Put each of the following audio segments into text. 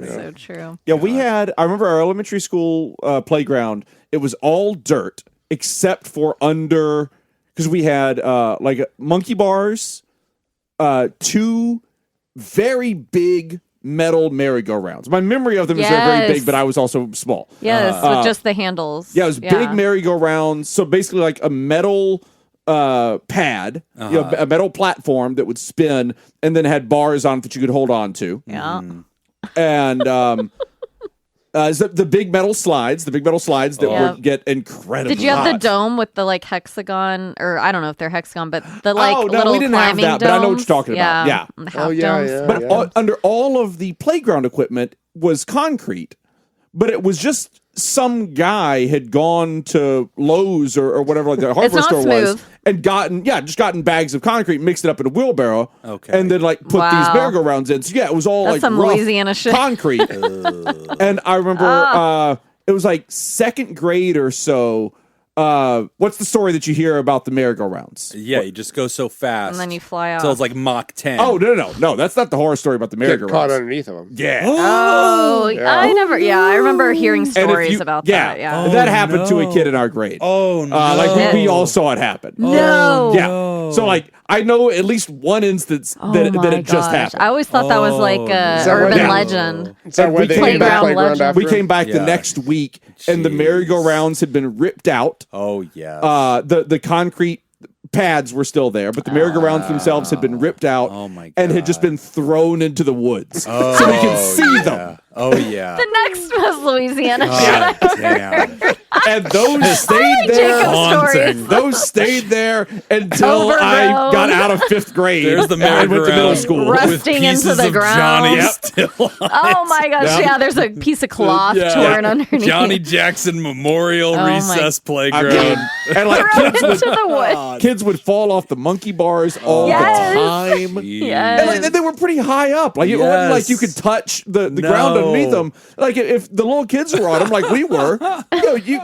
funny. So true. Yeah, I remember our elementary school playground, it was all dirt except for because we had like monkey bars, 2 very big metal merry-go-rounds. My memory of them is they're very big, but I was also small. Yes, with just the handles. Yeah, it was big merry-go-rounds. So basically like a metal pad, a metal platform that would spin and then had bars on it that you could hold on to. Yeah. And the big metal slides that would get incredibly Did you have hot. the dome with the like hexagon, or I don't know if they're hexagon, but the like no, we didn't have that, domes? but I know what you're talking about. Yeah. Domes. But under all of the playground equipment was concrete, but it was just some guy had gone to Lowe's or whatever like the hardware store was and gotten bags of concrete, mixed it up in a wheelbarrow, and then like put these merry-go-rounds in. So it was all That's like some rough Louisiana shit. concrete. And I remember it was like 2nd grade or so. What's the story that you hear about the merry-go-rounds? Yeah, you just go so fast. And then you fly off. So it's like Mach 10. Oh, no. That's not the horror story about the Get merry-go-rounds. caught underneath of them. Yeah. Oh, I remember hearing stories about that. Yeah. That happened to a kid in our grade. Oh, no. Like we all saw it happen. No. Yeah. So like I know at least one instance that it just happened. I always thought that was like a urban legend. Is that why they named the playground after We came back the next week, and the merry-go-rounds had been ripped out. Oh, yeah. The concrete pads were still there, but the merry-go-rounds themselves had been ripped out and had just been thrown into the woods. So we could see them. Oh, yeah. The next most Louisiana God shit damn. And those stayed there. Haunting. Those stayed there until I got out of 5th grade. There's the and went to middle merry-go-round school. Rusting into the ground. Johnny still on Oh my gosh! Yeah, there's a piece of cloth torn underneath. Johnny Jackson Memorial Recess Playground. And like the kids would fall off the monkey bars all the time. Yes. And they were pretty high up. Like it wasn't like you could touch the ground underneath them. Like if the little kids were on them, like we were,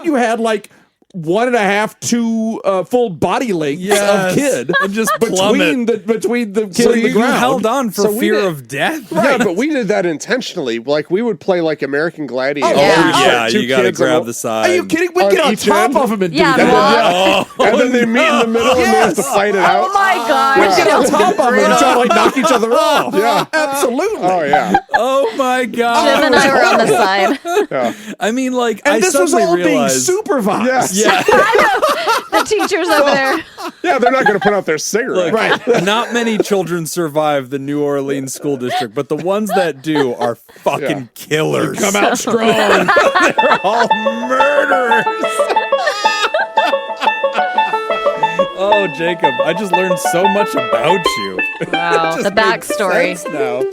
you had like 1.5, 2 full body lengths of kid and just between the kid and the ground. You held on for fear of death. Yeah, but we did that intentionally. Like we would play like American Gladiator. You gotta grab the side. Are you kidding? We'd get on top of them and do that. And then they meet in the middle and they have to fight it out. Oh my gosh! We'd get on top of them and try to like knock each other off. Yeah, absolutely. Oh yeah. Oh my god! Jim and I were on the side. I mean, like, and this was all being realized, supervised. Yeah. I know. The teachers over there. Yeah, they're not going to put out their cigarette. Right. Not many children survive the New Orleans school district, but the ones that do are fucking killers. They come out strong. They're all murderers. Oh, Jacob, I just learned so much about you. Wow, the backstory. Now.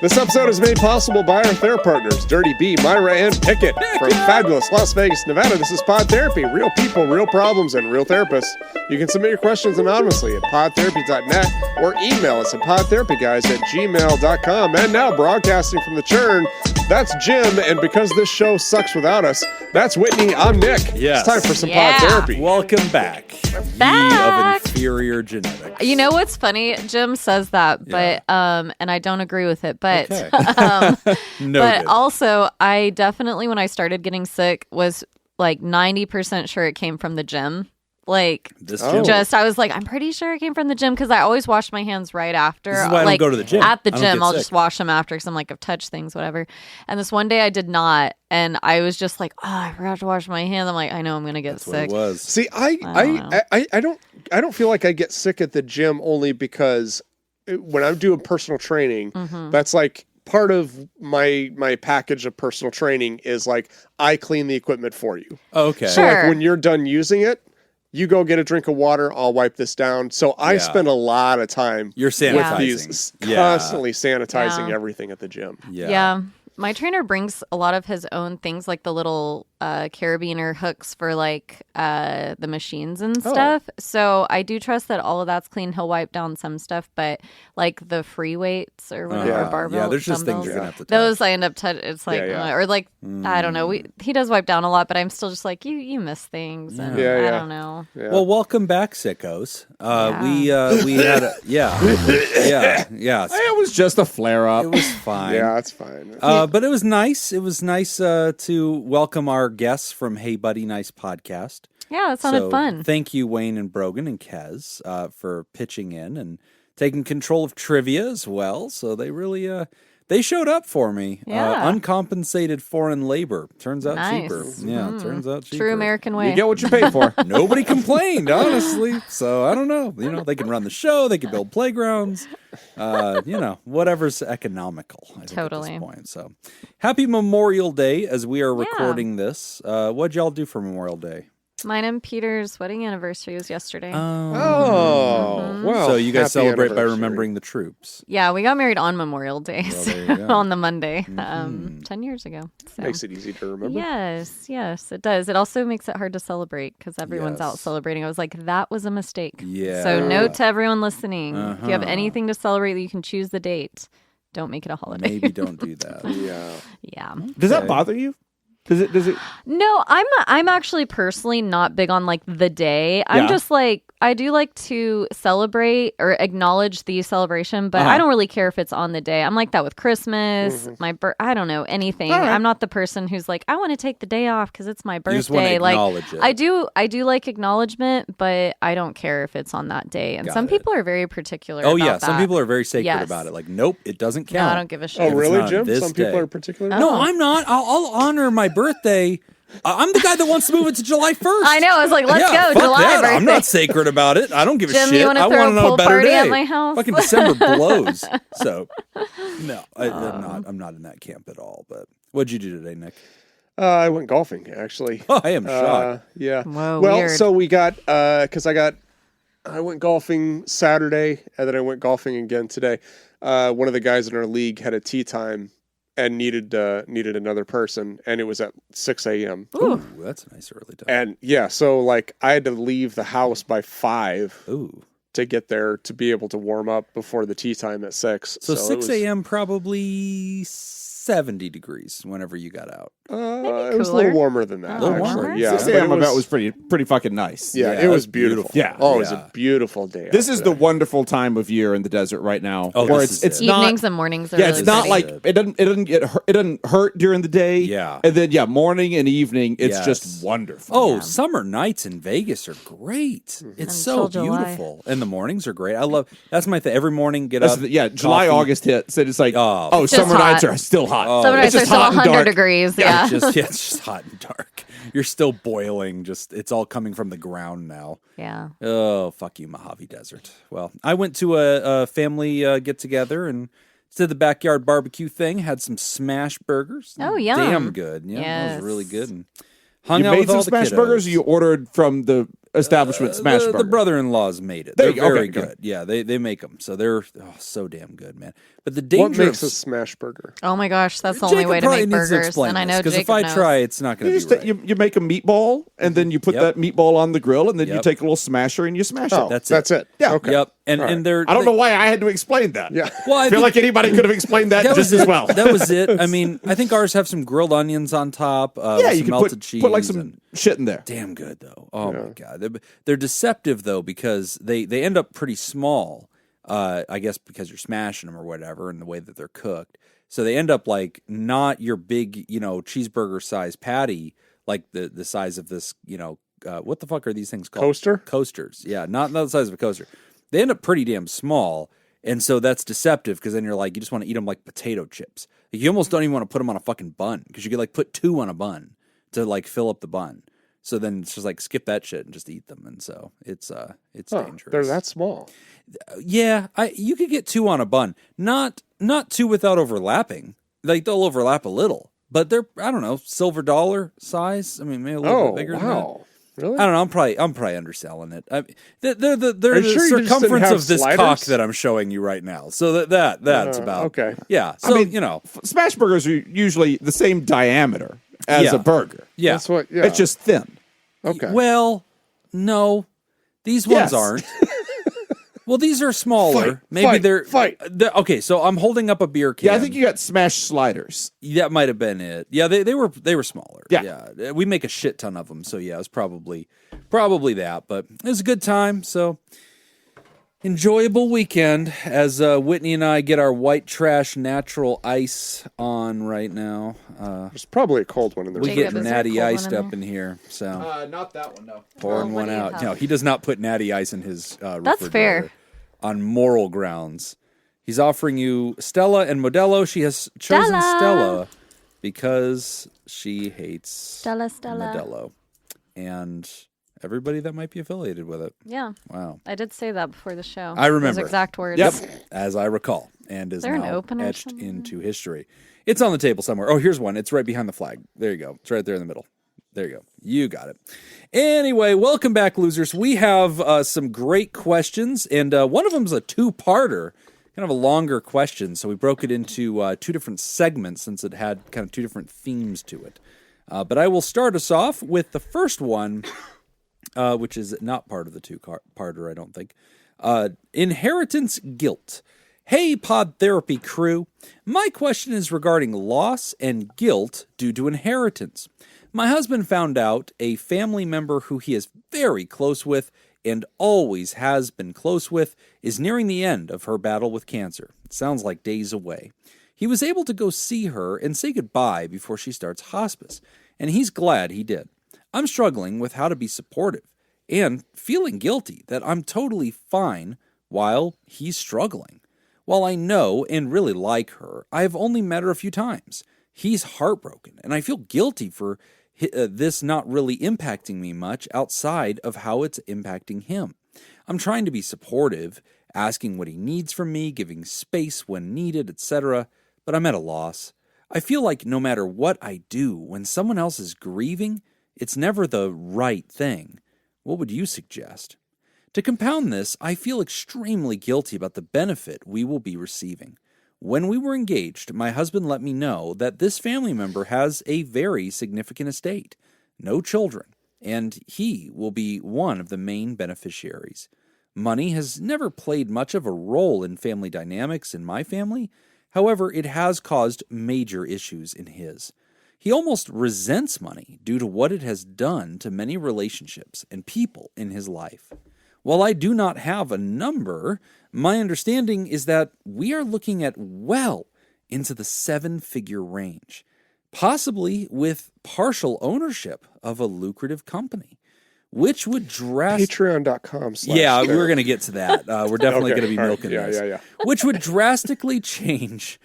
This episode is made possible by our therapy partners, Dirty B, Myra, and Pickett. From fabulous Las Vegas, Nevada, this is Pod Therapy. Real people, real problems, and real therapists. You can submit your questions anonymously at podtherapy.net or email us at podtherapyguys@gmail.com. And now, broadcasting from the churn, that's Jim, and because this show sucks without us, that's Whitney. I'm Nick. Yes. It's time for some Pod Therapy. Welcome back. Back. Ye of inferior genetics. You know what's funny? Jim says that, but and I don't agree with it. But but also, I definitely, when I started getting sick, was like 90% sure it came from the gym. Like, I was like, I'm pretty sure it came from the gym because I always wash my hands right after. This is why I don't go to the gym. At the gym, I'll just wash them after because I'm like, I've touched things, whatever. And this one day I did not. And I was just like, oh, I forgot to wash my hands. I'm like, I know I'm going to get sick. What it was. See, I don't feel like I get sick at the gym only because when I'm doing personal training, that's like part of my package of personal training is like, I clean the equipment for you. Okay. So like when you're done using it, you go get a drink of water, I'll wipe this down. So I spend a lot of time with these, constantly sanitizing everything at the gym. Yeah. My trainer brings a lot of his own things, like the little carabiner hooks for like the machines and stuff. So I do trust that all of that's clean. He'll wipe down some stuff, but like the free weights or whatever, barbell, there's just dumbbells, things you're gonna have to touch. those I end up touching. It's like or like I don't know. He does wipe down a lot, but I'm still just like you miss things. And I don't know. Yeah. Well, welcome back, sickos. We had It was just a flare up. It was fine. Yeah, it's fine. But it was nice. It was nice to welcome our guests from Hey Buddy Nice podcast. Yeah, it sounded fun. Thank you, Wayne and Brogan and Kez, for pitching in and taking control of trivia as well. So they really they showed up for me. Yeah. Uncompensated foreign labor. Turns out Nice. cheaper. Yeah, turns out cheaper. True American way. You get what you pay for. Nobody complained, honestly. So I don't know. You know, they can run the show. They can build playgrounds. You know, whatever's economical. I think, Totally. At this point. So, happy Memorial Day as we are recording this. What'd y'all do for Memorial Day? Mine and Peter's wedding anniversary was yesterday. Well, So you guys happy celebrate by anniversary. remembering the troops. Yeah, we got married on Memorial Day, Well, there you go. on the Monday, 10 years ago. So. Makes it easy to remember. Yes, it does. It also makes it hard to celebrate because everyone's out Yes. celebrating. I was like, that was a mistake. Yeah. So note to everyone listening, if you have anything to celebrate, you can choose the date. Don't make it a holiday. Maybe don't do that. Yeah. Yeah. Does that bother you? Does it? No, I'm actually personally not big on like the day. I'm just like I do like to celebrate or acknowledge the celebration, but I don't really care if it's on the day. I'm like that with Christmas, I don't know, anything. All right. I'm not the person who's like I want to take the day off because it's my birthday. You just want to like acknowledge it. I do like acknowledgement, but I don't care if it's on that day. And some people are very particular. Oh about yeah, some that. people are very sacred Yes. about it. Like, nope, it doesn't count. No, I don't give a shit. Oh, If it's really, not Jim? this Some people day. are particular. No, I'm not. I'll honor my birthday. I'm the guy that wants to move it to July 1st. I know. I was like, let's Yeah, go, fuck July that. birthday. I'm not sacred about it. I don't give a Jim, shit. you wanna I throw want a to know pool a better party day. at my house? Fucking December blows. So, no, I'm not in that camp at all. But what'd you do today, Nick? I went golfing, actually. Oh, I am shocked. Yeah. Whoa, well, weird. so we got, because I went golfing Saturday, and then I went golfing again today. One of the guys in our league had a tee time and needed another person, and it was at 6 a.m. Ooh, that's a nice early time. And yeah, so like I had to leave the house by 5 Ooh. to get there to be able to warm up before the tee time at 6. So it 6 was- a.m. probably 70 degrees whenever you got out. It was a cooler. little warmer than that. A little actually. warmer? Yeah, 6 but a.m. it I bet was pretty fucking nice. Yeah, Yeah, it it was was beautiful. beautiful. Yeah. Oh, it was Yeah. a beautiful day. This out is the there. wonderful time of year in the desert right now, Oh, where this it's is it. not. Evenings and mornings are Yeah, really it's not pretty. like it doesn't hurt during the day. Yeah. and then morning and evening, it's Yes. just wonderful. Oh, summer nights in Vegas are great. It's so Until July. beautiful. And the mornings are great. That's my thing. Every morning, get That's up. July, coffee. August hits, and it's like, Oh. oh, It's just summer nights hot. are still hot. Summer It's nights are just still hot and 100 dark. degrees. Yeah. It's just hot and dark. You're still boiling. Just it's all coming from the ground now. Yeah. Oh, fuck you, Mojave Desert. Well, I went to a family get together and did the backyard barbecue thing. Had some smash burgers. Oh, yum. Damn good. Yeah, that Yes. was really good. And hung You out made with some all the smash kiddos. burgers, or you ordered from the establishment smash the burger? brother-in-laws made it. There They're you go. very Okay, good. good. Yeah, they make them. So they're so damn good, man. But the What danger makes of a smash burger? Oh my gosh, that's the only Jacob way to probably make needs to burgers. explain And I this, know because Jacob if I knows. try, it's not going You to be just right. you make a meatball, and then you put Yep. that meatball on the grill, and then you Yep. take a little smasher and you smash Oh, it. That's it. Yeah. Okay. Yep, and they're. I don't know why I had to explain that. Yeah. Well, I feel like anybody could have explained that, that just was as it. well. That was it. I mean, I think ours have some grilled onions on top. Yeah, with you some can melted put cheese. like some and- shit in there. damn good though. Oh my god, they're deceptive though because they end up pretty small. I guess because you're smashing them or whatever, and the way that they're cooked. So they end up like not your big, cheeseburger size patty, like the size of this, what the fuck are these things called? Coasters. Yeah, not the size of a coaster. They end up pretty damn small, and so that's deceptive because then you're like, you just want to eat them like potato chips. Like, you almost don't even want to put them on a fucking bun because you could like put 2 on a bun to like fill up the bun. So then it's just like skip that shit and just eat them, and so it's dangerous. They're that small. Yeah, you could get 2 on a bun, not 2 without overlapping. Like they'll overlap a little, but they're I don't know silver dollar size. I mean maybe a little bit bigger than that. Wow. Really? I don't know. I'm probably underselling it. They're the Are you sure you just didn't circumference have of this sliders? cock that I'm showing you right now. So that's about okay. Yeah. So smash burgers are usually the same diameter as a burger. Yeah. That's what, yeah. It's just thin. Okay. Well, no. These ones aren't. Well, these are smaller. Maybe they're... Okay, so I'm holding up a beer can. Yeah, I think you got smashed sliders. That might have been it. Yeah, they were smaller. Yeah. We make a shit ton of them, so yeah, it was probably that. But it was a good time, so... Enjoyable weekend as Whitney and I get our white trash natural ice on right now. There's probably a cold one in there. We get natty iced up in here. So Not that one, no. pouring one out. No, he does not put natty ice in his refrigerator. That's fair. On moral grounds. He's offering you Stella and Modelo. She has chosen Stella because she hates Stella. Modelo. And... everybody that might be affiliated with it. Yeah. Wow. I did say that before the show. I remember. Those exact words. Yep. As I recall. And is now etched into history. It's on the table somewhere. Oh, here's one. It's right behind the flag. There you go. It's right there in the middle. There you go. You got it. Anyway, welcome back, losers. We have some great questions, and one of them's a two-parter, kind of a longer question. So we broke it into two different segments since it had kind of two different themes to it. But I will start us off with the first one... which is not part of the two-parter, I don't think. Inheritance guilt. Hey, Pod Therapy crew. My question is regarding loss and guilt due to inheritance. My husband found out a family member who he is very close with and always has been close with is nearing the end of her battle with cancer. It sounds like days away. He was able to go see her and say goodbye before she starts hospice, and he's glad he did. I'm struggling with how to be supportive and feeling guilty that I'm totally fine while he's struggling. While I know and really like her, I have only met her a few times. He's heartbroken, and I feel guilty for this not really impacting me much outside of how it's impacting him. I'm trying to be supportive, asking what he needs from me, giving space when needed, etc., but I'm at a loss. I feel like no matter what I do, when someone else is grieving, it's never the right thing. What would you suggest? To compound this, I feel extremely guilty about the benefit we will be receiving. When we were engaged, my husband let me know that this family member has a very significant estate, no children, and he will be one of the main beneficiaries. Money has never played much of a role in family dynamics in my family. However, it has caused major issues in his. He almost resents money due to what it has done to many relationships and people in his life. While I do not have a number, my understanding is that we are looking at well into the 7-figure range, possibly with partial ownership of a lucrative company, which would Patreon.com. Yeah, we're going to get to that. We're definitely going to be milking this. Yeah. Which would drastically change...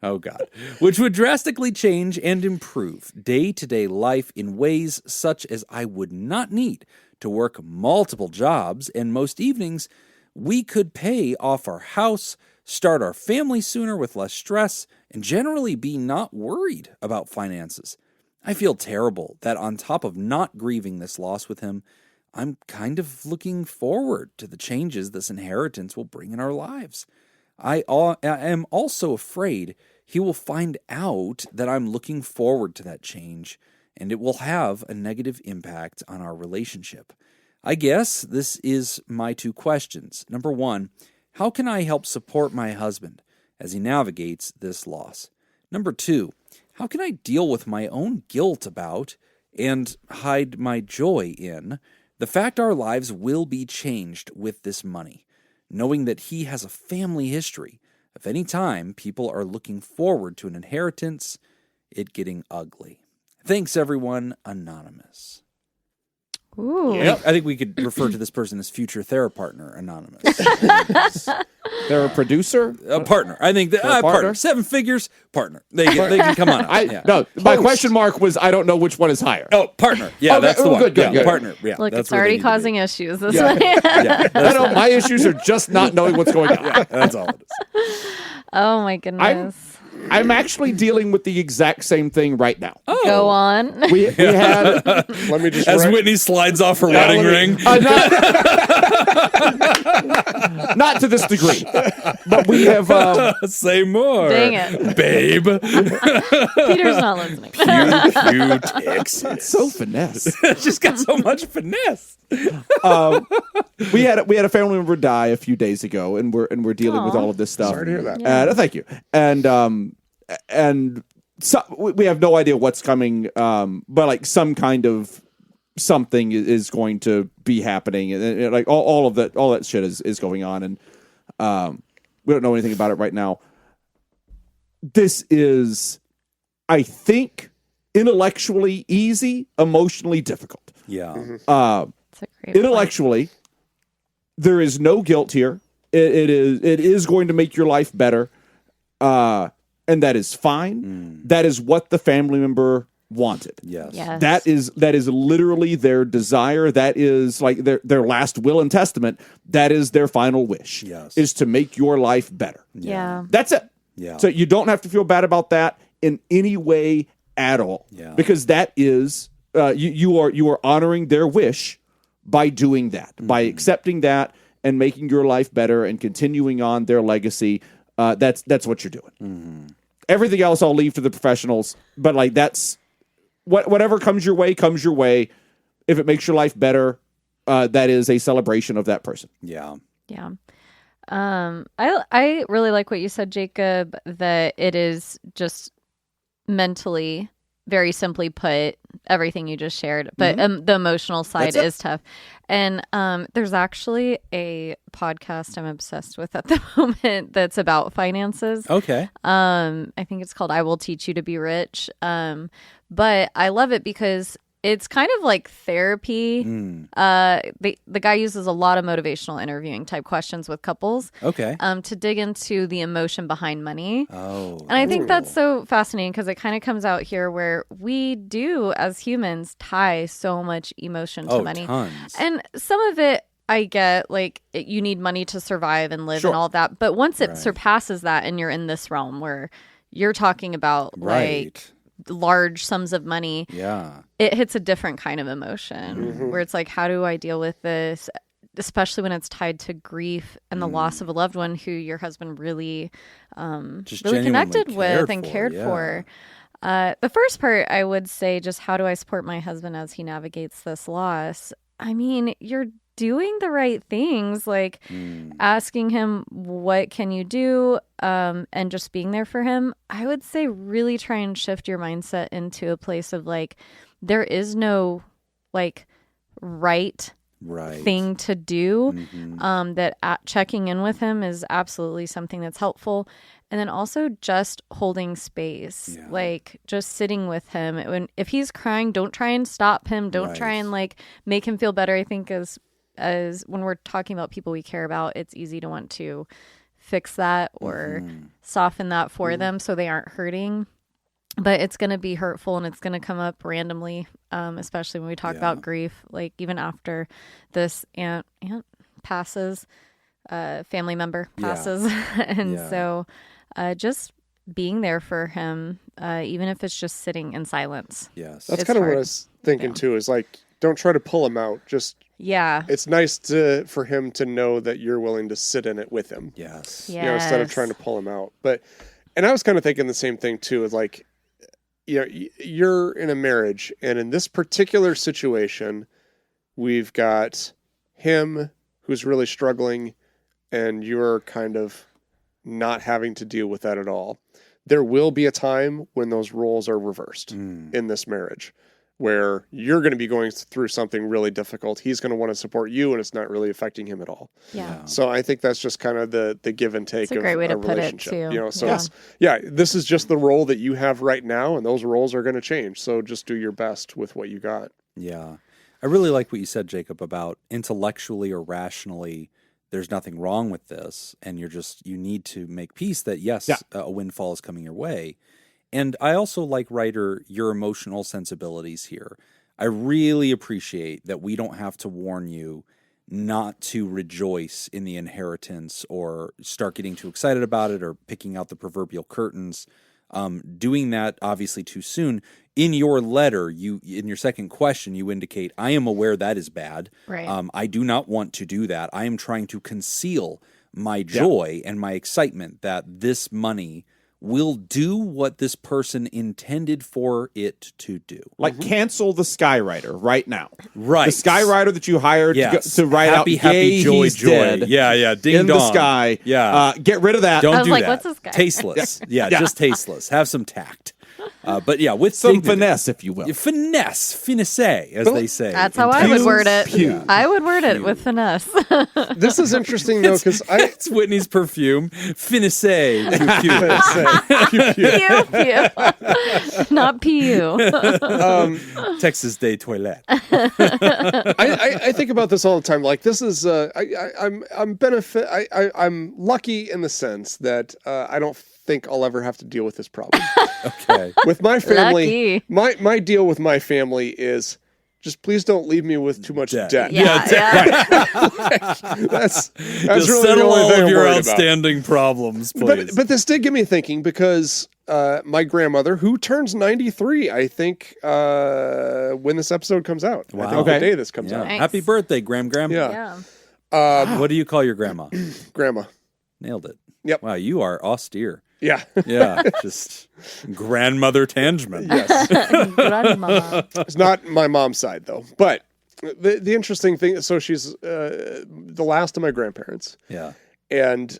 Oh, God. Which would drastically change and improve day-to-day life in ways such as I would not need to work multiple jobs, and most evenings we could pay off our house, start our family sooner with less stress, and generally be not worried about finances. I feel terrible that on top of not grieving this loss with him, I'm kind of looking forward to the changes this inheritance will bring in our lives. I am also afraid he will find out that I'm looking forward to that change, and it will have a negative impact on our relationship. I guess this is my two questions. Number one, how can I help support my husband as he navigates this loss? Number two, how can I deal with my own guilt about and hide my joy in the fact our lives will be changed with this money, knowing that he has a family history of any time people are looking forward to an inheritance, it getting ugly. Thanks, everyone. Anonymous. Ooh. Yep. I think we could refer to this person as future TheraPartner Anonymous. They're a producer? A partner. I think partner. 7 figures, partner. They can come on up. No, my question mark was I don't know which one is higher. Oh, partner. Yeah, okay. That's the one. Good. Partner. Yeah, Look, that's it's already causing issues. This one. I know my issues are just not knowing what's going on. That's all it is. Oh, my goodness. I'm actually dealing with the exact same thing right now. Oh. Go on. We had. Let me just. As Whitney slides off her wedding ring. Not to this degree, but we have. Say more. Dang it, babe. Peter's not listening. Pew Texas. So finesse. She's got so much finesse. We had a family member die a few days ago, and we're dealing with all of this stuff. Sorry to hear that. Yeah. Thank you. And so, we have no idea what's coming, but like some kind of something is going to be happening, and like all that shit is going on, and we don't know anything about it right now. This is, I think, intellectually easy, emotionally difficult. Yeah. That's a great Intellectually, point. there is no guilt here. It is going to make your life better, and that is fine. That is what the family member wanted. Yes. That is literally their desire. That is like their last will and testament. That is their final wish. Yes. Is to make your life better. Yeah. That's it. Yeah. So you don't have to feel bad about that in any way at all. Yeah. Because that is you are honoring their wish by doing that, by accepting that and making your life better and continuing on their legacy. That's what you're doing. Everything else I'll leave to the professionals, but like that's whatever comes your way comes your way. If it makes your life better, that is a celebration of that person. Yeah. Yeah. I really like what you said, Jacob, that it is just mentally, very simply put, everything you just shared, but the emotional side is tough. And there's actually a podcast I'm obsessed with at the moment that's about finances. Okay. I think it's called I Will Teach You to Be Rich. But I love it because it's kind of like therapy. The guy uses a lot of motivational interviewing type questions with couples. Okay. To dig into the emotion behind money. Oh. And I think that's so fascinating because it kind of comes out here where we do, as humans, tie so much emotion to money. Tons. And some of it, I get, like, you need money to survive and live and all that. But once it surpasses that and you're in this realm where you're talking about, like, large sums of money, it hits a different kind of emotion where it's like, how do I deal with this, especially when it's tied to grief and the loss of a loved one who your husband really really connected with and cared for. The first part, I would say, just how do I support my husband as he navigates this loss? I mean, you're doing the right things, like asking him, what can you do? And just being there for him. I would say really try and shift your mindset into a place of like, there is no like right thing to do. That checking in with him is absolutely something that's helpful. And then also just holding space, like just sitting with him. If he's crying, don't try and stop him. Don't try and like make him feel better. I think as when we're talking about people we care about, it's easy to want to fix that or soften that for them so they aren't hurting. But it's going to be hurtful and it's going to come up randomly, especially when we talk about grief. Like even after this aunt passes, family member passes. And so just being there for him, even if it's just sitting in silence. Yes. That's kind of what I was thinking too, is like, don't try to pull him out. Just it's nice for him to know that you're willing to sit in it with him. Yes. You know, instead of trying to pull him out. And I was kind of thinking the same thing too, is like, you know, you're in a marriage, and in this particular situation, we've got him who's really struggling, and you're kind of not having to deal with that at all. There will be a time when those roles are reversed in this marriage, where you're going to be going through something really difficult. He's going to want to support you, and it's not really affecting him at all. Yeah. So I think that's just kind of the give and take of a great way to put it too. You know, so this is just the role that you have right now, and those roles are going to change. So just do your best with what you got. Yeah. I really like what you said, Jacob, about intellectually or rationally, there's nothing wrong with this, and you need to make peace that a windfall is coming your way. And I also like, Ryder, your emotional sensibilities here. I really appreciate that we don't have to warn you not to rejoice in the inheritance or start getting too excited about it or picking out the proverbial curtains. Doing that obviously too soon. In your letter, in your second question, you indicate, I am aware that is bad. Right. I do not want to do that. I am trying to conceal my joy and my excitement that this money will do what this person intended for it to do. Like cancel the Skywriter right now. Right. The Skywriter that you hired to write happy, out happy, joy, he's joy. dead Yeah, ding in dong. the sky. Yeah. Get rid of that. Don't I was do like, that. what's this guy? Tasteless. Yeah, just tasteless. Have some tact. But yeah, with some dignity. finesse, if you will. Finesse, as they say. That's how I would word it. I would word it with finesse. This is interesting though, because it's Whitney's perfume. Finesse. Pew, Pew, pew. Not pew. Texas Day Toilette. I think about this all the time. Like this is I'm lucky in the sense that I don't think I'll ever have to deal with this problem. Okay. With my family, my deal with my family is just please don't leave me with too much debt. Yeah. That's Just really settle the only all thing of I'm your worried outstanding problems, please. But this did get me thinking because my grandmother, who turns 93, I think, when this episode comes out. Wow. I think the day this comes out. Nice. Happy birthday, Graham. Yeah. Yeah. What do you call your grandma? Grandma. Nailed it. Yep. Wow, you are austere. Yeah. Yeah, just grandmother Tangeman. Yes. Grandma. It's not my mom's side, though. But the interesting thing, so she's the last of my grandparents. Yeah. And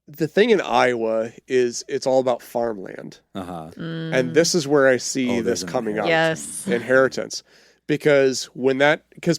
the thing in Iowa is it's all about farmland. Uh-huh. And this is where I see this coming out. Yes. Inheritance. Because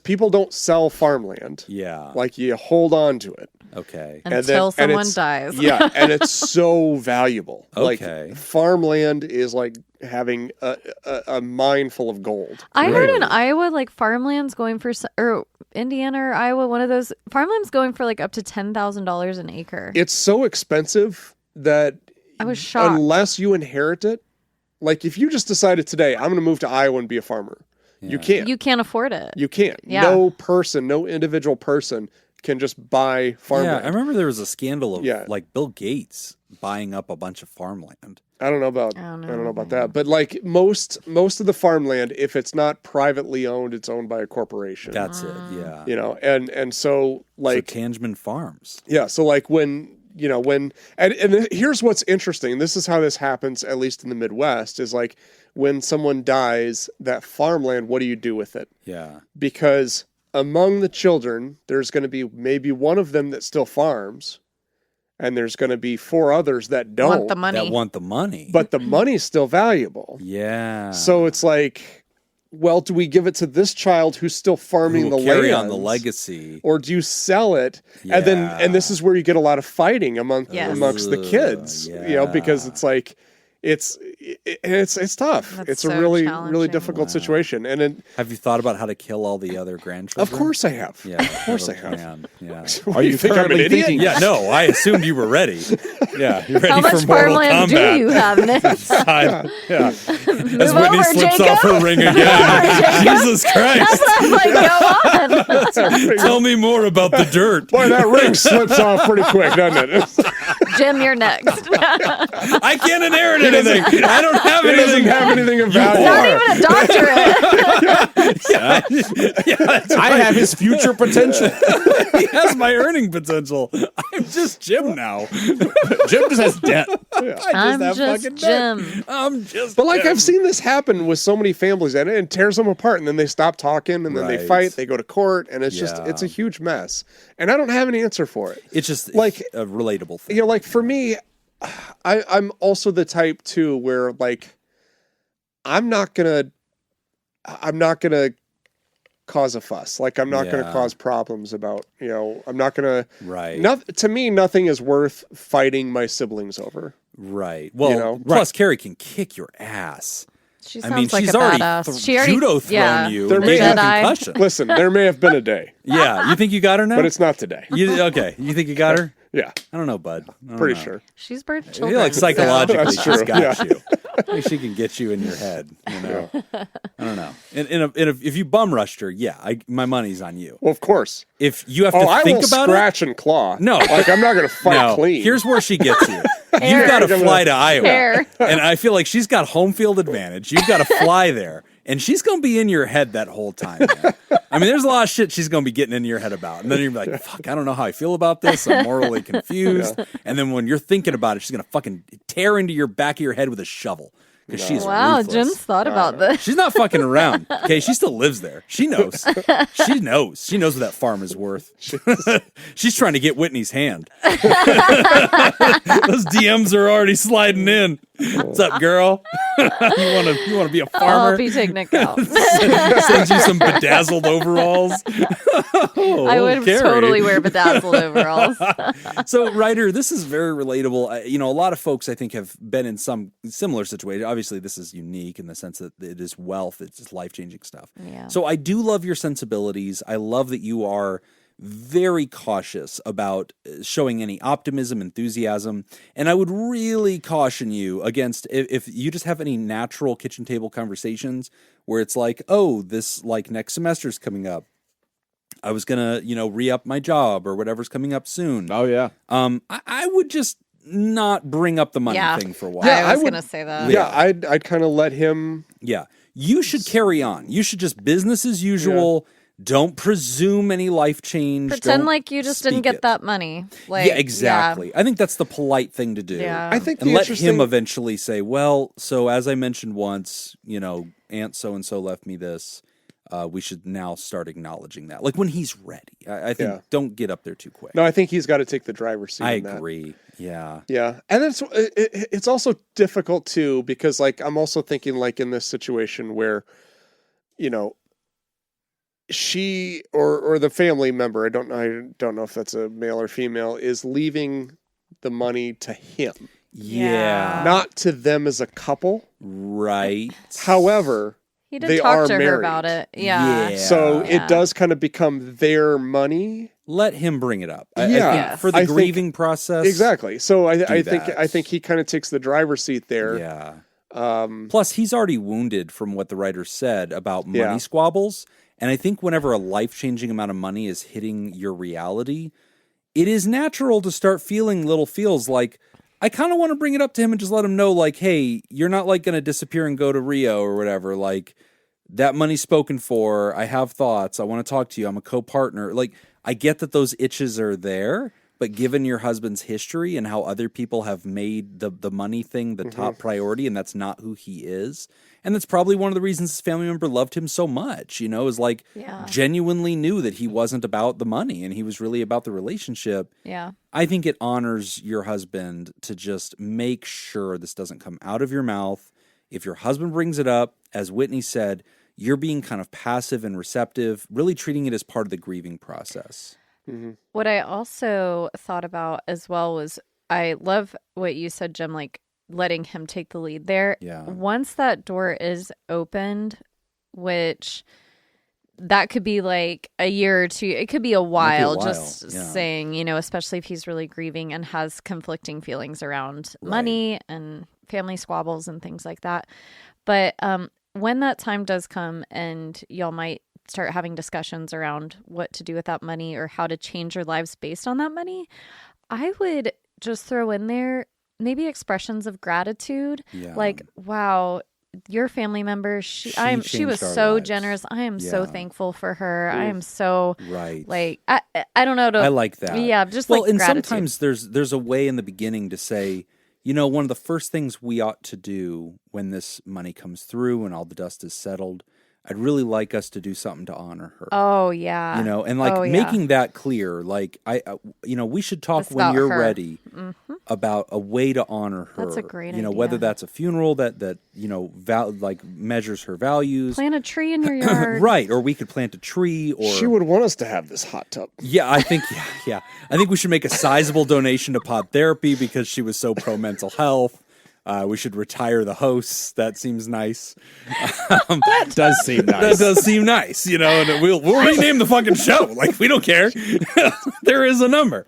people don't sell farmland. Yeah. Like you hold on to it. Okay. Until someone dies. Yeah, and it's so valuable. Okay. Like farmland is like having a mine full of gold. I heard in Iowa, like farmland's going for, or Indiana or Iowa, one of those, farmland's going for like up to $10,000 an acre. It's so expensive that I was shocked. Unless you inherit it, like if you just decided today, I'm going to move to Iowa and be a farmer, you can't. You can't afford it. You can't. Yeah. No individual person can just buy farmland. Yeah, I remember there was a scandal of like Bill Gates buying up a bunch of farmland. I don't know about that, but like most of the farmland, if it's not privately owned, it's owned by a corporation. That's it. Yeah. You know, and so like Tangeman Farms. Yeah, so like when here's what's interesting. This is how this happens, at least in the Midwest, is like when someone dies, that farmland, what do you do with it? Yeah. Because among the children, there's going to be maybe one of them that still farms, and there's going to be 4 others that don't. Want the money. That want the money. But the money's still valuable. Yeah. So it's like, well, do we give it to this child who's still farming the land? Carry on the legacy. Or do you sell it? Yeah. And this is where you get a lot of fighting amongst the kids, because it's like, it's tough. That's it's so a really challenging. difficult situation. And then, have you thought about how to kill all the other grandchildren? of course I have. Yeah. Of course I have. have. Yeah. Are you think I'm an currently idiot? thinking? Yeah, no, I assumed you were ready. Yeah, you're ready How for much Mortal farmland Kombat. do you have, Nick? Yeah. As Whitney over, slips Jacob. off her ring again. Jesus Christ. I'm like, go on. Tell me more about the dirt. Boy, that ring slips off pretty quick, doesn't it? Jim, you're next. I can't inherit anything. I don't have It doesn't anything. have anything of value. Not even a doctorate. Yeah, that's I have his future potential. He has my earning potential. I'm just Jim now. Jim just has debt. I'm have just fucking Jim. I'm just. But like Jim. I've seen this happen with so many families, and it tears them apart, and then they stop talking, and then they Right. fight, they go to court, and it's Yeah. it's a huge mess. And I don't have an answer for it. It's just like- a relatable thing. Like for me, I'm also the type too where like I'm not gonna cause a fuss. Like I'm not gonna Yeah. cause problems about I'm not gonna. Right. To me, nothing is worth fighting my siblings over. Right. Well, Right. plus Carrie can kick your ass. She I sounds mean, like she's a already badass. She already judo thrown yeah. you. There and may gave you a have- concussion. Listen, there may have been a day, Yeah, you think you got her now? but it's not today. Okay. You think you got her? Yeah, I don't know, bud. I don't pretty know. sure. She's birthed I children. feel like psychologically That's she's true, got yeah. you. Maybe she can get you in your head. You know, I don't know. If you bum rushed her, my money's on you. Well, of course. If you have to think about it, scratch and claw. No, like I'm not going to fight clean. Here's where she gets you. You've got to fly to Iowa, and I feel like she's got home field advantage. You've got to fly there. And she's going to be in your head that whole time, man. I mean, there's a lot of shit she's going to be getting in your head about. And then you're like, fuck, I don't know how I feel about this. I'm morally confused. Yeah. And then when you're thinking about it, she's going to fucking tear into your back of your head with a shovel. Because she's ruthless. Jim's thought about this. She's not fucking around. Okay, she still lives there. She knows. She knows. She knows what that farm is worth. She's trying to get Whitney's hand. Those DMs are already sliding in. What's up, girl? You want to be a farmer? I'll be taking a cow. Sends you some bedazzled overalls. I would totally wear bedazzled overalls. So, Ryder, this is very relatable. A lot of folks I think have been in some similar situation. Obviously, this is unique in the sense that it is wealth. It's just life-changing stuff. Yeah. So I do love your sensibilities. I love that you are very cautious about showing any optimism, enthusiasm. And I would really caution you against if you just have any natural kitchen table conversations where it's like, oh, this like next semester's coming up. I was going to, re-up my job or whatever's coming up soon. Oh, yeah. I would just not bring up the money thing for a while. Yeah, I was going to say that. Yeah, I'd kind of let him. Yeah. You should carry on. You should just business as usual. Yeah. Don't presume any life change. Pretend like you just didn't get that money. Yeah, exactly. Yeah. I think that's the polite thing to do. Yeah. I think and let him eventually say, well, so as I mentioned once, Aunt so-and-so left me this. We should now start acknowledging that. Like when he's ready. I think don't get up there too quick. No, I think he's got to take the driver's seat. I agree. Yeah. Yeah. And it's also difficult too, because like I'm also thinking like in this situation where, she or the family member, I don't know if that's a male or female, is leaving the money to him. Yeah. Not to them as a couple. Right. However, he did talk to her about it. Yeah. So it does kind of become their money. Let him bring it up. I think for the grieving process. Exactly. So I think he kind of takes the driver's seat there. Yeah. Plus, he's already wounded from what the writer said about money squabbles. And I think whenever a life-changing amount of money is hitting your reality, it is natural to start feeling little feels like, I kind of want to bring it up to him and just let him know, like, hey, you're not like going to disappear and go to Rio or whatever. Like, that money's spoken for. I have thoughts. I want to talk to you. I'm a co-partner. Like, I get that those itches are there, but given your husband's history and how other people have made the money thing the top priority, and that's not who he is. And that's probably one of the reasons his family member loved him so much, is like genuinely knew that he wasn't about the money and he was really about the relationship. Yeah. I think it honors your husband to just make sure this doesn't come out of your mouth. If your husband brings it up, as Whitney said, you're being kind of passive and receptive, really treating it as part of the grieving process. Mm-hmm. What I also thought about as well was, I love what you said, Jim, like letting him take the lead there. Yeah. Once that door is opened, which that could be like a year or two, it could be a while, just saying, especially if he's really grieving and has conflicting feelings around money and family squabbles and things like that. But when that time does come and y'all might start having discussions around what to do with that money or how to change your lives based on that money, I would just throw in there maybe expressions of gratitude. Yeah. Like, wow, your family member, she was so lives. Generous. I am so thankful for her. I am so right. Like, I don't know. I like that. Yeah, just well, like and gratitude. Sometimes there's a way in the beginning to say, one of the first things we ought to do when this money comes through and all the dust is settled, I'd really like us to do something to honor her. Oh, yeah. And like making that clear, like we should talk It's when you're her. ready about a way to honor her. That's a great idea. Whether that's a funeral that measures her values. Plant a tree in your yard. Right. Or we could plant a tree or she would want us to have this hot tub. Yeah, I think I think we should make a sizable donation to Pod Therapy because she was so pro mental health. We should retire the hosts. That seems nice. That does seem nice. That does seem nice, and we'll rename the fucking show. Like, we don't care. There is a number.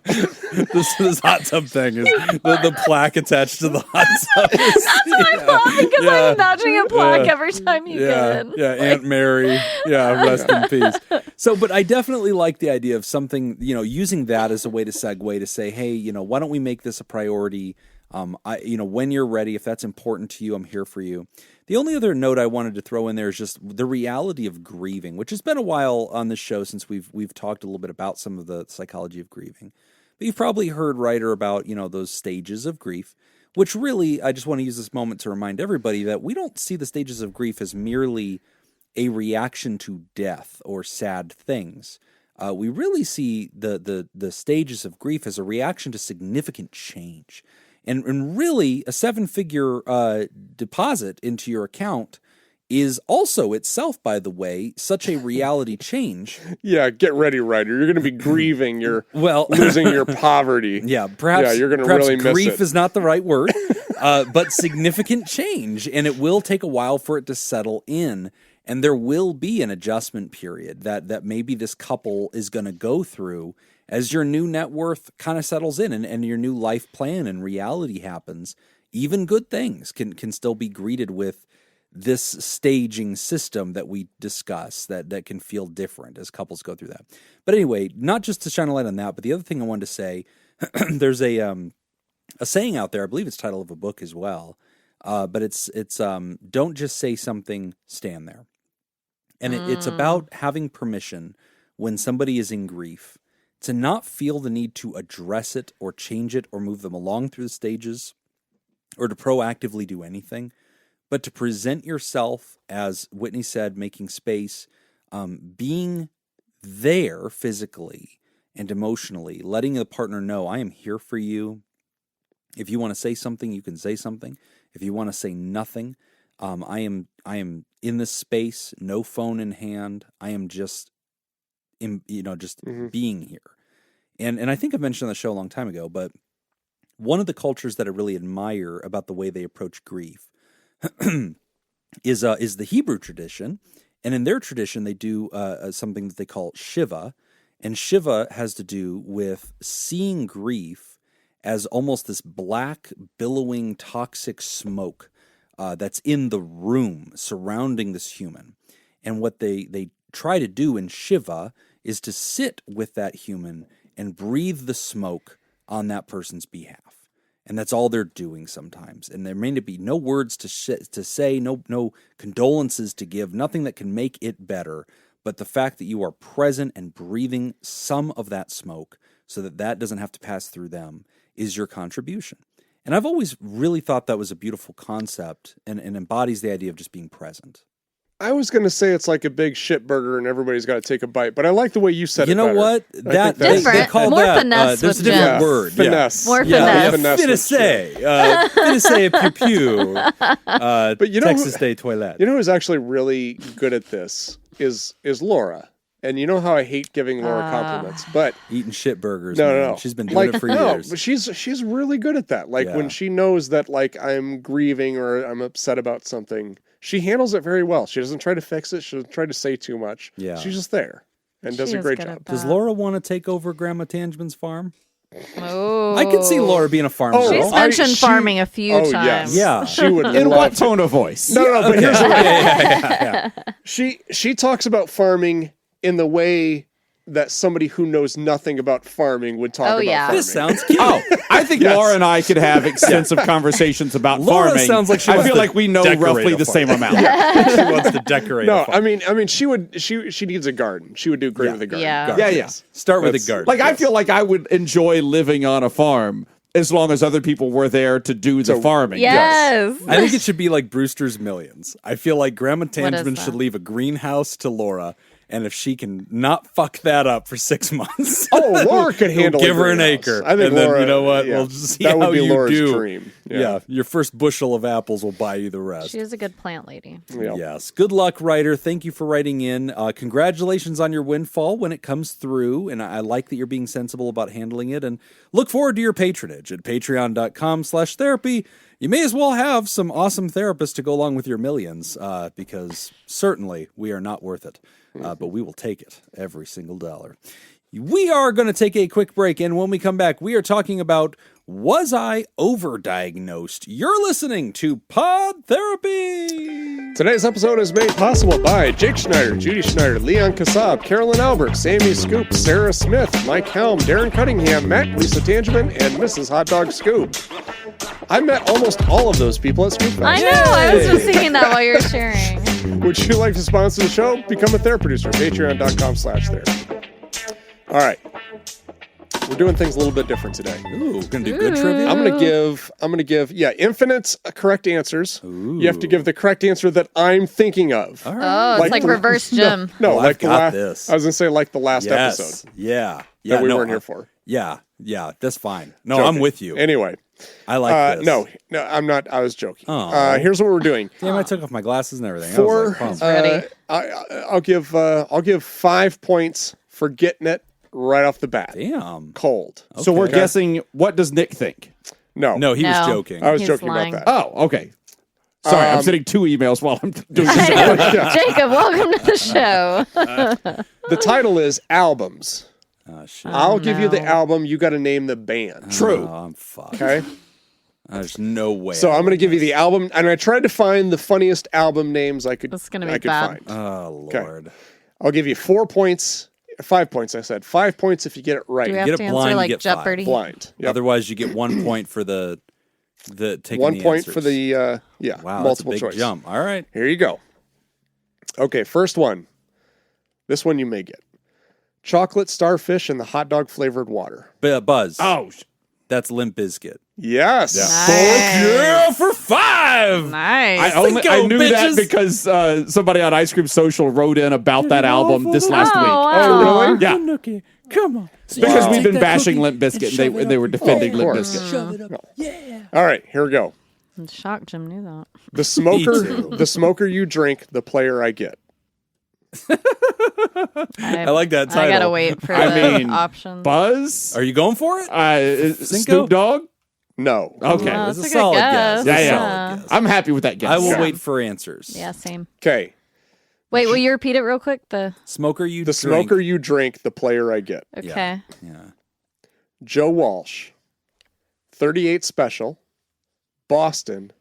This hot tub thing is the plaque attached to the hot tub. That's what I thought, because I'm imagining a plaque every time you get in. Yeah, Aunt Mary. Yeah, rest in peace. So, but I definitely like the idea of something, using that as a way to segue to say, hey, why don't we make this a priority? When you're ready, if that's important to you, I'm here for you. The only other note I wanted to throw in there is just the reality of grieving, which has been a while on this show since we've talked a little bit about some of the psychology of grieving. But you've probably heard Ryder about, those stages of grief, which really, I just want to use this moment to remind everybody that we don't see the stages of grief as merely a reaction to death or sad things. We really see the stages of grief as a reaction to significant change. And really, a 7-figure deposit into your account is also itself, by the way, such a reality change. Yeah, get ready, Ryder. You're going to be grieving your losing your poverty. Yeah, perhaps you're going to really miss it. Grief is not the right word, but significant change, and it will take a while for it to settle in. And there will be an adjustment period that maybe this couple is going to go through as your new net worth kind of settles in and your new life plan and reality happens. Even good things can still be greeted with this staging system that we discuss that can feel different as couples go through that. But anyway, not just to shine a light on that, but the other thing I wanted to say, there's a saying out there, I believe it's the title of a book as well, but it's don't just say something, stand there. And it's about having permission when somebody is in grief to not feel the need to address it or change it or move them along through the stages or to proactively do anything, but to present yourself, as Whitney said, making space, being there physically and emotionally, letting the partner know, I am here for you. If you want to say something, you can say something. If you want to say nothing, I am in this space, no phone in hand. I am just, being here. And I think I mentioned on the show a long time ago, but one of the cultures that I really admire about the way they approach grief is the Hebrew tradition. And in their tradition, they do something that they call Shiva. And Shiva has to do with seeing grief as almost this black, billowing, toxic smoke that's in the room surrounding this human. And what they try to do in Shiva is to sit with that human and breathe the smoke on that person's behalf. And that's all they're doing sometimes. And there may be no words to say, no condolences to give, nothing that can make it better, but the fact that you are present and breathing some of that smoke so that doesn't have to pass through them is your contribution. And I've always really thought that was a beautiful concept and embodies the idea of just being present. I was going to say it's like a big shit burger and everybody's got to take a bite, but I like the way you said it. You know what? They call more that finesse. There's a different word. Finesse. More finesse. Finesse pew pew. But Texas Day toilet. You know who's actually really good at this is Laura. And you know how I hate giving Laura compliments, but eating shit burgers. No. She's been doing it for years. But she's really good at that. Like when she knows that like I'm grieving or I'm upset about something, she handles it very well. She doesn't try to fix it. She doesn't try to say too much. Yeah. She's just there and does a great job. Does Laura want to take over Grandma Tangeman's farm? Oh, I could see Laura being a farmer. She's mentioned farming a few times. Yes. Yeah, she would. In what tone of voice? No. But here's the way. She talks about farming in the way that somebody who knows nothing about farming would talk about farming. This sounds cute. I think Laura and I could have extensive conversations about Laura farming. Sounds like I feel like we know roughly the same amount. She wants to decorate. No, I mean, she needs a garden. She would do great with a garden. Yeah. Start with a garden. Like I feel like I would enjoy living on a farm as long as other people were there to do the farming. Yes. I think it should be like Brewster's Millions. I feel like Grandma Tangeman should leave a greenhouse to Laura, And if she can not fuck that up for 6 months, Laura could handle. Give her an greenhouse. acre. I think and Laura, then you know what? Yeah, We'll see that how would be you Laura's do. dream. Yeah, your first bushel of apples will buy you the rest. She is a good plant lady. Yep. Yes. Good luck, writer. Thank you for writing in. Congratulations on your windfall when it comes through. And I like that you're being sensible about handling it. And look forward to your patronage at patreon.com/therapy. You may as well have some awesome therapists to go along with your millions, because certainly we are not worth it. But we will take it, every single dollar. We are going to take a quick break, and when we come back, we are talking about, was I overdiagnosed? You're listening to Pod Therapy. Today's episode is made possible by Jake Schneider, Judy Schneider, Leon Kassab, Carolyn Albert, Sammy Scoop, Sarah Smith, Mike Helm, Darren Cunningham, Matt, Lisa Tangeman, and Mrs. Hot Dog Scoop. I met almost all of those people at Scoop Fest. I know. I was just thinking that while you were sharing. Would you like to sponsor the show? Become a therapy producer. Patreon.com/therapy. All right. We're doing things a little bit different today. Ooh, gonna do good trivia. I'm gonna give infinite correct answers. Ooh. You have to give the correct answer that I'm thinking of. All right. Oh, it's like reverse Jim. No, Oh, like I've got this. I was gonna say like the last Yes. episode Yeah. that we weren't here for. Yeah, that's fine. No, Joking. I'm with you. Anyway, I like this. no, I'm not. I was joking. Aw. Here's what we're doing. Damn, I took off my glasses and everything. I For was like, pumped. Ready. I'll give 5 points for getting it right off the bat. Damn. Cold. So we're Okay. guessing, what does Nick think? No, No, he was No. joking. I was He's joking lying. about that. Oh, okay. Sorry, I'm sending 2 emails while I'm doing I this. know. Jacob, welcome to the show. The title is Albums. Oh, shit. I'll give you the no. album. You got to name the band. True. Oh, I'm fucked. Okay. There's no way. So I'm going to give you the album, and I tried to find the funniest album names I could. This is gonna be I could bad. find. Oh, Okay. Lord. I'll give you 4 points. 5 points. I said 5 points if you get it right. Do we have Get to it answer blind, you like get 5. Jeopardy? Blind. Yep. Otherwise, you get 1 point for the taking 1 the point answers. for the Wow, multiple that's a big choice. jump. All right. Here you go. Okay, first one. This one you may get. Chocolate starfish and the hot dog flavored water. Buzz. Oh, That's Limp Bizkit. Yes. Nice. Yeah, for 5. Nice. I knew that bitches. because somebody on Ice Cream Social wrote in about that album this last week. wow. Oh, really? Yeah, Come on. because we've been Take that bashing cookie Limp Bizkit, and and shove it they up were your- defending of Limp course. Bizkit. Shove it up. Yeah. All right, here we go. I'm shocked Jim knew that. The smoker, too. the smoker you drink, the player I get. I like that title. I gotta wait for I the mean, options. Buzz? Are you going for it? Snoop Dogg? No. Okay. Well, It's that's a a good solid guess. guess. Yeah, yeah. Solid guess. I'm happy with that guess. I will Yeah. wait for answers. Yeah, same. Okay. Wait, will you repeat it real quick? The Smoker you The drink. smoker you drink, the player I get. okay. Yeah. Joe Walsh, 38 Special, Boston,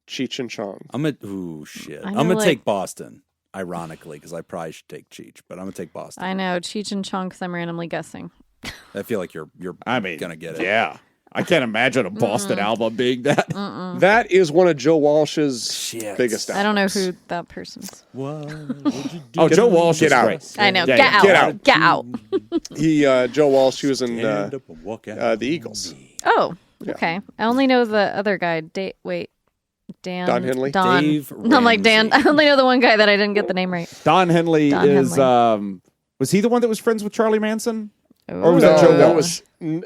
Cheech and Chong. Ooh, shit. I I'm know, going to like- take Boston, ironically, because I probably should take Cheech, but I'm going to take Boston. I know Cheech and Chong because I'm randomly guessing. I feel like you're I mean, going to get it. Yeah. I can't imagine a Boston album being that. That is one of Joe Walsh's Shit. biggest I albums. don't know who that person is. What would you do? Oh, Joe Walsh Get is out. great. I know. Yeah, Get yeah. out. Get out. Get out. He, Joe Walsh, he was in Stand up and walk out the Eagles. Oh, okay. I only know the other guy. Dan. Don Henley? Don. Dave I'm like Dan. I Ramsey. only know the one guy that I didn't get the name right. Don Henley Don is, Henley. was he the one that was friends with Charlie Manson? Or was Ooh. that Joe No, that Walsh? was,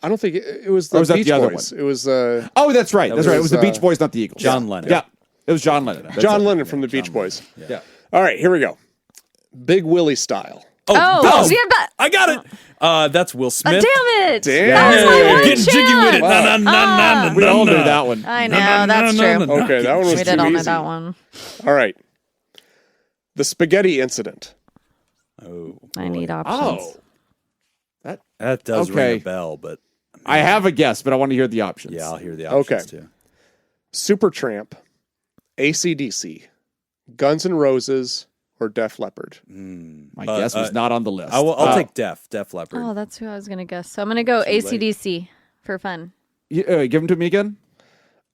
I don't think it was the Or was that Beach the other Boys. one? It was Oh, that's right. That's right. It was the was, Beach Boys, not the Eagles. John Lennon. Yeah. It was John Lennon. That's John it. Lennon from the Beach Boys. Yeah. All right, here we go. Big Willie style. Oh, Buzz. yeah, but I got it. That's Will Smith. damn it! Damn. That was my Hey, one getting jiggy with it. chance. Na, na, na, na, We na, all na. knew that one. I know No, no, that's no, true. no, no. Okay, that one was We too did all know easy. that one. All right. The spaghetti incident. Oh, I need options. Oh. that does Okay. ring a bell, but I have a guess, but I want to hear the options. yeah, I'll hear the options Okay. too. Supertramp, AC/DC, Guns N' Roses, or Def Leppard. My guess was not on the list. I'll take Def Leppard. Oh, that's who I was gonna guess. So I'm gonna go AC/DC for fun. Give them to me again.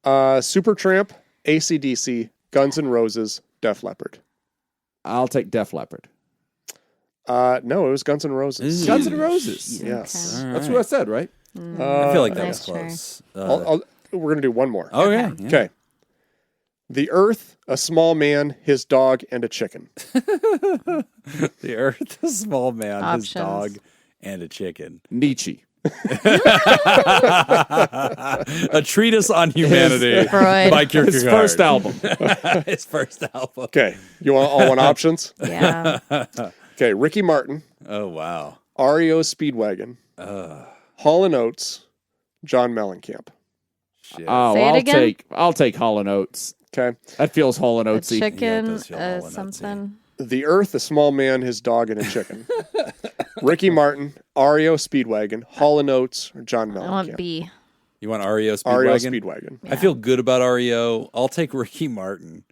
Supertramp, AC/DC, Guns N' Roses, Def Leppard. I'll take Def Leppard. No, it was Guns N' Roses. Guns N' Roses. Yes. All That's right. what I said, right? I feel like that Nice was close. we're going to do one more. Okay. Okay. The Earth, a small man, his dog, and a chicken. The Earth, a small man, Options. his dog, and a chicken. Nietzsche. A treatise on humanity Freud. by Kierkegaard. His first album. His first album. Okay, you all want options? Yeah. Okay, Ricky Martin, Oh, wow. REO Speedwagon, Hall & Oates, John Mellencamp. Shit. Oh, Say it again? I'll take Hall & Oates. Okay, That feels Hall & A Oatesy. Yeah, it chicken, does feel all in something. The Earth, a small man, his dog, and a chicken. Ricky Martin, REO Speedwagon, Hall & Oates, or John I want Mellencamp. B. You want REO Speedwagon? REO Speedwagon. I feel good about REO. I'll take Ricky Martin.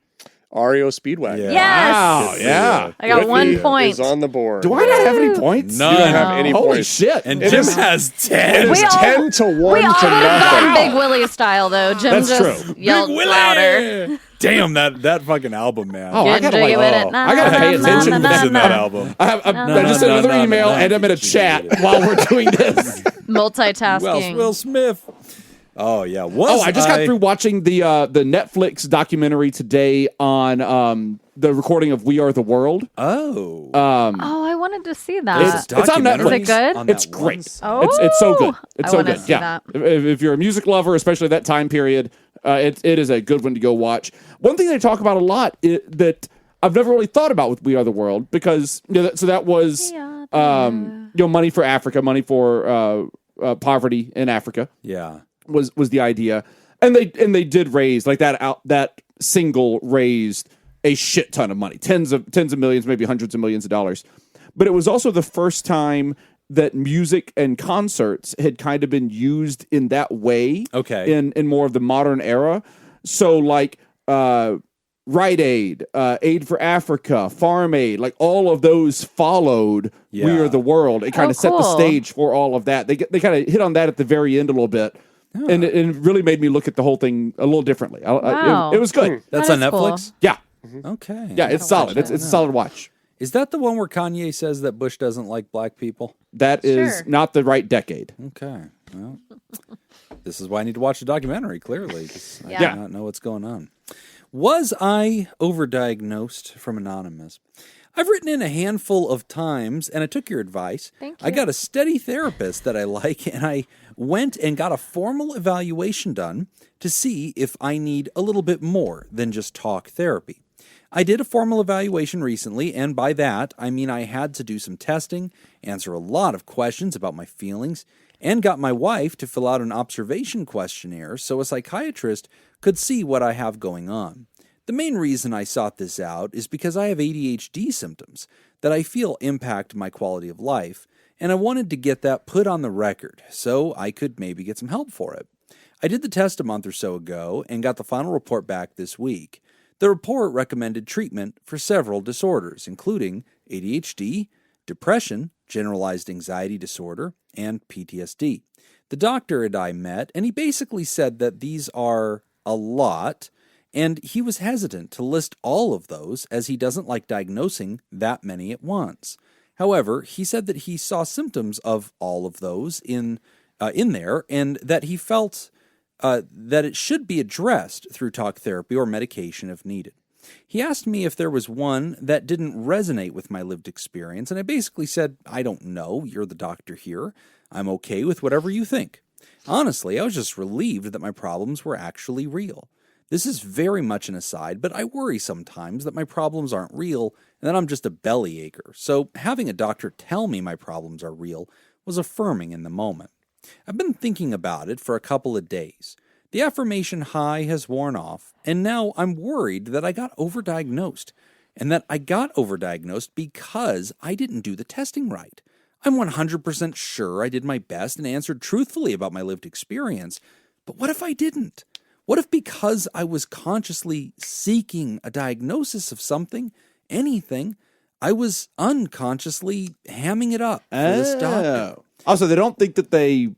REO Speedwagon. Yeah. Yes! Wow, yeah. I got Whitney 1 point. is on the board. Do I not have any points? None. You don't have any Holy points. shit. And It Jim is- has It 10. is We all- 10 to 1 We to all would have gone nothing. Big Willie style, though. Jim That's just true. yelled Big Willie! louder. Damn, that fucking album, man. Oh, I Getting gotta jiggy like, with it. I gotta pay attention to Listen to that this. album. I just sent another email and I'm in a chat while we're doing this. Multitasking. Will Smith. Oh, yeah. I just got through watching the Netflix documentary today on the recording of We Are the World. Oh. Oh, I wanted to see that. It's on Netflix. Is it good? On that It's one great. site. Oh, It's so good. It's I so wanna good. see Yeah. that. If you're a music lover, especially that time period, it is a good one to go watch. One thing they talk about a lot that I've never really thought about with We Are the World, because so that was money for Africa, money for poverty in Africa Yeah. was the idea, and they did raise like that single raised a shit ton of money, tens of millions, maybe hundreds of millions of dollars. But it was also the first time that music and concerts had kind of been used in that way. Okay. In more of the modern era. So like Rite Aid, Aid for Africa, Farm Aid, like all of those followed We Yeah. Are the World. It kind of set the cool. stage for all of that. They kind of hit on that at the very end a little bit. And it really made me look at the whole thing a little differently. Wow. It was good. That's That on is cool. Netflix? Yeah. Okay. Yeah, it's solid. It's a solid watch. Is that the one where Kanye says that Bush doesn't like black people? That is Sure. not the right decade. Okay. Well, this is why I need to watch the documentary, clearly, because I Yeah. do not know what's going on. Was I overdiagnosed? From Anonymous. I've written in a handful of times, and I took your advice. Thank I you. got a steady therapist that I like, and I went and got a formal evaluation done to see if I need a little bit more than just talk therapy. I did a formal evaluation recently, and by that, I mean I had to do some testing, answer a lot of questions about my feelings, and got my wife to fill out an observation questionnaire so a psychiatrist could see what I have going on. The main reason I sought this out is because I have ADHD symptoms that I feel impact my quality of life, and I wanted to get that put on the record so I could maybe get some help for it. I did the test a month or so ago and got the final report back this week. The report recommended treatment for several disorders, including ADHD, depression, generalized anxiety disorder, and PTSD. The doctor and I met, and he basically said that these are a lot, and he was hesitant to list all of those as he doesn't like diagnosing that many at once. However, he said that he saw symptoms of all of those in there, and that he felt that it should be addressed through talk therapy or medication if needed. He asked me if there was one that didn't resonate with my lived experience, and I basically said, I don't know, you're the doctor here. I'm okay with whatever you think. Honestly, I was just relieved that my problems were actually real. This is very much an aside, but I worry sometimes that my problems aren't real and that I'm just a bellyacher, so having a doctor tell me my problems are real was affirming in the moment. I've been thinking about it for a couple of days. The affirmation high has worn off, and now I'm worried that I got overdiagnosed, and that I got overdiagnosed because I didn't do the testing right. I'm 100% sure I did my best and answered truthfully about my lived experience, but what if I didn't? What if because I was consciously seeking a diagnosis of something, anything, I was unconsciously hamming it up for this doctor? Also, they don't think that they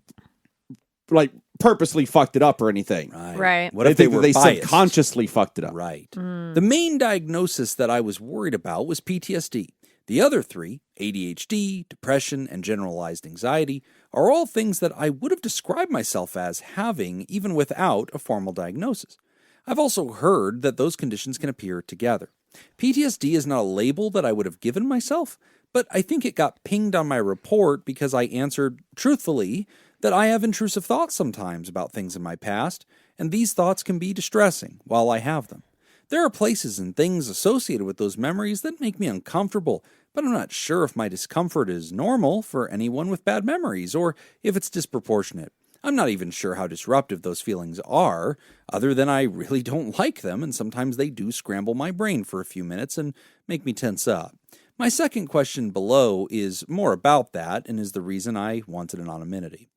like purposely fucked it up or anything. Right. What if they think were that they biased? subconsciously fucked it up? Right. The main diagnosis that I was worried about was PTSD. The other three, ADHD, depression, and generalized anxiety, are all things that I would have described myself as having even without a formal diagnosis. I've also heard that those conditions can appear together. PTSD is not a label that I would have given myself, but I think it got pinged on my report because I answered truthfully that I have intrusive thoughts sometimes about things in my past, and these thoughts can be distressing while I have them. There are places and things associated with those memories that make me uncomfortable, but I'm not sure if my discomfort is normal for anyone with bad memories or if it's disproportionate. I'm not even sure how disruptive those feelings are, other than I really don't like them, and sometimes they do scramble my brain for a few minutes and make me tense up. My second question below is more about that and is the reason I wanted anonymity.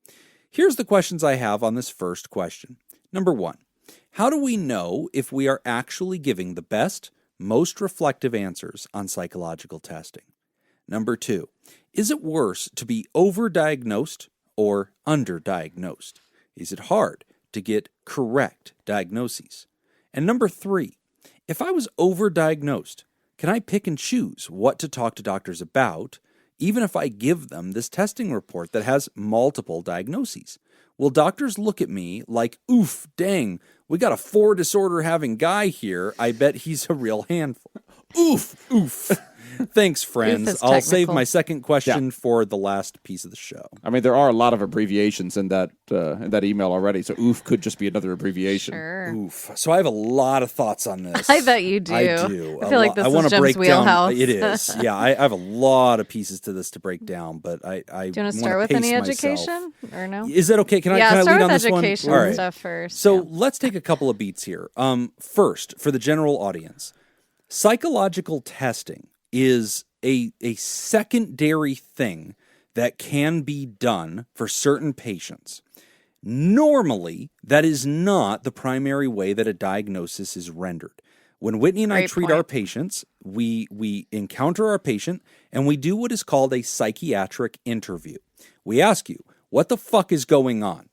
Here's the questions I have on this first question. Number 1, how do we know if we are actually giving the best, most reflective answers on psychological testing? Number 2, is it worse to be overdiagnosed or underdiagnosed? Is it hard to get correct diagnoses? And number 3, if I was overdiagnosed, can I pick and choose what to talk to doctors about, even if I give them this testing report that has multiple diagnoses? Will doctors look at me like, oof, dang, we got a 4 disorder having guy here. I bet he's a real handful. Oof, oof. Thanks, friends. I'll save my second question for the last piece of the show. I mean, there are a lot of abbreviations in that email already, so oof could just be another abbreviation. Sure. Oof. So I have a lot of thoughts on this. I bet you do. I do. I feel like this is Jim's wheelhouse. It is. Yeah, I have a lot of pieces to this to break down, but I do you want to start with any education or no? Is that okay? Can I start lead with on this one? education stuff first. So let's take a couple of beats here. First, for the general audience, psychological testing is a secondary thing that can be done for certain patients. Normally, that is not the primary way that a diagnosis is rendered. When Whitney and I treat our patients, we encounter our patient and we do what is called a psychiatric interview. We ask you, what the fuck is going on?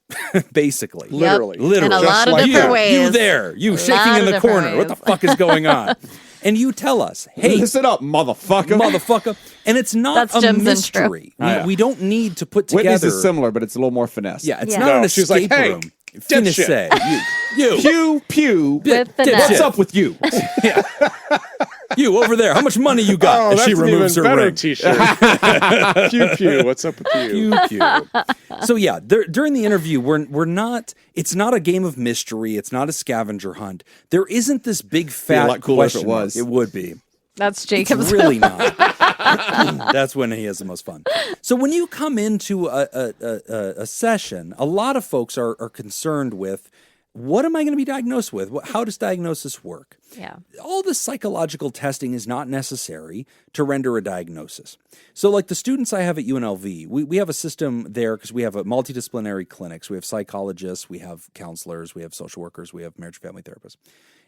Basically. Literally. In a lot of different ways. You there. You shaking in the corner. What the fuck is going on? And you tell us, hey. Listen up, motherfucker. And it's not That's a Jim's mystery. We don't need to put together. Whitney's is similar, but it's a little more finesse. Yeah, it's not an she's escape like, hey, room. Finesse. You. Pew, pew. With finesse. What's up with you? You over there. How much money you got? Oh, And that's she an removes even her better ring. T-shirt. Pew pew. What's up with you? Pew, pew. So yeah, during the interview, we're not. It's not a game of mystery. It's not a scavenger hunt. There isn't this big fat a lot cooler if it question mark. was. It would be. That's Jacob's. It's really not. That's when he has the most fun. So when you come into a session, a lot of folks are concerned with, what am I going to be diagnosed with? How does diagnosis work? Yeah. All this psychological testing is not necessary to render a diagnosis. So like the students I have at UNLV, we have a system there because we have a multidisciplinary clinics. We have psychologists, we have counselors, we have social workers, we have marriage and family therapists.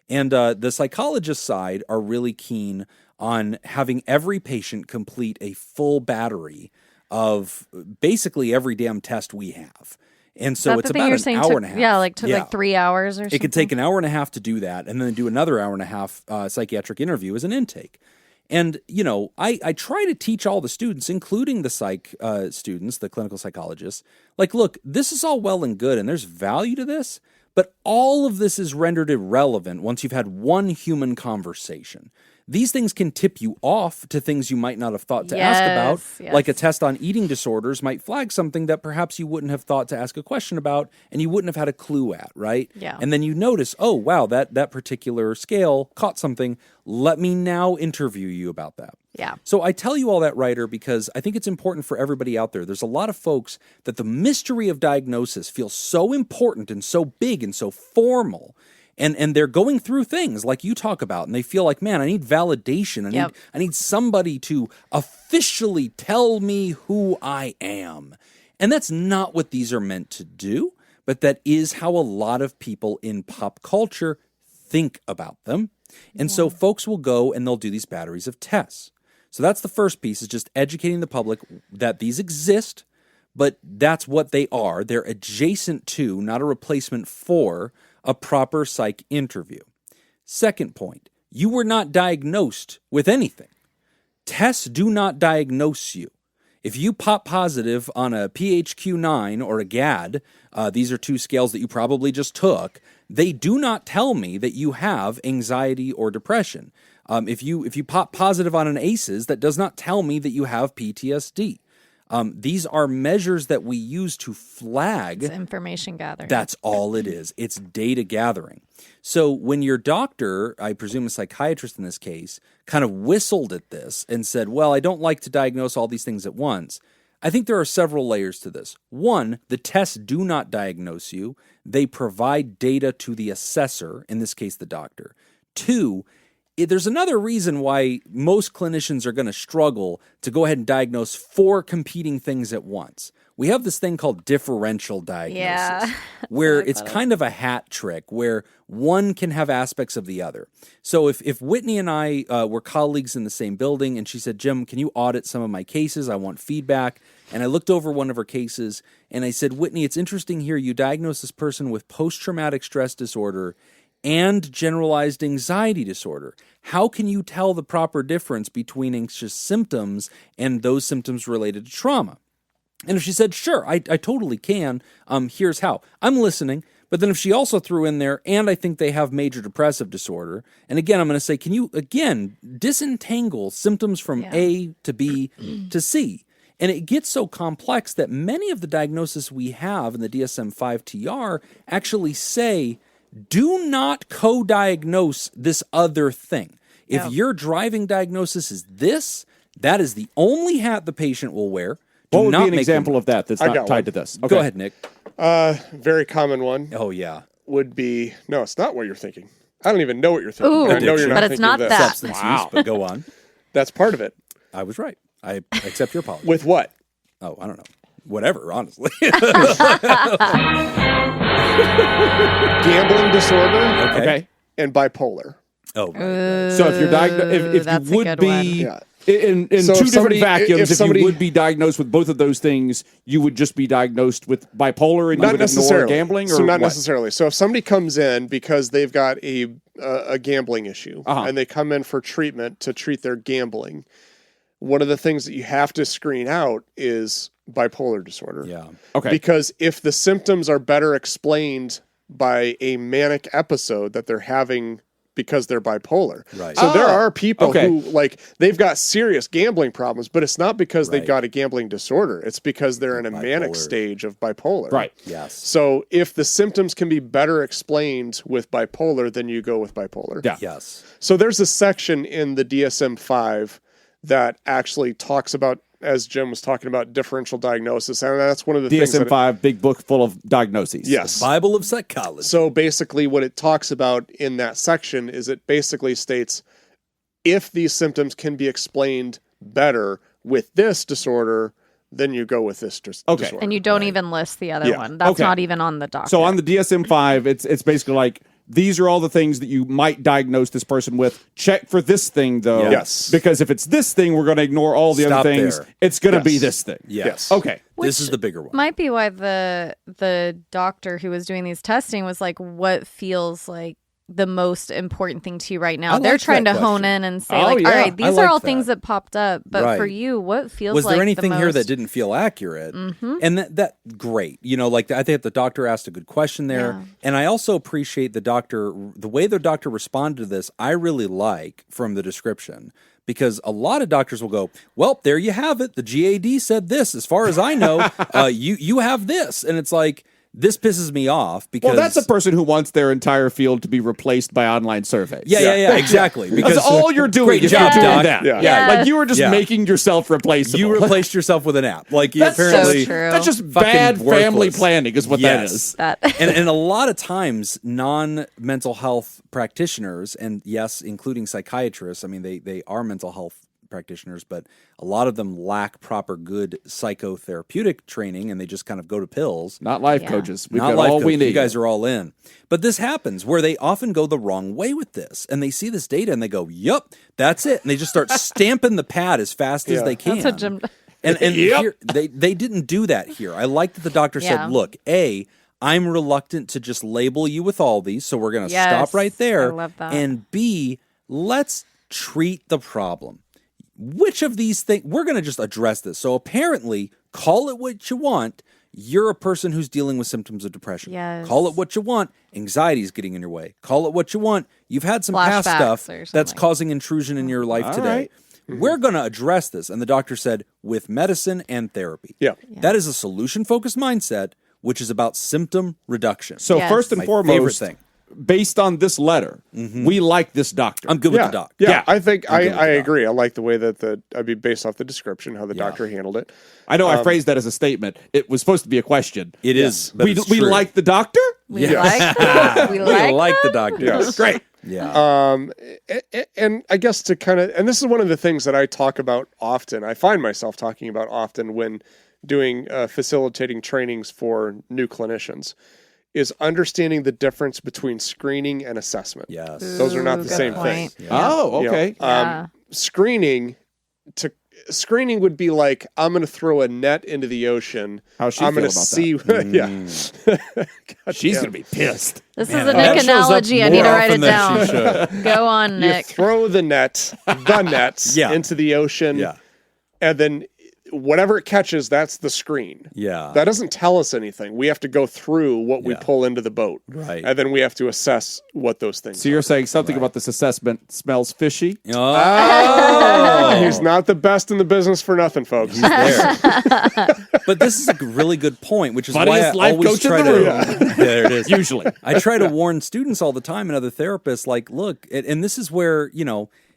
And the psychologist side are really keen on having every patient complete a full battery of basically every damn test we have. And so it's about an hour and a half. Yeah, took like 3 hours or something. It could take an hour and a half to do that, and then do another hour and a half psychiatric interview as an intake. And, you know, I try to teach all the students, including the psych students, the clinical psychologists, like, look, this is all well and good, and there's value to this, but all of this is rendered irrelevant once you've had one human conversation. These things can tip you off to things you might not have thought to ask about, like a test on eating disorders might flag something that perhaps you wouldn't have thought to ask a question about and you wouldn't have had a clue at, right? Yeah. And then you notice, oh, wow, that particular scale caught something. Let me now interview you about that. Yeah. So I tell you all that, Ryder, because I think it's important for everybody out there. There's a lot of folks that the mystery of diagnosis feels so important and so big and so formal. And they're going through things like you talk about, and they feel like, man, I need validation. I need somebody to officially tell me who I am. And that's not what these are meant to do, but that is how a lot of people in pop culture think about them. And so folks will go and they'll do these batteries of tests. So that's the first piece, is just educating the public that these exist, but that's what they are. They're adjacent to, not a replacement for, a proper psych interview. Second point, you were not diagnosed with anything. Tests do not diagnose you. If you pop positive on a PHQ-9 or a GAD, these are two scales that you probably just took, they do not tell me that you have anxiety or depression. If you pop positive on an ACEs, that does not tell me that you have PTSD. These are measures that we use to flag. It's information gathering. That's all it is. It's data gathering. So when your doctor, I presume a psychiatrist in this case, kind of whistled at this and said, well, I don't like to diagnose all these things at once, I think there are several layers to this. One, the tests do not diagnose you. They provide data to the assessor, in this case, the doctor. Two, there's another reason why most clinicians are going to struggle to go ahead and diagnose 4 competing things at once. We have this thing called differential diagnosis, where it's kind of a hat trick, where one can have aspects of the other. So if Whitney and I were colleagues in the same building, and she said, Jim, can you audit some of my cases? I want feedback. And I looked over one of her cases, and I said, Whitney, it's interesting here. You diagnosed this person with post-traumatic stress disorder and generalized anxiety disorder. How can you tell the proper difference between anxious symptoms and those symptoms related to trauma? And if she said, sure, I totally can, here's how. I'm listening. But then if she also threw in there, and I think they have major depressive disorder, and again, I'm going to say, can you, again, disentangle symptoms from A to B to C? And it gets so complex that many of the diagnoses we have in the DSM-5 TR actually say, do not co-diagnose this other thing. If your driving diagnosis is this, that is the only hat the patient will wear. What would be an example of that that's not tied to this? Okay. Go ahead, Nick. Very common one. Oh, yeah. Would be, no, it's not what you're thinking. I don't even know what you're thinking. Ooh, I know you're not but it's thinking not of this. that. Substance use, but go on. That's part of it. I was right. I accept your apology. With what? Oh, I don't know. Whatever, honestly. Gambling disorder. Okay. And bipolar. Oh, right. So if you're diagnosed, if that's you a would good be one. in So two if different somebody- vacuums, if if somebody- you would be diagnosed with both of those things, you would just be diagnosed with bipolar and you Not would ignore necessarily. gambling, or so not what? necessarily. So if somebody comes in because they've got a gambling issue and they come in for treatment to treat their gambling, one of the things that you have to screen out is bipolar disorder. Yeah. Okay. Because if the symptoms are better explained by a manic episode that they're having because they're bipolar. Right. So there are people okay. who, like, they've got serious gambling problems, but it's not because they've Right. got a gambling disorder. It's because they're in a manic Bipolar. stage of bipolar. Right. Yes. So if the symptoms can be better explained with bipolar, then you go with bipolar. Yeah. Yes. So there's a section in the DSM-5 that actually talks about, as Jim was talking about, differential diagnosis. And that's one of the things that DSM-5, big book full of diagnoses. yes. Bible of psychology. So basically what it talks about in that section is it basically states if these symptoms can be explained better with this disorder, then you go with this disorder. And you don't even list the other Yeah. one. That's Okay. not even on the document. So on the DSM-5, it's basically like, these are all the things that you might diagnose this person with. Check for this thing, though. Yes. Because if it's this thing, we're going to ignore all the Stop other things. there. It's going to Yes. be this thing. Yes. Okay. This is the bigger one. might be why the doctor who was doing these testing was like, what feels like the most important thing to you right now? I They're like trying to that hone question. in and say, Oh, like, yeah. all right, I these like are all that. things that popped up. But for Right. you, what feels Was like there anything the here most... that didn't feel accurate? And that great. You know, like I think the doctor asked a good question there. Yeah. And I also appreciate the way the doctor responded to this. I really like from the description, because a lot of doctors will go, well, there you have it. The GAD said this. As far as I know, you have this. And it's like, this pisses me off because... Well, that's a person who wants their entire field to be replaced by online surveys. Yeah, exactly. Because That's all you're doing. Great If job, you're doing Doc. that. Yeah. Yes. Like you were just Yeah. making yourself replaceable. you replaced yourself with an app. Like you That's apparently... so true. That's just Fucking bad family worthless. planning is what that Yes. is. That. and a lot of times non-mental health practitioners, and yes, including psychiatrists, I mean, they are mental health practitioners, but a lot of them lack proper good psychotherapeutic training, and they just kind of go to pills. Not life Yeah. coaches. We've Not got life all we coach. need. You guys are all in. But this happens where they often go the wrong way with this, and they see this data and they go, "Yup, that's it," and they just start stamping the pad as fast as Yeah. they can. That's what Jim... And Yep. here, they didn't do that here. I like that the doctor Yeah. said, look, A, I'm reluctant to just label you with all these, so we're going to Yes, stop right there. I love that. And B, let's treat the problem. which of these things, we're going to just address this. So apparently, call it what you want. You're a person who's dealing with symptoms of depression. Yes. Call it what you want. Anxiety is getting in your way. Call it what you want. You've had some past Flashbacks stuff that's causing intrusion in your life today. Right. We're going to address this. And the doctor said, with medicine and therapy. Yeah. That is a solution-focused mindset, which is about symptom reduction. So Yes. first and My favorite foremost, thing. based on this letter, we like this doctor. I'm good with the doc. Yeah, I think I good with the doc. agree. I like the way that based off the description, how the doctor handled it. I know I phrased that as a statement. It was supposed to be a question. It is. But We it's we true. like the doctor? We like We like the doctor. Yes. Great. Yeah. And I guess to kind of, and this is one of the things that I talk about often. I find myself talking about often when doing facilitating trainings for new clinicians, is understanding the difference between screening and assessment. Yes. Those are not the Good same point. thing. Oh, You know, okay. Yeah. Screening would be like, I'm going to throw a net into the ocean. How's she I'm feel going to about see. Yeah. She's going to be pissed. This Man, is a that Nick shows up analogy. I need to more write it often than down. she should. Go on, You Nick. throw the nets Yeah. into the ocean, Yeah. and then whatever it catches, that's the screen. Yeah. That doesn't tell us anything. We have to go through what we Yeah. pull into the boat. Right. And then we have to assess what those things So you're saying something about this assessment smells fishy? Oh. He's not the best in the business for nothing, folks. there. But this is a really good point, which is why Funniest I life always coach in try the to. room. There it is. Usually. I try to warn students all the time and other therapists, like, look, and this is where,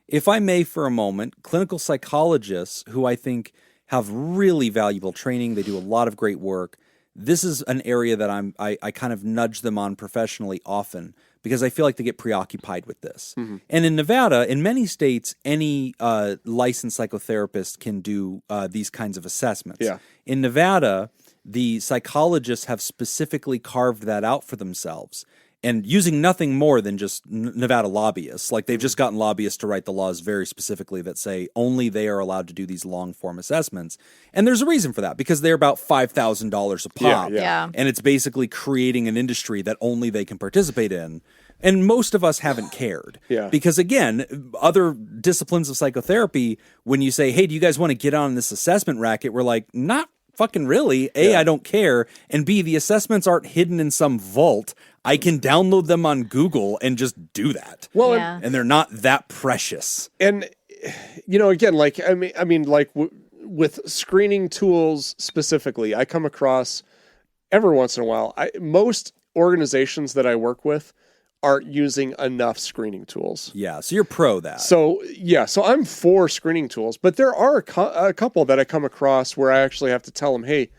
if I may for a moment, clinical psychologists who I think have really valuable training, they do a lot of great work. This is an area that I kind of nudge them on professionally often because I feel like they get preoccupied with this. Mm-hmm. And in Nevada, in many states, any licensed psychotherapist can do these kinds of assessments. Yeah. In Nevada, the psychologists have specifically carved that out for themselves. And using nothing more than just Nevada lobbyists. Like they've just gotten lobbyists to write the laws very specifically that say only they are allowed to do these long form assessments. And there's a reason for that because they're about $5,000 a pop. Yeah. And it's basically creating an industry that only they can participate in. And most of us haven't cared. Yeah. Because again, other disciplines of psychotherapy, when you say, hey, do you guys want to get on this assessment racket? We're like, not fucking really. A, I don't care. And B, the assessments aren't hidden in some vault. I can download them on Google and just do that. Well, Yeah. And they're not that precious. and again, like I mean, like with screening tools specifically, I come across every once in a while. Most organizations that I work with aren't using enough screening tools. Yeah, so you're pro that. So I'm for screening tools, but there are a couple that I come across where I actually have to tell them, hey,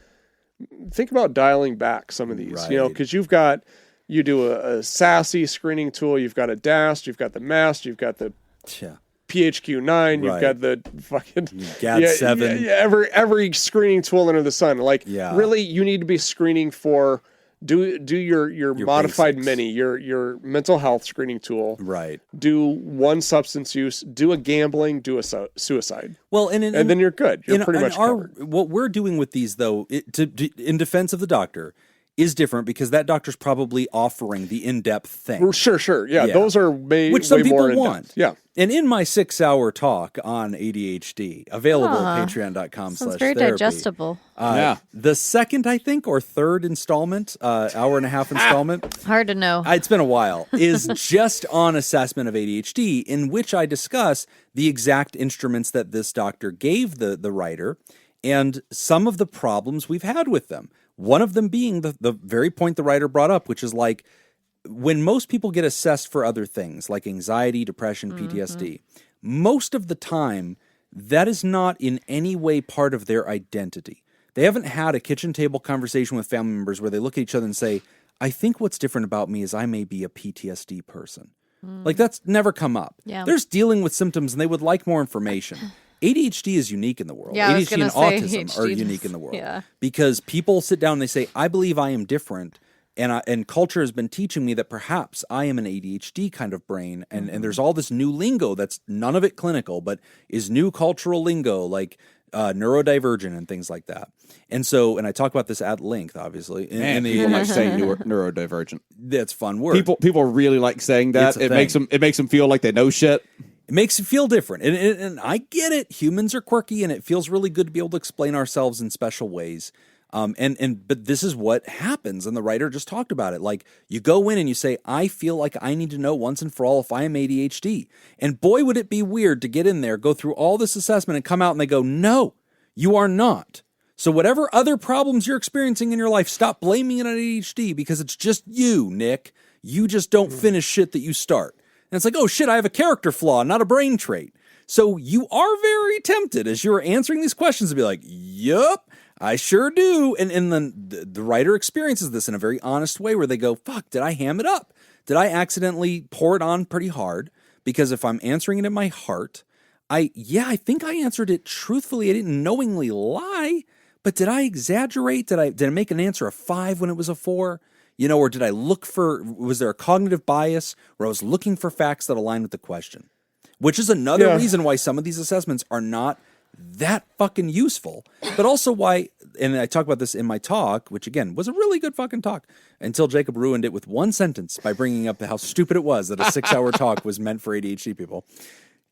think about dialing back some of these, Right. because you do a SASE screening tool, you've got a DAST, you've got the MAST, you've got the Yeah. PHQ-9, you've Right. got the fucking GAD-7. every screening tool under the sun. Like, Yeah. really, you need to be screening for do your modified basics. mini, your mental health screening tool. Right. Do one substance use, do a gambling, do a suicide, Well, and then you're good. You're pretty much covered. What we're doing with these, though, in defense of the doctor, is different because that doctor's probably offering the in-depth thing. Well, sure. Yeah, Yeah. those are Which some way people more in-depth. want. Yeah. And in my 6-hour talk on ADHD, available at patreon.com/therapy. Sounds very digestible. Yeah. The second, I think, or third installment, hour and a half installment, Hard to know. it's been a while, is just on assessment of ADHD, in which I discuss the exact instruments that this doctor gave the writer and some of the problems we've had with them. One of them being the very point the writer brought up, which is like, when most people get assessed for other things like anxiety, depression, PTSD, most of the time, that is not in any way part of their identity. They haven't had a kitchen table conversation with family members where they look at each other and say, I think what's different about me is I may be a PTSD person. Like, that's never come up. Yeah. There's dealing with symptoms and they would like more information. ADHD is unique in the world. Yeah, I was ADHD and gonna say autism are ADHD unique in the world. Yeah. Because people sit down and they say, I believe I am different. And culture has been teaching me that perhaps I am an ADHD kind of brain. And there's all this new lingo that's none of it clinical, but is new cultural lingo like neurodivergent and things like that. And so, and I talk about this at length, obviously. Man, people like saying neurodivergent. That's a fun word. People really like saying that. It's a It makes thing. them feel like they know shit. It makes you feel different. And I get it. Humans are quirky, and it feels really good to be able to explain ourselves in special ways. But this is what happens, and the writer just talked about it. Like, you go in and you say, I feel like I need to know once and for all if I am ADHD. And boy, would it be weird to get in there, go through all this assessment, and come out and they go, no, you are not. So whatever other problems you're experiencing in your life, stop blaming it on ADHD, because it's just you, Nick. You just don't finish shit that you start. And it's like, oh shit, I have a character flaw, not a brain trait. So you are very tempted as you're answering these questions to be like, yup, I sure do. And then the writer experiences this in a very honest way where they go, fuck, did I ham it up? Did I accidentally pour it on pretty hard? Because if I'm answering it in my heart, I think I answered it truthfully. I didn't knowingly lie, but did I exaggerate? Did I make an answer a 5 when it was a 4? You know, or did I was there a cognitive bias where I was looking for facts that align with the question? Which is another reason why some of these assessments are not that fucking useful, but also why, and I talk about this in my talk, which again was a really good fucking talk, until Jacob ruined it with one sentence by bringing up how stupid it was that a 6-hour talk was meant for ADHD people.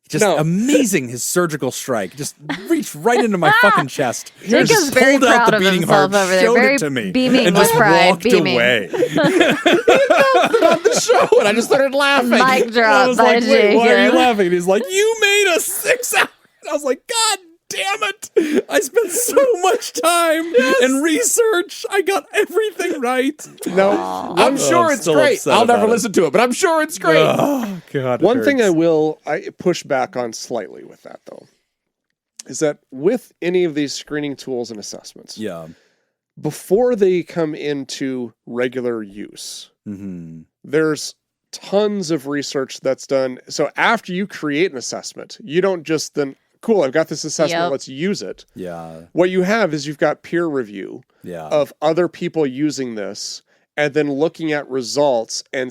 Just amazing, his surgical strike. Just reached right into my fucking chest. Jacob's very proud of himself over there. Very to me, beaming and with just pride. walked Beaming. away. On the show, and I just started laughing. Mic I drop was by like, wait, why are you Jacob. laughing? And he's like, you made a 6 hour. And I was like, God damn it. I spent so much time and research. I got everything right. No, I'm sure it's great. I'll never listen to it, but I'm sure it's great. Oh, God. One thing I push back on slightly with that, though, is that with any of these screening tools and assessments, before they come into regular use, there's tons of research that's done. So after you create an assessment, you don't just then, cool, I've got this assessment, let's use it. Yeah. What you have is you've got peer review of other people using this, and then looking at results and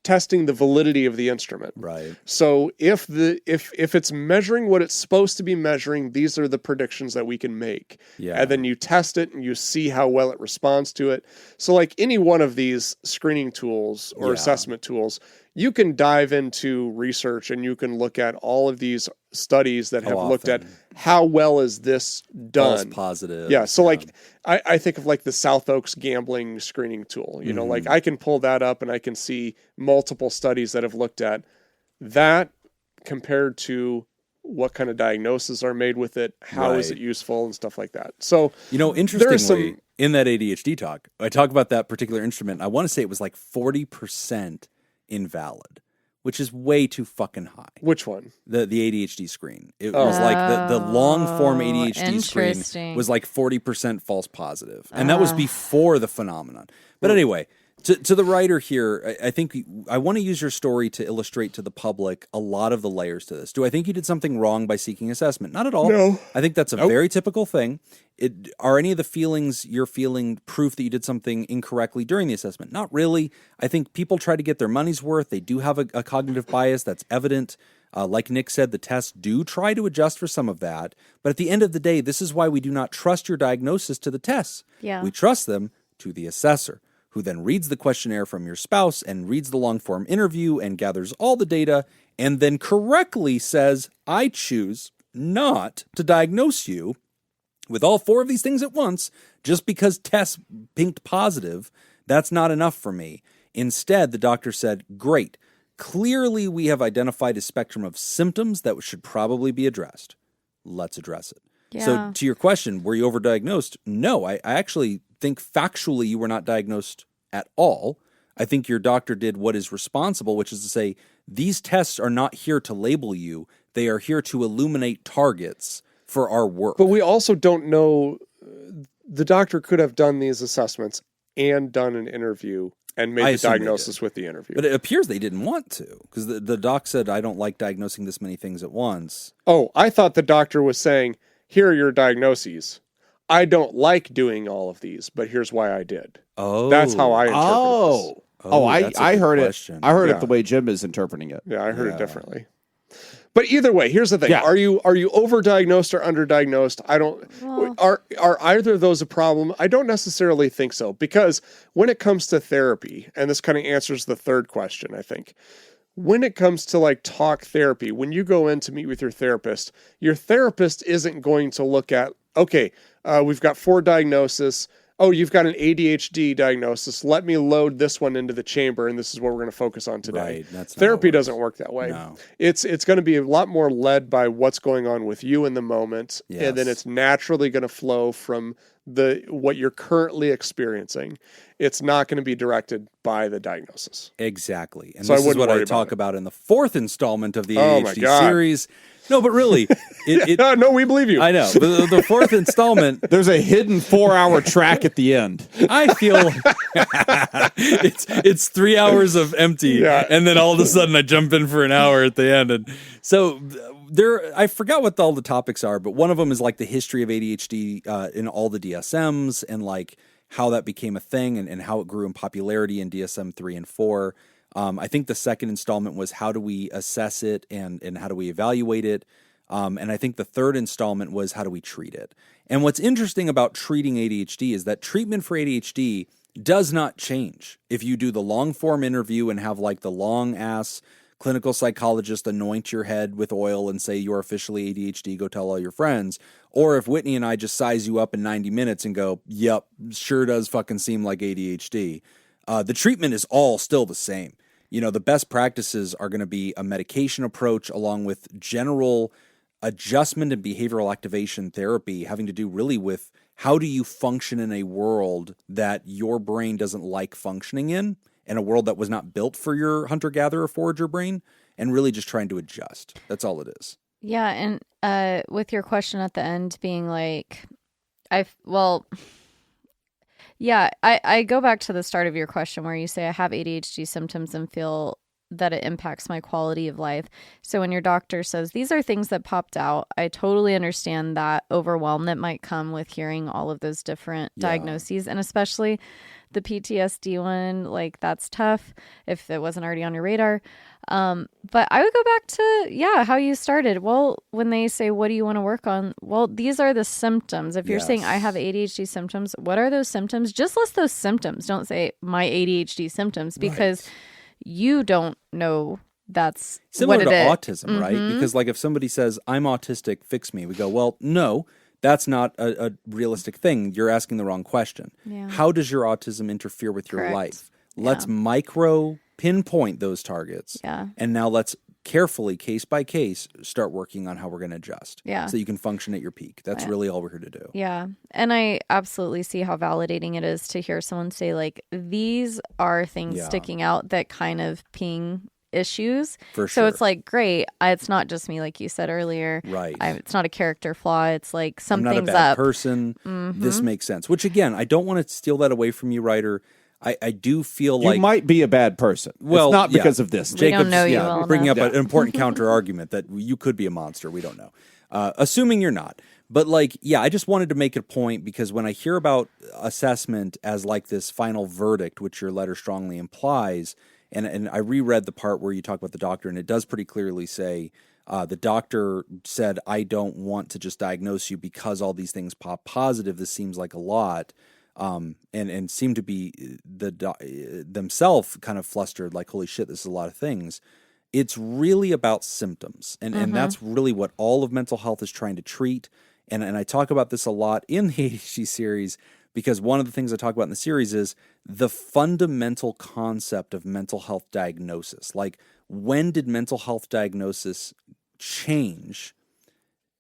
testing the validity of the instrument. Right. So if it's measuring what it's supposed to be measuring, these are the predictions that we can make. Yeah. And then you test it and you see how well it responds to it. So like any one of these screening tools or assessment tools, you can dive into research and you can look at all of these studies that have looked at how well is this done. False positive. Yeah. So like I think of like the South Oaks gambling screening tool, you know, like I can pull that up and I can see multiple studies that have looked at that compared to what kind of diagnoses are made with it, how is it useful and stuff like that. So, you know, interestingly, in that ADHD talk, I talk about that particular instrument. I want to say it was like 40% invalid, which is way too fucking high. Which one? The ADHD screen. It was like the long form ADHD screen was like 40% false positive. And that was before the phenomenon. But anyway, to the writer here, I think I want to use your story to illustrate to the public a lot of the layers to this. Do I think you did something wrong by seeking assessment? Not at all. No. I think that's a very typical thing. Are any of the feelings you're feeling proof that you did something incorrectly during the assessment? Not really. I think people try to get their money's worth. They do have a cognitive bias that's evident. Like Nick said, the tests do try to adjust for some of that. But at the end of the day, this is why we do not trust your diagnosis to the tests. Yeah. We trust them to the assessor, who then reads the questionnaire from your spouse and reads the long-form interview and gathers all the data and then correctly says, I choose not to diagnose you with all 4 of these things at once just because tests pinked positive. That's not enough for me. Instead, the doctor said, great, clearly we have identified a spectrum of symptoms that should probably be addressed. Let's address it. Yeah. So to your question, were you overdiagnosed? No, I actually think factually you were not diagnosed at all. I think your doctor did what is responsible, which is to say, these tests are not here to label you. They are here to illuminate targets for our work. But we also don't know, the doctor could have done these assessments and done an interview and made the diagnosis with the interview. But it appears they didn't want to, because the doc said, I don't like diagnosing this many things at once. Oh, I thought the doctor was saying, here are your diagnoses. I don't like doing all of these, but here's why I did. Oh. That's how I interpret this. I heard question. it. I heard it the way Jim is interpreting it. Yeah, I heard it differently. But either way, here's the thing. Yeah. Are you overdiagnosed or underdiagnosed? Are either of those a problem? I don't necessarily think so, because when it comes to therapy, and this kind of answers the third question, I think, when it comes to like talk therapy, when you go in to meet with your therapist isn't going to look at, okay, we've got 4 diagnoses. Oh, you've got an ADHD diagnosis. Let me load this one into the chamber, and this is what we're going to focus on today. Right. Therapy doesn't work that way. No. It's going to be a lot more led by what's going on with you in the moment, and then it's naturally going to flow from what you're currently experiencing. It's not going to be directed by the diagnosis. Exactly. And so this is what I talk about in the 4th installment of the ADHD series. No, but really, no, we believe you. I know. The 4th installment, there's a hidden 4-hour track at the end. I feel it's 3 hours of empty, and then all of a sudden I jump in for an hour at the end, and so I forgot what all the topics are, but one of them is like the history of ADHD in all the DSMs and like how that became a thing and how it grew in popularity in DSM 3 and 4. I think the 2nd installment was how do we assess it and how do we evaluate it. And I think the 3rd installment was how do we treat it. And what's interesting about treating ADHD is that treatment for ADHD does not change. If you do the long form interview and have like the long ass clinical psychologist anoint your head with oil and say you're officially ADHD, go tell all your friends. Or if Whitney and I just size you up in 90 minutes and go, yep, sure does fucking seem like ADHD. The treatment is all still the same. You know, the best practices are going to be a medication approach along with general adjustment and behavioral activation therapy having to do really with how do you function in a world that your brain doesn't like functioning in a world that was not built for your hunter-gatherer forager brain, and really just trying to adjust. That's all it is. Yeah, and with your question at the end being like, I go back to the start of your question where you say I have ADHD symptoms and feel that it impacts my quality of life. So when your doctor says these are things that popped out, I totally understand that overwhelm that might come with hearing all of those different diagnoses, and especially the PTSD one, like that's tough if it wasn't already on your radar. But I would go back to, how you started. Well, when they say, what do you want to work on? Well, these are the symptoms. If you're saying I have ADHD symptoms, what are those symptoms? Just list those symptoms. Don't say my ADHD symptoms because you don't know that's similar what to it is. autism, right? Because like if somebody says, I'm autistic, fix me. We go, well, no. That's not a realistic thing. You're asking the wrong question. Yeah. How does your autism interfere with your life? Let's micro pinpoint those targets. Yeah. And now let's carefully, case by case, start working on how we're going to adjust. Yeah. So you can function at your peak. That's really all we're here to do. Yeah. And I absolutely see how validating it is to hear someone say, like, these are things sticking out that kind of ping issues. For sure. So it's like, great. It's not just me, like you said earlier. Right. It's not a character flaw. It's like something's I'm not a bad person. This makes sense. Which again, I don't want to steal that away from you, writer. I do feel like you might be a bad person. Well, it's not because of this. We don't know you well bringing enough. up an important counter argument that you could be a monster. We don't know. Assuming you're not. But like, I just wanted to make a point because when I hear about assessment as like this final verdict, which your letter strongly implies, and I reread the part where you talk about the doctor, and it does pretty clearly say the doctor said, I don't want to just diagnose you because all these things pop positive. This seems like a lot. And seem to be themselves kind of flustered, like, holy shit, this is a lot of things. It's really about symptoms. And that's really what all of mental health is trying to treat. And I talk about this a lot in the ADHD series because one of the things I talk about in the series is the fundamental concept of mental health diagnosis. Like, when did mental health diagnosis change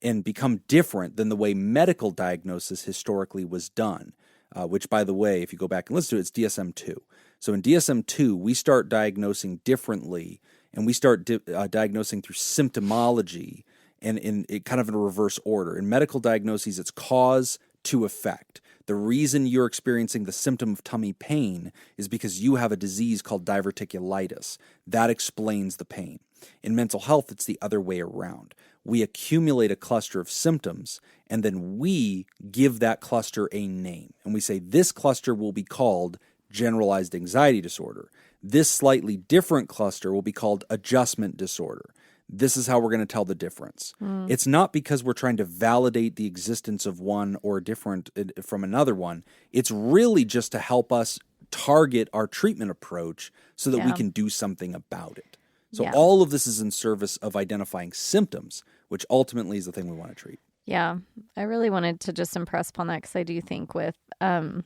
and become different than the way medical diagnosis historically was done? Which, by the way, if you go back and listen to it, it's DSM-2. So in DSM-2, we start diagnosing differently, and we start diagnosing through symptomology and in kind of in a reverse order. In medical diagnoses, it's cause to effect. The reason you're experiencing the symptom of tummy pain is because you have a disease called diverticulitis. That explains the pain. In mental health, it's the other way around. We accumulate a cluster of symptoms, and then we give that cluster a name. And we say, this cluster will be called generalized anxiety disorder. This slightly different cluster will be called adjustment disorder. This is how we're going to tell the difference. It's not because we're trying to validate the existence of one or different from another one. It's really just to help us target our treatment approach so that we can do something about it. So all of this is in service of identifying symptoms, which ultimately is the thing we want to treat. Yeah, I really wanted to just impress upon that because I do think with the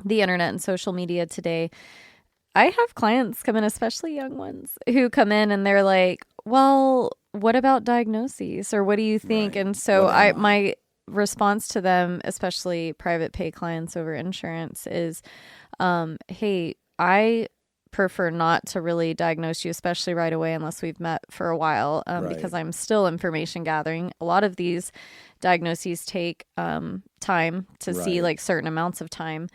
internet and social media today, I have clients come in, especially young ones, who come in and they're like, well, what about diagnoses, or what do you think? Right. And so my response to them, especially private pay clients over insurance, is, hey, I prefer not to really diagnose you, especially right away, unless we've met for a while, because I'm still information gathering. A lot of these diagnoses take time to see, like certain amounts of time.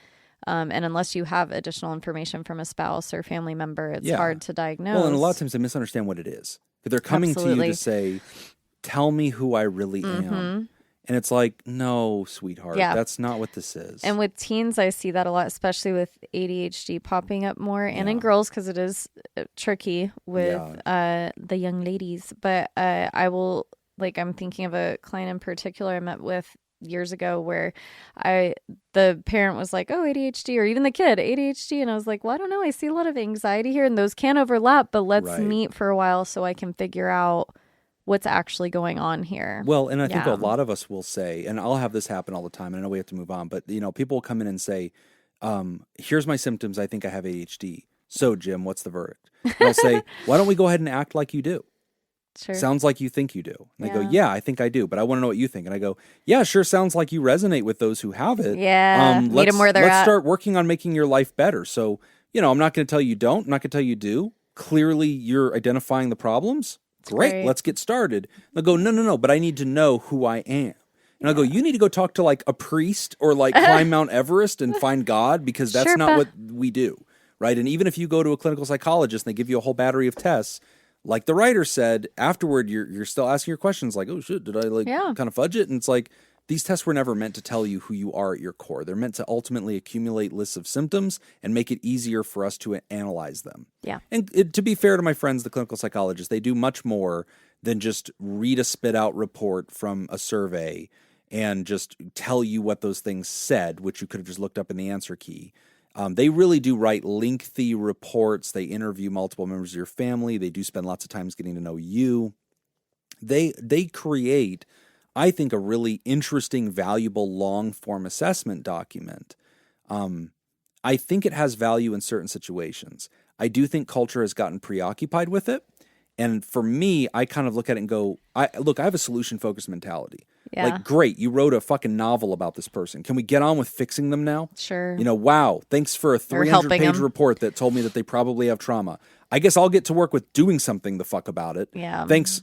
And unless you have additional information from a spouse or family member, it's hard to diagnose. Well, and a lot of times they misunderstand what it is. They're coming to you to say, tell me who I really am. And it's like, no, sweetheart, that's not what this is. And with teens, I see that a lot, especially with ADHD popping up more, and in girls, because it is tricky with the young ladies. But I will, like, I'm thinking of a client in particular I met with years ago where the parent was like, oh, ADHD, or even the kid, ADHD. And I was like, well, I don't know. I see a lot of anxiety here, and those can overlap, but let's meet for a while so I can figure out what's actually going on here. Well, and I think a lot of us will say, and I'll have this happen all the time, and I know we have to move on, but people will come in and say, here's my symptoms, I think I have ADHD. So, Jim, what's the verdict? And I'll say, why don't we go ahead and act like you do? Sure. Sounds like you think you do. And they go, yeah, I think I do, but I want to know what you think. And I go, yeah, sure, sounds like you resonate with those who have it. Yeah, meet them where they're at. Let's start working on making your life better. So, I'm not going to tell you don't, I'm not going to tell you do. Clearly, you're identifying the problems. Great, let's get started. They'll go, no, but I need to know who I am. And I'll go, you need to go talk to like a priest or like climb Mount Everest and find God, because that's not what we do, right? And even if you go to a clinical psychologist and they give you a whole battery of tests, like the writer said, afterward you're still asking your questions like, oh shit, did I kind of fudge it? And it's like, these tests were never meant to tell you who you are at your core. They're meant to ultimately accumulate lists of symptoms and make it easier for us to analyze them. Yeah. And to be fair to my friends, the clinical psychologists, they do much more than just read a spit out report from a survey and just tell you what those things said, which you could have just looked up in the answer key. They really do write lengthy reports. They interview multiple members of your family. They do spend lots of time getting to know you. They create, I think, a really interesting, valuable, long-form assessment document. I think it has value in certain situations. I do think culture has gotten preoccupied with it. And for me, I kind of look at it and go, I have a solution-focused mentality. Yeah. Like, great, you wrote a fucking novel about this person. Can we get on with fixing them now? Sure. Wow, thanks for a 300-page report that told me that they probably have trauma. I guess I'll get to work with doing something the fuck about it. Yeah. Thanks,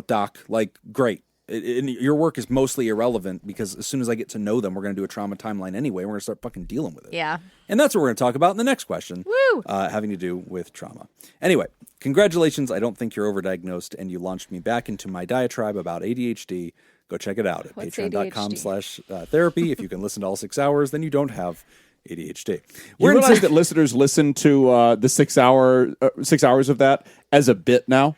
doc. Like, great. Your work is mostly irrelevant because as soon as I get to know them, we're going to do a trauma timeline anyway. We're going to start fucking dealing with it. Yeah. And that's what we're going to talk about in the next question. Woo! Having to do with trauma. Anyway, congratulations. I don't think you're overdiagnosed, and you launched me back into my diatribe about ADHD. Go check it out at patreon.com/therapy. If you can listen to all 6 hours, then you don't have ADHD. You realize that listeners listen to the 6 hours of that as a bit now?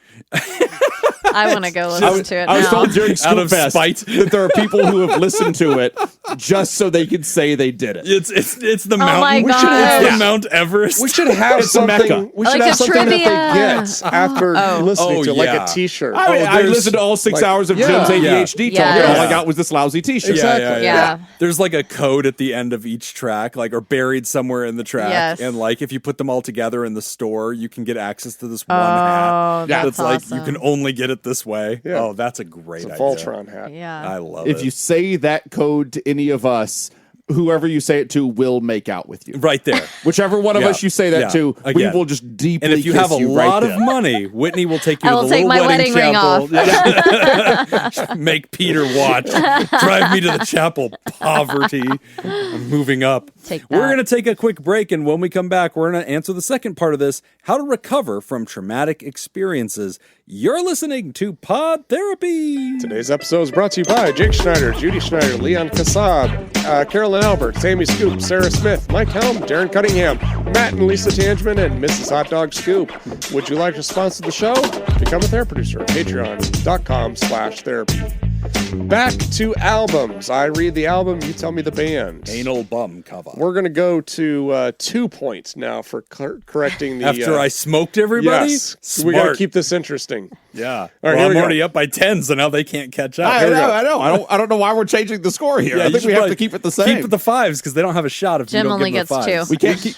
I want to go listen to it now. I was told during out of Scoop spite Fest that there are people who have listened to it just so they could say they did it. It's the Oh mountain. my We should God. have Yeah. the Mount Everest. We should have something. We should Like have a something that trivia. they get after listening to, like a T-shirt. I listened to all 6 hours of Jim's ADHD talk, and all I Yes. got was this lousy T-shirt. Exactly. Yeah. There's like a code at the end of each track, or buried somewhere in the track. Yes. And if you put them all together in the store, you can get access to this one hat. That's That's you awesome. can only get it this way. Yeah. Oh, that's a great It's a idea. Voltron hat. Yeah. I love it. If you say that code to any of us, whoever you say it to will make out with you. Right there. Whichever one of Yeah. us you say that Yeah. to, we Again. will just deeply And if you kiss have a you right lot of there. money, Whitney will take you I to will the take little my wedding ring chapel. off. Make Peter watch. Drive me to the chapel. Poverty. I'm moving up. Take We're that. going to take a quick break, and when we come back, we're going to answer the second part of this, how to recover from traumatic experiences. You're listening to Pod Therapy. Today's episode is brought to you by Jake Schneider, Judy Schneider, Leon Kassab, Carolyn Albert, Sammy Scoop, Sarah Smith, Mike Helm, Darren Cunningham, Matt and Lisa Tangeman, and Mrs. Hot Dog Scoop. Would you like to sponsor the show? Become a therapy producer at patreon.com/therapy. Back to albums. I read the album, you tell me the band. Anal bum cover. We're going to go to 2 points now for correcting the... After I smoked everybody? Yes. Smart. We got to keep this interesting. Yeah. All right, well, here I'm we already go. up by 10, so now they can't catch up. I know. I don't know why we're changing the score here. I you think should we have probably to keep it the same. Keep the fives because they don't have a shot if Jim you don't only give them the gets fives. 2. We can't keep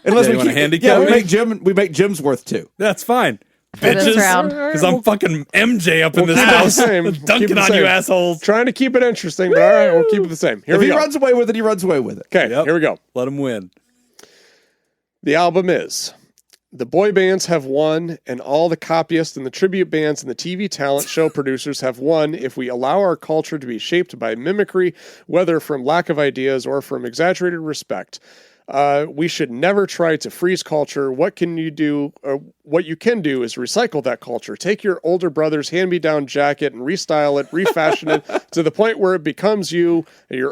unless Yeah, you we wanna keep. handicap Yeah, me? we make Jim's worth 2. That's fine. this Bitches. round. Because I'm fucking MJ up in this keep it the house. same. Keep it Dunking the on same. you assholes. Trying to keep it interesting, but all right, we'll keep it the same. Here If we he go. runs away with it, he runs away with it. Okay, Yep. here we go. Let them win. The album is The Boy Bands Have Won, and all the copyists and the tribute bands and the TV talent show producers have won if we allow our culture to be shaped by mimicry, whether from lack of ideas or from exaggerated respect. We should never try to freeze culture. What can you do? What you can do is recycle that culture. Take your older brother's hand-me-down jacket and restyle it, refashion it to the point where it becomes your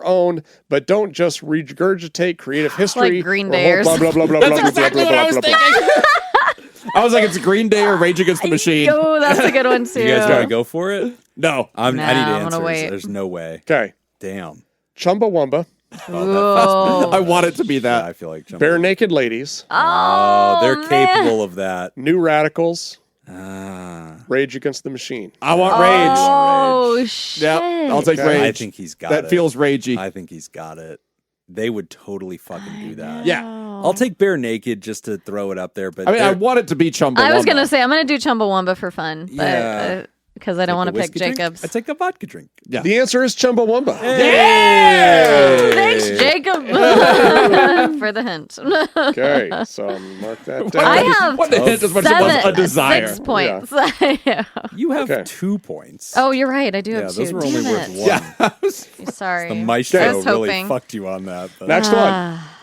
own. But don't just regurgitate creative history. Like Green Day or blah blah blah blah. That's blah, exactly blah, what I blah, was blah, blah, blah. thinking. I was like, it's Green Day or Rage Against the Machine. Oh, that's a good one too. You guys want to go for it? No. I need I'm gonna answers. wait. There's no way. Okay, Damn. Chumbawamba, Whoa. I want it to be Yeah, that. I feel like jumping. Bare Naked Ladies, Oh, they're man. capable of that. New Radicals, Ah. Rage Against the Machine. I want Rage. Oh shit! Yeah, I'll take Okay. Rage. I think he's got it. that feels ragey. I think he's got it. They would totally fucking do that. Yeah. I'll take Bare Naked just to throw it up there, but I mean, I they're- want it to be Chumbawamba. I was gonna say I'm gonna do Chumbawamba for fun, but Yeah. because I don't want Take to a pick whiskey drink? Jacob's. I take a vodka drink. Yeah. The answer is Chumbawamba. Thanks, Jacob, for the hint. Okay, so mark that down. I have What the hint as much as it was a desire. 6 points. You have Yeah. 2 points. Oh, you're right. I do yeah, have 2. those were only Damn worth it. 1. Yeah. Sorry. The maestro I was really hoping. fucked you on that. But. Next one. Ah.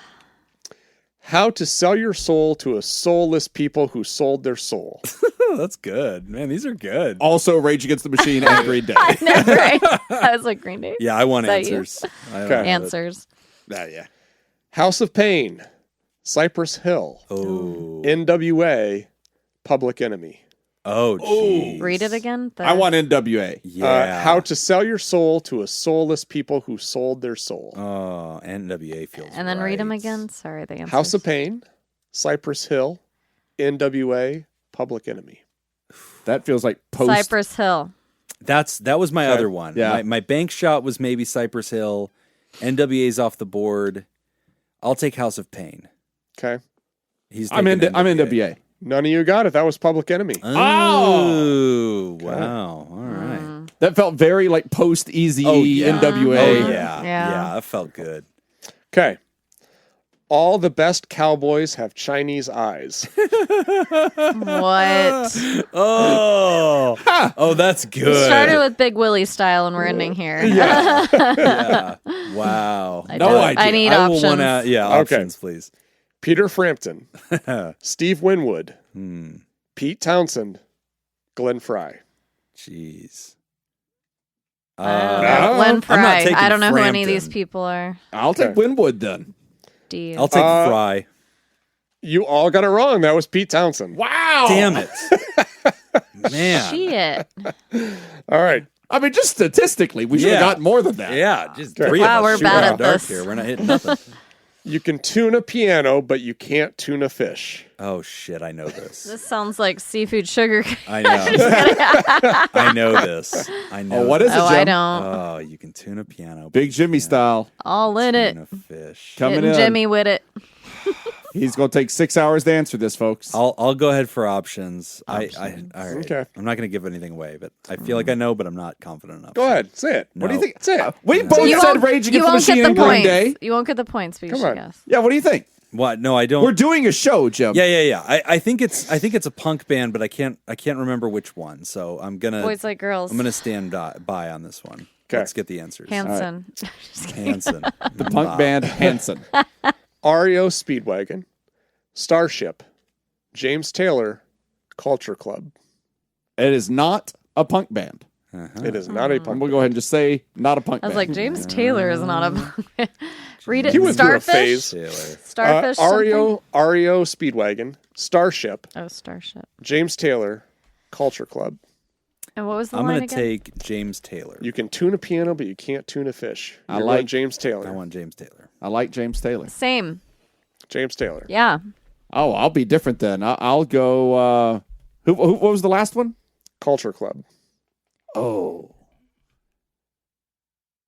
How to sell your soul to a soulless people who sold their soul. Oh, that's good. Man, these are good. Also, Rage Against the Machine and Green Day. Right. I was like Green Day. Yeah, I want Is that you? answers. I don't Okay. have it. Answers. Yeah. House of Pain, Cypress Hill, Oh. NWA, Public Enemy. Oh, geez. Read it again. I want NWA. Yeah. How to sell your soul to a soulless people who sold their soul. Oh, NWA feels And then read them right. again. Sorry, the answers. House of Pain, Cypress Hill, NWA, Public Enemy. That feels like post. Cypress Hill. That was my other one. Yeah. My bank shot was maybe Cypress Hill. NWA's off the board. I'll take House of Pain. Okay. He's I'm taking NWA. None of you got it. That was Public Enemy. Oh, wow. All right. That felt very like post Easy Oh, yeah. NWA. Oh, yeah. Yeah. That felt good. Okay. All the best cowboys have Chinese eyes. What? Oh, oh, that's good. Started with Big Willie style, and we're ending here. Yeah. Wow. I No don't- idea. I need I will options. wanna, yeah, Okay. options, please. Peter Frampton, Steve Winwood, Hmm. Pete Townsend, Glenn Fry. Jeez. Glenn I'm not Fry. taking I don't know who any of these Frampton. people are. I'll take Winwood then. Do you? I'll take Fry. You all got it wrong. That was Pete Townsend. Wow. Damn it. Man. Shit. All right. I mean, just statistically, we should have Yeah. gotten more than that. Yeah, just Okay. 3 Wow, of us we're shooting bad in at the dark this. here. We're not hitting nothing. You can tune a piano, but you can't tune a fish. Oh, shit. I know this. This sounds like seafood sugar. I know. I know this. I know. Oh, what is this. it, Oh, Jim? I don't. Oh, you can tune a piano. Big Jimmy style. All in it. Tune a fish. Coming Hitting in. Jimmy with it. He's going to take 6 hours to answer this, folks. I'll go ahead for options. All right. Okay. I'm not going to give anything away, but I feel like I know, but I'm not confident enough. Go ahead. Say it. What do you No. think? Say it. We both You said won't- Rage you Against the won't Machine get the and Green points. Day. You won't get the points, but you Come should on. guess. Yeah, what do you think? What? No, I don't. We're doing a show, Jim. Yeah. I think it's a punk band, but I can't remember which one. So I'm gonna Boys like girls. I'm gonna stand by on this one. Okay. Let's get the answers. Hanson. Hanson. The punk band Hanson. REO Speedwagon, Starship, James Taylor, Culture Club. It is not a punk band. It is not a I'm punk. going to go ahead and just say not a punk I was band. like, James Taylor is not a. Read it. He went through a Starfish. phase. Taylor. Starfish. something? REO Speedwagon, Starship, Oh, Starship. James Taylor, Culture Club. And what was the I'm line gonna again? take James Taylor. You can tune a piano, but you can't tune a fish. I You're like- going James Taylor. I want James Taylor. I like James Taylor. Same. James Taylor. Yeah. Oh, I'll be different then. I'll go. Who? What was the last one? Culture Club. Oh,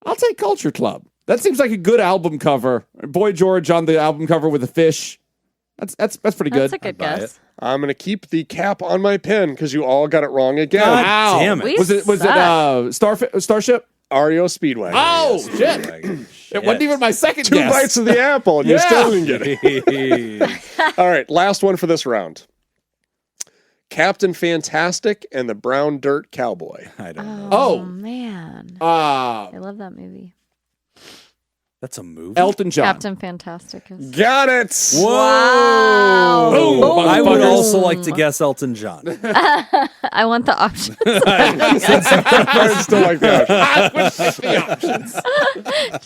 I'll take Culture Club. That seems like a good album cover. Boy George on the album cover with a fish. That's pretty good. That's a good buy guess. it. I'm going to keep the cap on my pen because you all got it wrong again. Wow. Damn it. We Was it Starship? REO Speedway. Oh shit! Shit. It wasn't even my second Two guess. bites of the apple, and you Yeah. still didn't get it. All right, last one for this round. Captain Fantastic and the Brown Dirt Cowboy. I don't know. Oh. Man. I love that movie. That's a movie. Elton John. Captain Fantastic is. Got it. Whoa! Wow. Boom, I would motherfuckers. also like to guess Elton John. I want the option. I still like that.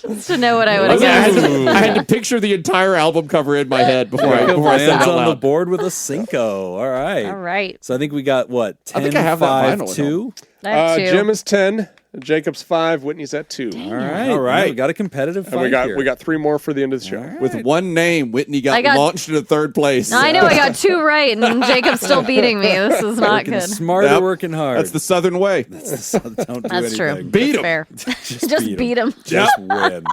Just to know what I would I have had, guessed. to, I had to picture the entire album cover in my head before I said it Lands out on the loud. board with a Cinco. All right. All right. So I think we got what? 10, I think I have that 5, vinyl at 2. I have two. Jim is 10, Jacob's 5, Whitney's at 2. All right. All right. We got a competitive fight And we here. got 3 more for the end of the show. With one name, Whitney got I got- launched into third place. I know I got 2 right, and Jacob's still beating me. This is not Working good. smarter, Yep. working hard. That's the Southern way. Don't do That's true. anything. Beat 'em. Fair. Just, Just beat him. Just win.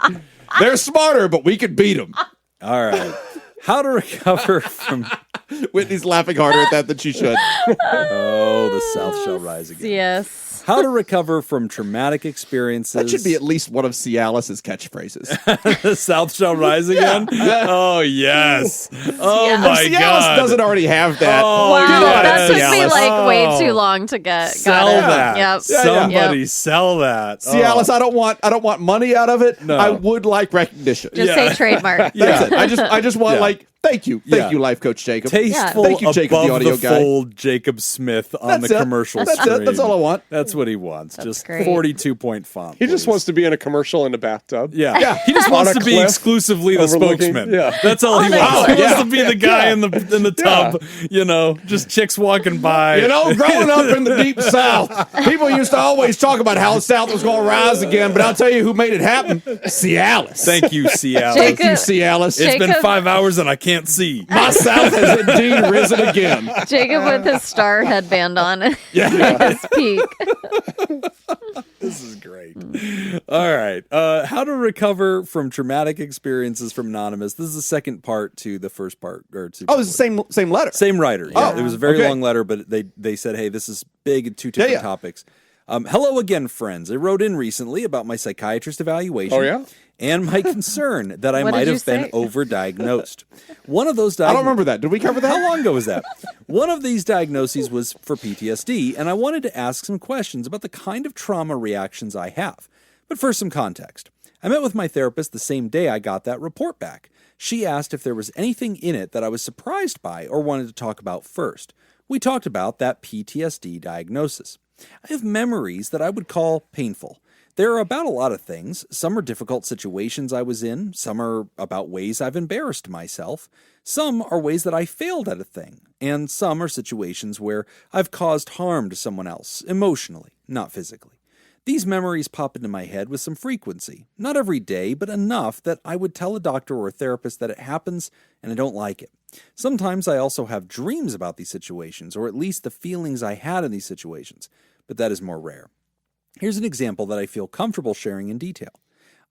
They're smarter, but we could beat them. All right. How to recover from Whitney's laughing harder at that than she should. the South shall rise again. Yes. How to recover from traumatic experiences. That should be at least one of Cialis' catchphrases. The South shall rise again. Oh yes. Oh Yeah. my Cialis god. doesn't already have that. Oh, Wow, yes. that took me Cialis. like way Oh. too long to get. Sell got it. that. Yep. Somebody Yep. sell that. Cialis, I don't want money out of it. No. I would like recognition. Just say trademark. That's it. I just want Yeah. thank you, Yeah. life coach Jacob. Tasteful Thank you, Jacob, the above audio the guy. fold Jacob Smith on That's the it. commercial That's screen. it. That's all I want. That's what he wants. Just great. 42-point font. He just please. wants to be in a commercial in the bathtub. Yeah. He just wants On a to be cliff exclusively the overlooking- spokesman. yeah. That's all he On a wants. cliff. He wants to be the guy in the tub, just chicks walking by. You know, growing up in the deep South, people used to always talk about how the South was going to rise again, but I'll tell you who made it happen. Cialis. Thank you, Cialis. Jacob- Thank you, Cialis. It's been Jacob- 5 hours and I can't see. My South has indeed risen again. Jacob with his star headband on. His peak. This is great. All right. How to recover from traumatic experiences from Anonymous. This is the second part to the first part. Oh, it's the same letter. Same writer. Yeah. Oh, It was a very okay. long letter, but they said, hey, this is big and 2 different yeah. topics. Hello again, friends. I wrote in recently about my psychiatrist evaluation. Oh, yeah? And my concern that I What might did you have been say? overdiagnosed. One of those I don't remember that. Did we cover that? How long ago was that? One of these diagnoses was for PTSD, and I wanted to ask some questions about the kind of trauma reactions I have. But first, some context. I met with my therapist the same day I got that report back. She asked if there was anything in it that I was surprised by or wanted to talk about first. We talked about that PTSD diagnosis. I have memories that I would call painful. There are about a lot of things. Some are difficult situations I was in. Some are about ways I've embarrassed myself. Some are ways that I failed at a thing. And some are situations where I've caused harm to someone else, emotionally, not physically. These memories pop into my head with some frequency. Not every day, but enough that I would tell a doctor or a therapist that it happens and I don't like it. Sometimes I also have dreams about these situations, or at least the feelings I had in these situations, but that is more rare. Here's an example that I feel comfortable sharing in detail.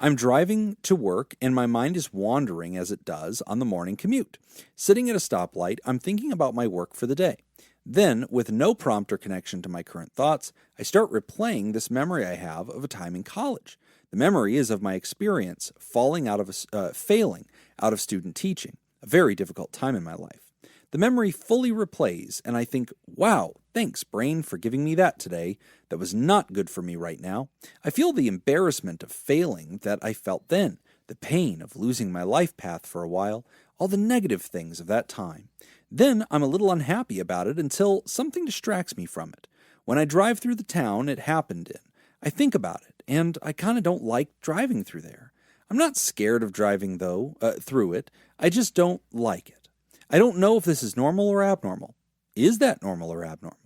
I'm driving to work and my mind is wandering as it does on the morning commute. Sitting at a stoplight, I'm thinking about my work for the day. Then, with no prompt or connection to my current thoughts, I start replaying this memory I have of a time in college. The memory is of my experience failing out of student teaching, a very difficult time in my life. The memory fully replays, and I think, wow, thanks, brain, for giving me that today. That was not good for me right now. I feel the embarrassment of failing that I felt then, the pain of losing my life path for a while, all the negative things of that time. Then I'm a little unhappy about it until something distracts me from it. When I drive through the town it happened in, I think about it, and I kind of don't like driving through there. I'm not scared of driving, through it. I just don't like it. I don't know if this is normal or abnormal. Is that normal or abnormal?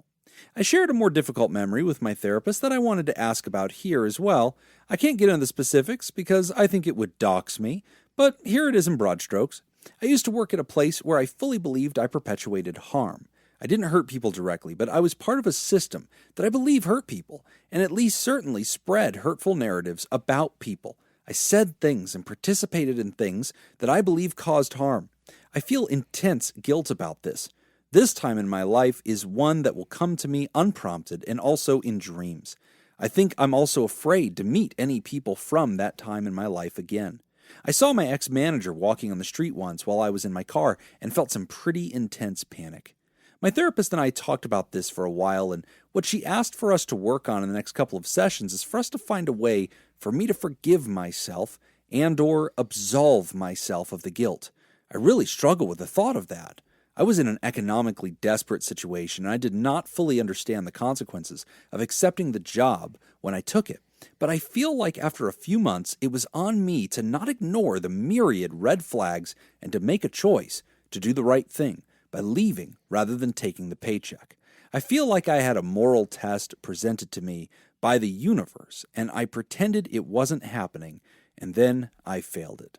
I shared a more difficult memory with my therapist that I wanted to ask about here as well. I can't get into the specifics because I think it would dox me, but here it is in broad strokes. I used to work at a place where I fully believed I perpetuated harm. I didn't hurt people directly, but I was part of a system that I believe hurt people, and at least certainly spread hurtful narratives about people. I said things and participated in things that I believe caused harm. I feel intense guilt about this. This time in my life is one that will come to me unprompted and also in dreams. I think I'm also afraid to meet any people from that time in my life again. I saw my ex-manager walking on the street once while I was in my car and felt some pretty intense panic. My therapist and I talked about this for a while, and what she asked for us to work on in the next couple of sessions is for us to find a way for me to forgive myself and or absolve myself of the guilt. I really struggle with the thought of that. I was in an economically desperate situation, and I did not fully understand the consequences of accepting the job when I took it. But I feel like after a few months, it was on me to not ignore the myriad red flags and to make a choice to do the right thing by leaving rather than taking the paycheck. I feel like I had a moral test presented to me by the universe, and I pretended it wasn't happening, and then I failed it.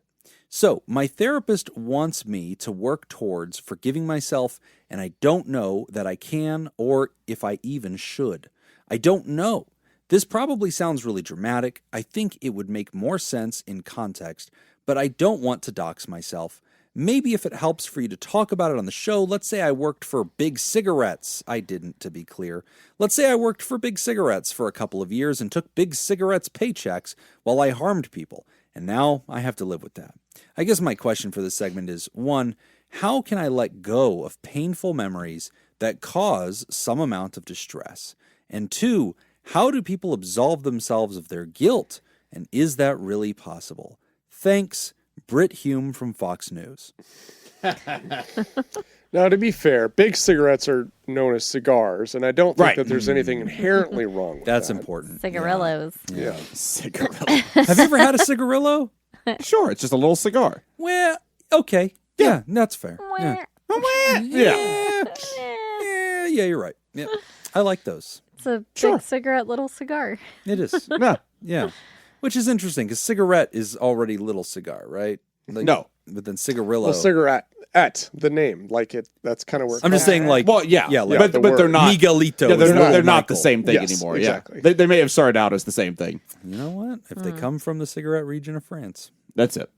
So, my therapist wants me to work towards forgiving myself, and I don't know that I can or if I even should. I don't know. This probably sounds really dramatic. I think it would make more sense in context, but I don't want to dox myself. Maybe if it helps for you to talk about it on the show, let's say I worked for Big Cigarettes. I didn't, to be clear. Let's say I worked for Big Cigarettes for a couple of years and took Big Cigarettes paychecks while I harmed people, and now I have to live with that. I guess my question for this segment is, 1, how can I let go of painful memories that cause some amount of distress? And 2, how do people absolve themselves of their guilt? And is that really possible? Thanks, Britt Hume from Fox News. Now, to be fair, Big Cigarettes are known as cigars, and I don't think that there's anything inherently wrong with That's that. important. Cigarillos. Yeah. Cigarillo. Have you ever had a cigarillo? Sure, it's just a little cigar. Well, okay. Yeah, that's fair. Yeah. Yeah, you're right. Yeah. I like those. It's a big cigarette, little cigar. It is. Yeah. Yeah. Which is interesting because cigarette is already little cigar, right? Like, No. But then cigarillo. Well, cigarette, the name, like it. That's kind of where I'm just saying, like, Well, yeah. like but they're not. Miguelito. Yeah, is they're little not the Michael. same thing Yes, anymore. exactly. Yeah. They may have started out as the same thing. You know what? If they come from the cigarette region of France. That's it.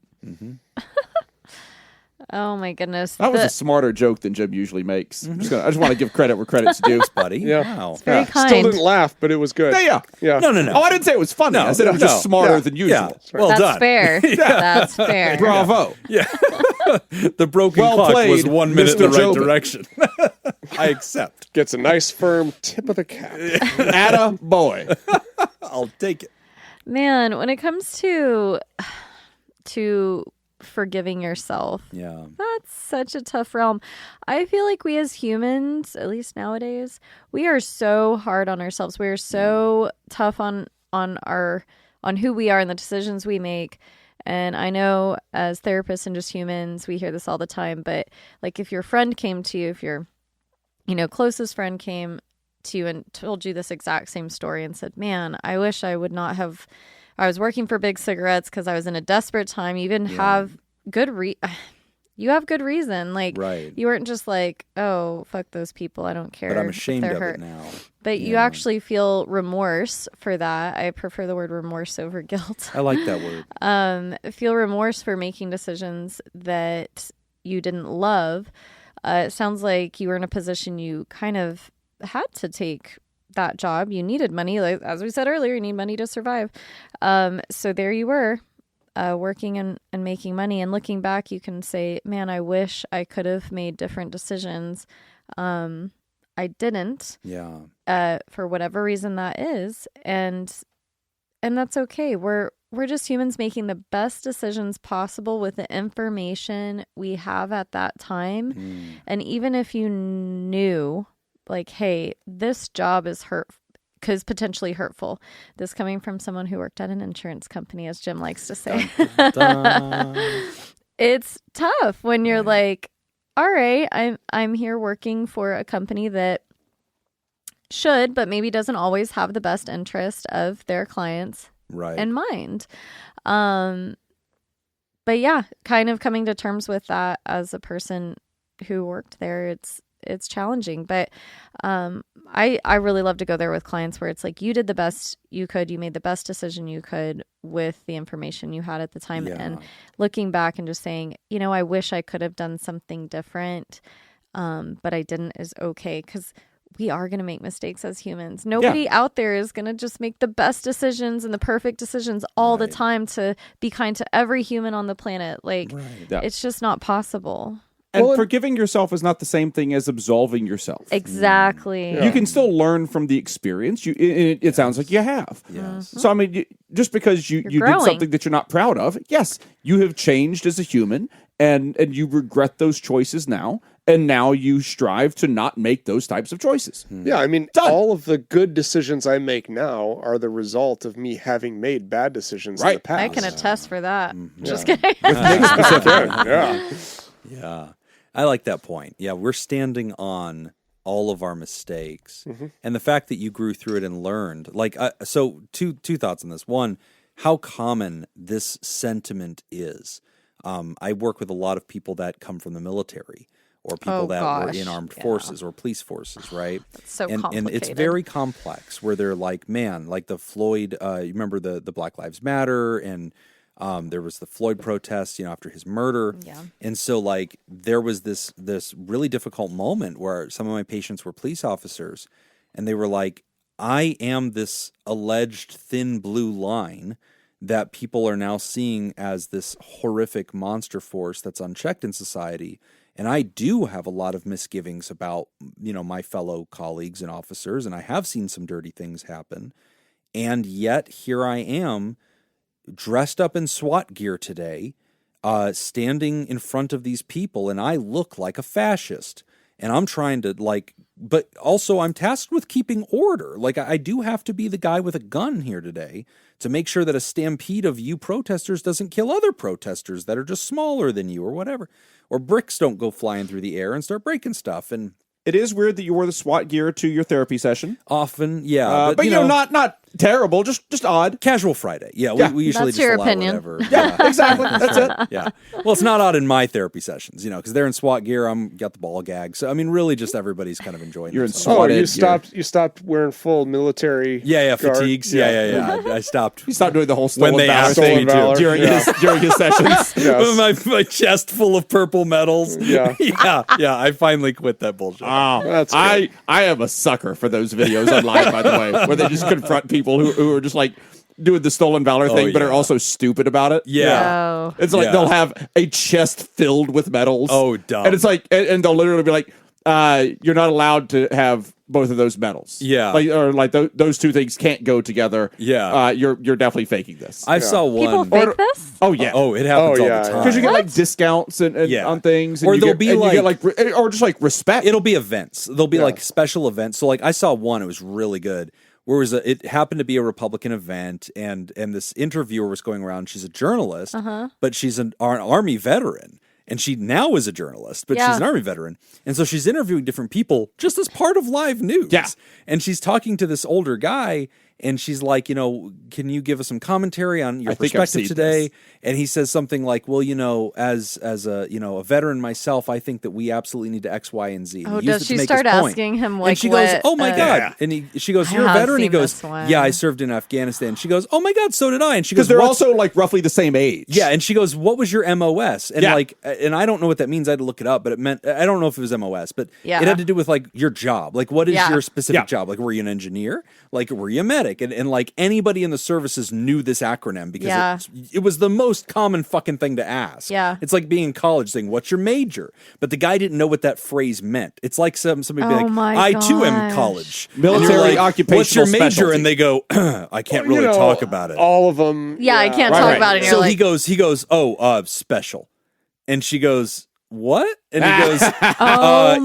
Oh my goodness. That was a smarter joke than Jim usually makes. I just want to give credit where credit's due. Buddy. Yeah. Wow. very kind. Still didn't laugh, but it was good. Yeah. Yeah. No. Oh, I didn't say it was funny. I said it was just smarter than usual. Yeah. Well That's done. fair. That's fair. Bravo. Yeah. The broken Well clock played, was 1 minute in Mr. the right Jobin. direction. I accept. Gets a nice firm tip of the cap. Atta boy. I'll take it. Man, when it comes to forgiving yourself, Yeah. that's such a tough realm. I feel like we as humans, at least nowadays, we are so hard on ourselves. We are so tough on who we are and the decisions we make. And I know as therapists and just humans, we hear this all the time, but like if your friend came to you, if your closest friend came to you and told you this exact same story and said, "Man, I wish I would not have I was working for Big Cigarettes because I was in a desperate time." You even have you have good reason. Like, Right. you weren't just like, "Oh, fuck those people. I don't care." But I'm if ashamed they're of hurt. it now. But you actually feel remorse for that. I prefer the word remorse over guilt. I like that word. Feel remorse for making decisions that you didn't love. It sounds like you were in a position you kind of had to take that job. You needed money. Like, as we said earlier, you need money to survive. So there you were, working and making money. And looking back, you can say, man, I wish I could have made different decisions. I didn't. Yeah. For whatever reason that is. And that's okay. We're just humans making the best decisions possible with the information we have at that time. And even if you knew, like, hey, this job is potentially hurtful. This coming from someone who worked at an insurance company, as Jim likes to say. It's tough when you're like, all right, I'm here working for a company that should, but maybe doesn't always have the best interest of their clients in mind. But yeah, kind of coming to terms with that as a person who worked there, it's challenging. But I really love to go there with clients where it's like, you did the best you could, you made the best decision you could with the information you had at the time. And looking back and just saying, you know, I wish I could have done something different, but I didn't is okay, because we are going to make mistakes as humans. Nobody out there is going to just make the best decisions and the perfect decisions all the time to be kind to every human on the planet. Like, it's just not possible. And forgiving yourself is not the same thing as absolving yourself. Exactly. You can still learn from the experience. It sounds like you have. Yes. So, I mean, just because you did something that you're not proud of, yes, you have changed as a human, and you regret those choices now. And now you strive to not make those types of choices. Yeah, I mean, all of the good decisions I make now are the result of me having made bad decisions in the past. I can attest for that. Just kidding. Yeah. I like that point. Yeah, we're standing on all of our mistakes. And the fact that you grew through it and learned. Like, so two thoughts on this. One, how common this sentiment is. I work with a lot of people that come from the military, or people that were in armed forces or police forces, right? That's so complicated. And it's very complex, where they're like, man, like the Floyd, you remember the Black Lives Matter, and there was the Floyd protest, after his murder. Yeah. And so like there was this really difficult moment where some of my patients were police officers, and they were like, I am this alleged thin blue line that people are now seeing as this horrific monster force that's unchecked in society. And I do have a lot of misgivings about, my fellow colleagues and officers, and I have seen some dirty things happen. And yet here I am, dressed up in SWAT gear today, standing in front of these people, and I look like a fascist. And I'm trying to but also I'm tasked with keeping order. Like, I do have to be the guy with a gun here today to make sure that a stampede of you protesters doesn't kill other protesters that are just smaller than you or whatever. Or bricks don't go flying through the air and start breaking stuff. And it is weird that you wore the SWAT gear to your therapy session. Often, yeah. But not terrible, just odd. Casual Friday. Yeah, we usually That's just your allow opinion. whatever. Yeah, exactly. That's it. Yeah. Well, it's not odd in my therapy sessions, because they're in SWAT gear. I'm got the ball gag. So I mean, really, just everybody's kind of enjoying. You're in themselves. SWAT. You stopped wearing full military. Yeah, fatigues. Yeah. I stopped. He stopped doing the whole stolen when they valor asked thing me to during his sessions. With my chest full of purple medals. Yeah. Yeah. I finally quit that bullshit. Oh, that's good. I am a sucker for those videos online, by the way, where they just confront people who are just like doing the stolen valor thing, but are also stupid about it. Yeah. It's like they'll have a chest filled with medals. Oh, dumb. And it's like, and they'll literally be like, you're not allowed to have both of those medals. Yeah. Those two things can't go together. Yeah. You're definitely faking this. I saw one. People fake this? Oh, yeah. Oh, it happens all the time. Because you get discounts and on things. And or you get, or just respect. It'll be events. There'll be special events. So I saw one, it was really good. Where it happened to be a Republican event, and this interviewer was going around. She's a journalist, but she's an Army veteran, and she now is a journalist, but she's an Army veteran, and so she's interviewing different people just as part of live news. Yeah, and she's talking to this older guy, and she's like, can you give us some commentary on your perspective today? And he says something like, well, as a veteran myself, I think that we absolutely need to X, Y, and Z. And does she start asking him and she goes, oh my God. And she goes, you're a veteran? He goes, yeah, I served in Afghanistan. She goes, oh my God, so did I. And she goes, because they're also roughly the same age. Yeah. And she goes, what was your MOS? And and I don't know what that means. I had to look it up, but it meant, I don't know if it was MOS, but it had to do with your job. What is your specific job? Were you an engineer? Were you a medic? And anybody in the services knew this acronym because it was the most common fucking thing to ask. Yeah. It's like being in college saying, what's your major? But the guy didn't know what that phrase meant. It's like somebody be like, I too am college. Military occupational what's your major? Specialty. And they go, I can't really talk about it. All of them. Yeah, I can't talk about it. And so he goes, special. And she goes, what? And he goes, I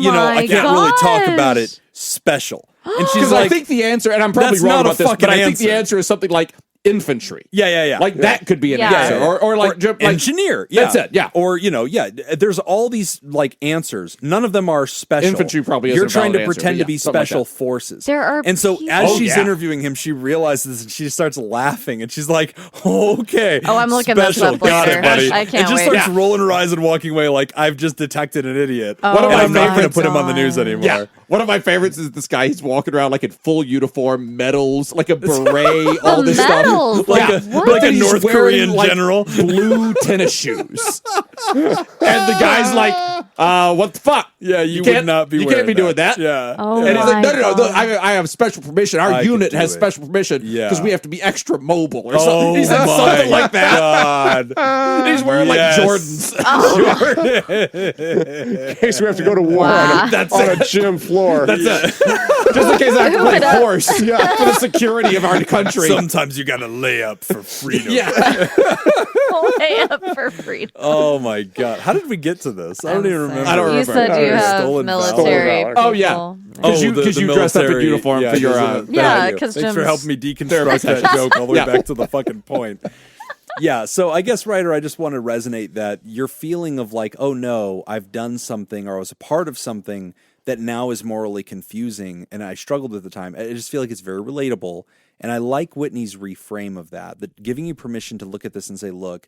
can't really talk about it. Special. And she's like, I think the answer, and I'm probably wrong about this, but I think the answer is something like, infantry. Yeah. Like that could be an answer. Or like engineer. Yeah. That's it. Yeah. Or, there's all these like answers. None of them are special. Infantry probably isn't You're a trying to valid answer, pretend but to be something like special that. forces. There are And so people- as she's interviewing him, she realizes and she starts laughing and she's like, okay. Oh, I'm looking this special. up Got later. it, buddy. I can't and just wait. starts rolling her eyes and walking away like, I've just detected an idiot. Oh, and I'm not going my to put him on the news God. anymore. Yeah. One of my favorites is this guy. He's walking around like in full uniform, medals, like a beret, all this medals? stuff. Like What? a He's North wearing, Korean like, general. blue tennis shoes. And the guy's like, what the fuck? Yeah, you can't- would not be You wearing can't be doing that. Yeah. Oh, And he's like, my no, God. I have special permission. Our I can unit do has it. special permission Yeah. because we have to be extra mobile or Oh, something. He said something like that. God. He's wearing Yes. like Jordans. In case we have to go to war Wow. on a gym floor. That's it. Just in case I have to Who play would have- horse for the security of our country. Sometimes you got to lay up for freedom. Yeah. Lay up for freedom. Oh my God. How did we get to this? I don't even remember. I don't You remember. said you have Stolen military. valor. Oh, yeah. people. Because you dressed up in military- uniform for your Yeah, thank you. 'cause Thanks for Jim's helping me deconstruct that joke all the way Yeah. back to the fucking point. Yeah, so I guess, Ryder, I just want to resonate that your feeling of like, oh no, I've done something or I was a part of something that now is morally confusing, and I struggled at the time. I just feel like it's very relatable, and I like Whitney's reframe of that giving you permission to look at this and say, look,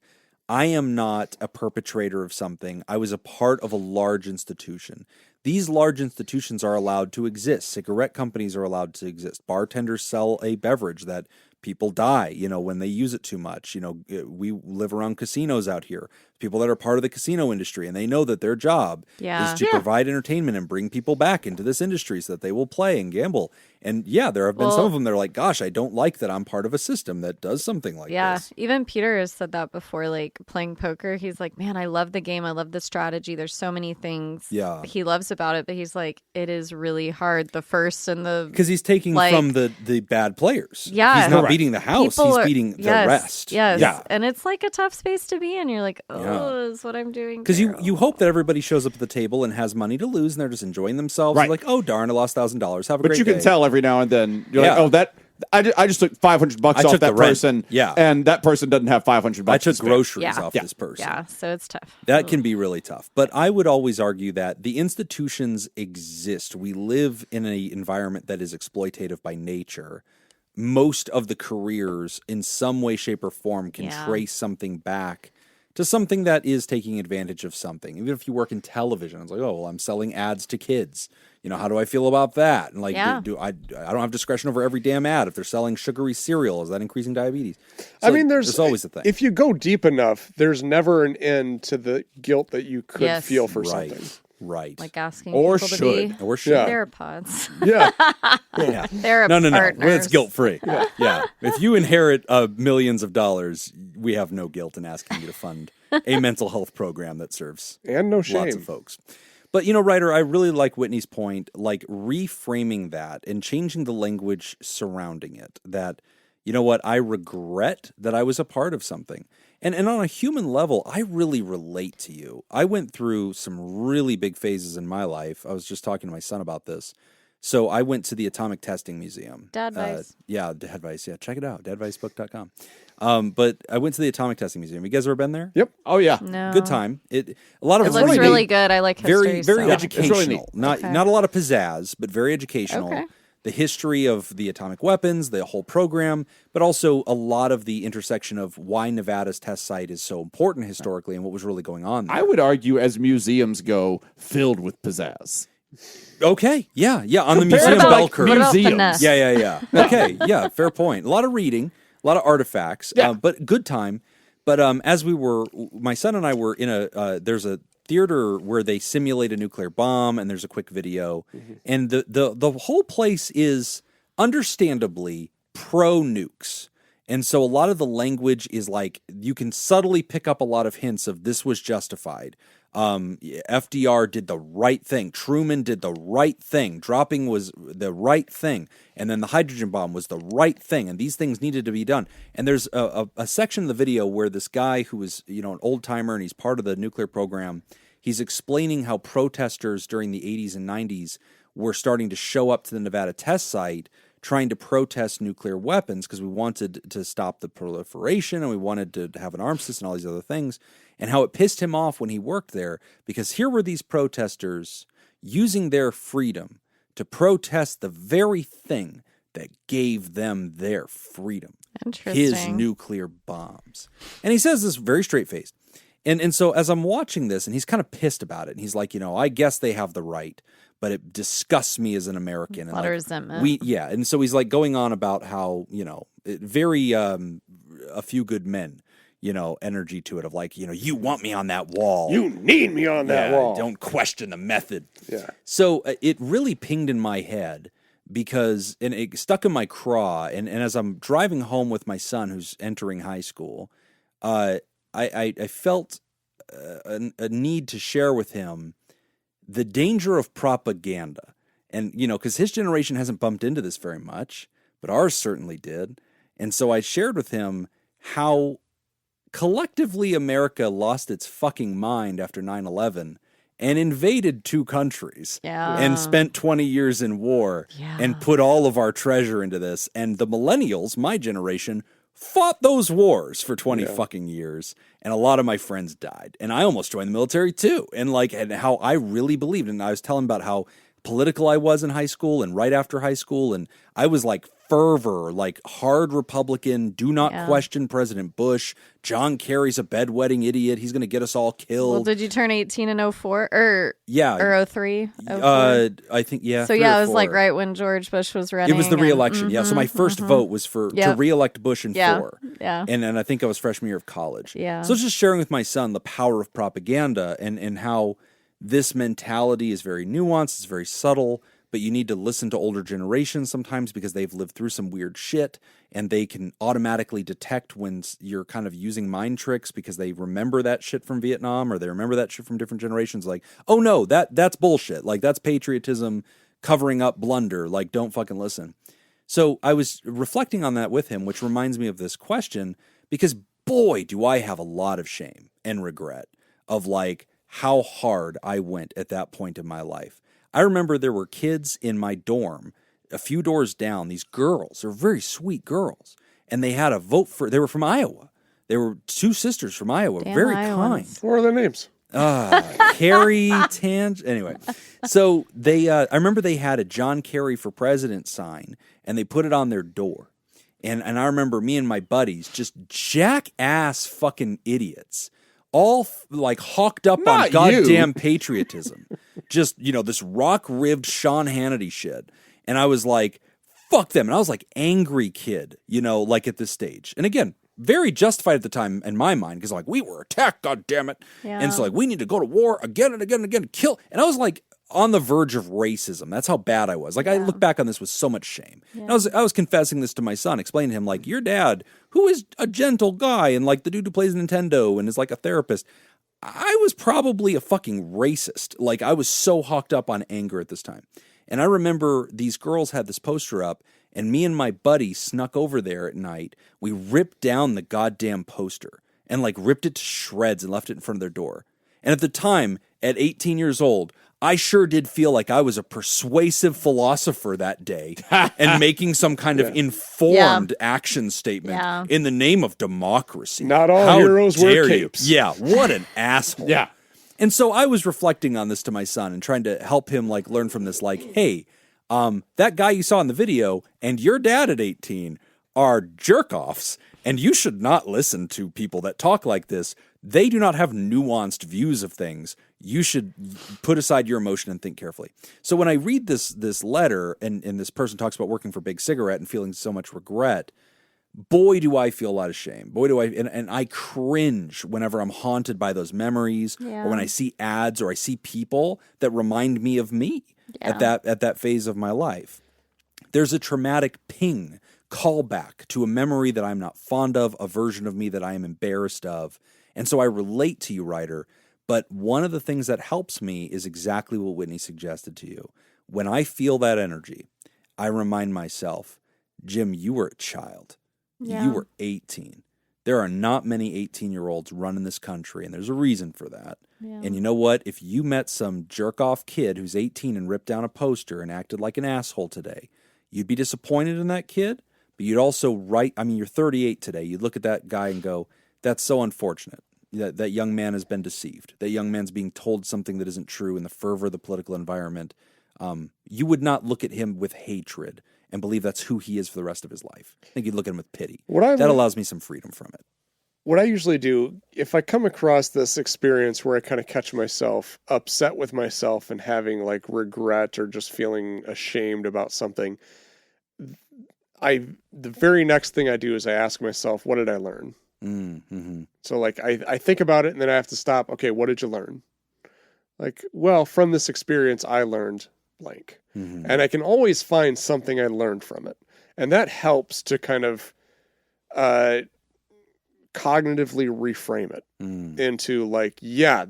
I am not a perpetrator of something. I was a part of a large institution. These large institutions are allowed to exist. Cigarette companies are allowed to exist. Bartenders sell a beverage that people die, when they use it too much. We live around casinos out here. People that are part of the casino industry, and they know that their job is to provide entertainment and bring people back into this industry so that they will play and gamble. And yeah, there have been some of them that are like, gosh, I don't like that I'm part of a system that does something like this. Even Peter has said that before, like playing poker. He's like, man, I love the game. I love the strategy. There's so many things he loves about it, but he's like, it is really hard. The first and the... Because he's taking from the bad players. Yeah. He's not beating the house. People He's beating the rest. Yes. Yeah. And it's like a tough space to be in. You're like, is what I'm doing. Because you hope that everybody shows up at the table and has money to lose and they're just enjoying themselves. Right. Like, oh, darn, I lost $1,000. Have a great day. But you can tell every now and then, you're like, oh, that... I just took $500 off took that the rent. person, Yeah. and that person doesn't have $500. I took to spare. groceries off this person. Yeah, so it's tough. That can be really tough. But I would always argue that the institutions exist. We live in an environment that is exploitative by nature. Most of the careers, in some way, shape, or form, can trace something back to something that is taking advantage of something. Even if you work in television, it's like, oh, well, I'm selling ads to kids. How do I feel about that? And like, do I don't have discretion over every damn ad. If they're selling sugary cereal, is that increasing diabetes? So I mean, there's always a thing. If you go deep enough, there's never an end to the guilt that you could feel for something. Right. Like asking Or people should. to Or be should. theropods. Yeah. Yeah. No. No. It's guilt free. Yeah. If you inherit millions of dollars, we have no guilt in asking you to fund a mental health program that serves And no shame. lots of folks. But, Ryder, I really like Whitney's point, like reframing that and changing the language surrounding it. That, I regret that I was a part of something. And on a human level, I really relate to you. I went through some really big phases in my life. I was just talking to my son about this. So I went to the Atomic Testing Museum. Dadvice. Dadvice. Yeah, check it out, dadvicebook.com. But I went to the Atomic Testing Museum. You guys ever been there? Yep. Oh, yeah. No. Good time. It looks really good. I like history. very so. educational. It's really neat. Not a lot of pizzazz, but very educational. Okay. The history of the atomic weapons, the whole program, but also a lot of the intersection of why Nevada's test site is so important historically and what was really going on there. I would argue, as museums go, filled with pizzazz. Okay, yeah, on the What museum about- bell curve. what about Museums. finesse? Yeah. Okay, yeah, fair point. A lot of reading, a lot of artifacts, but good time. But as my son and I were in there's a theater where they simulate a nuclear bomb, and there's a quick video, and the whole place is understandably pro nukes. And so a lot of the language is like, you can subtly pick up a lot of hints of this was justified. FDR did the right thing. Truman did the right thing. Dropping was the right thing. And then the hydrogen bomb was the right thing. And these things needed to be done. And there's a section of the video where this guy who is, an old timer and he's part of the nuclear program, he's explaining how protesters during the 80s and 90s were starting to show up to the Nevada test site trying to protest nuclear weapons because we wanted to stop the proliferation and we wanted to have an arms system and all these other things, and how it pissed him off when he worked there because here were these protesters using their freedom to protest the very thing that gave them their freedom. His nuclear bombs. And he says this very straight-faced. And so as I'm watching this, and he's kind of pissed about it, and he's like, I guess they have the right, but it disgusts me as an American. A lot of resentment. And so he's like going on about how, very a few good men, energy to it of like, you want me on that wall. You need me on that wall. Don't question the method. Yeah. So it really pinged in my head because, and it stuck in my craw, and as I'm driving home with my son who's entering high school, I felt a need to share with him the danger of propaganda. And, because his generation hasn't bumped into this very much, but ours certainly did. And so I shared with him how collectively America lost its fucking mind after 9/11 and invaded 2 countries and spent 20 years in war and put all of our treasure into this. And the millennials, my generation, fought those wars for 20 fucking years, and a lot of my friends died. And I almost joined the military too. And how I really believed. And I was telling about how political I was in high school and right after high school. And I was like fervor, like hard Republican, do not question President Bush. John Kerry's a bedwetting idiot. He's going to get us all killed. Well, did you turn 18 in 04 or 03? I think, So yeah, it was like right when George Bush was running. It was the re-election. So my first vote was to re-elect Bush in 4. Yeah. And I think I was freshman year of college. Yeah. So I was just sharing with my son the power of propaganda and how this mentality is very nuanced, it's very subtle, but you need to listen to older generations sometimes because they've lived through some weird shit and they can automatically detect when you're kind of using mind tricks because they remember that shit from Vietnam or they remember that shit from different generations. Like, oh no, that's bullshit. Like, that's patriotism covering up blunder. Like, don't fucking listen. So I was reflecting on that with him, which reminds me of this question because boy, do I have a lot of shame and regret of like how hard I went at that point in my life. I remember there were kids in my dorm, a few doors down, these girls, they're very sweet girls, and they had a vote they were from Iowa. They were 2 sisters from Iowa, very kind. What are their names? Carrie, anyway. So they, I remember they had a John Kerry for President sign, and they put it on their door. And I remember me and my buddies, just jackass fucking idiots, all like hawked up on goddamn patriotism. Just, this rock-ribbed Sean Hannity shit. And I was like, fuck them. And I was like angry kid, like at this stage. And again, very justified at the time in my mind because like we were attacked, goddammit. Yeah. And so like we need to go to war again and again and again, kill. And I was like on the verge of racism. That's how bad I was. Like I look back on this with so much shame. Yeah. And I was confessing this to my son, explaining to him like your dad, who is a gentle guy and like the dude who plays Nintendo and is like a therapist, I was probably a fucking racist. Like I was so hawked up on anger at this time. And I remember these girls had this poster up and me and my buddy snuck over there at night. We ripped down the goddamn poster and like ripped it to shreds and left it in front of their door. And at the time, at 18 years old, I sure did feel like I was a persuasive philosopher that day and making some kind of informed action statement in the name of democracy. Not all heroes wear capes. Yeah, what an asshole. Yeah. And so I was reflecting on this to my son and trying to help him like learn from this, like, hey, that guy you saw in the video and your dad at 18 are jerk-offs, and you should not listen to people that talk like this. They do not have nuanced views of things. You should put aside your emotion and think carefully. So when I read this letter and this person talks about working for Big Cigarette and feeling so much regret, boy, do I feel a lot of shame. Boy, do I, and I cringe whenever I'm haunted by those memories or when I see ads or I see people that remind me of me at that phase of my life. There's a traumatic ping, callback to a memory that I'm not fond of, a version of me that I am embarrassed of. And so I relate to you, writer. But one of the things that helps me is exactly what Whitney suggested to you. When I feel that energy, I remind myself, Jim, you were a child. Yeah. You were 18. There are not many 18-year-olds running this country, and there's a reason for that. Yeah. And you know what? If you met some jerk-off kid who's 18 and ripped down a poster and acted like an asshole today, You'd be disappointed in that kid, but you'd also you're 38 today. You'd look at that guy and go, that's so unfortunate. That young man has been deceived. That young man's being told something that isn't true in the fervor of the political environment. You would not look at him with hatred and believe that's who he is for the rest of his life. I think you'd look at him with pity. That allows me some freedom from it. What I usually do, if I come across this experience where I kind of catch myself upset with myself and having like regret or just feeling ashamed about something, the very next thing I do is I ask myself, what did I learn? Mm-hmm. So like I think about it and then I have to stop. Okay, what did you learn? Like, well, from this experience, I learned blank. Mm-hmm. And I can always find something I learned from it. And that helps to kind of cognitively reframe it into like, yeah,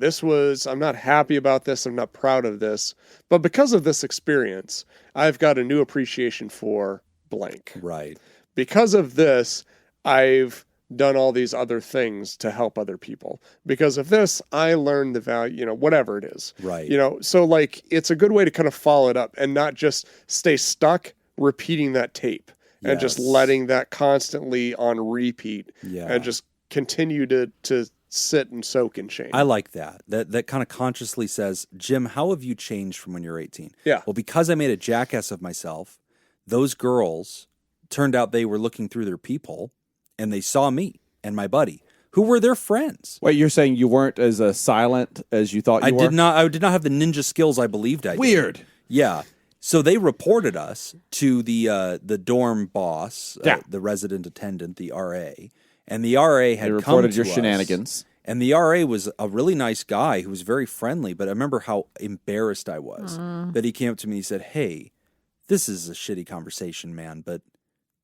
I'm not happy about this. I'm not proud of this. But because of this experience, I've got a new appreciation for blank. Right. Because of this, I've done all these other things to help other people. Because of this, I learned the value, whatever it is. Right. So like it's a good way to kind of follow it up and not just stay stuck repeating that tape and just letting that constantly on repeat and just continue to sit and soak in shame. I like that. That kind of consciously says, Jim, how have you changed from when you're 18? Yeah. Well, because I made a jackass of myself, those girls turned out they were looking through their peephole and they saw me and my buddy, who were their friends. Wait, you're saying you weren't as silent as you thought you were? I did not have the ninja skills I believed I did. Weird. Yeah. So they reported us to the dorm boss, the resident attendant, the RA, and the RA had reported come your to shenanigans. Us, and the RA was a really nice guy who was very friendly, but I remember how embarrassed I was that he came up to me and he said, "Hey, this is a shitty conversation, man, but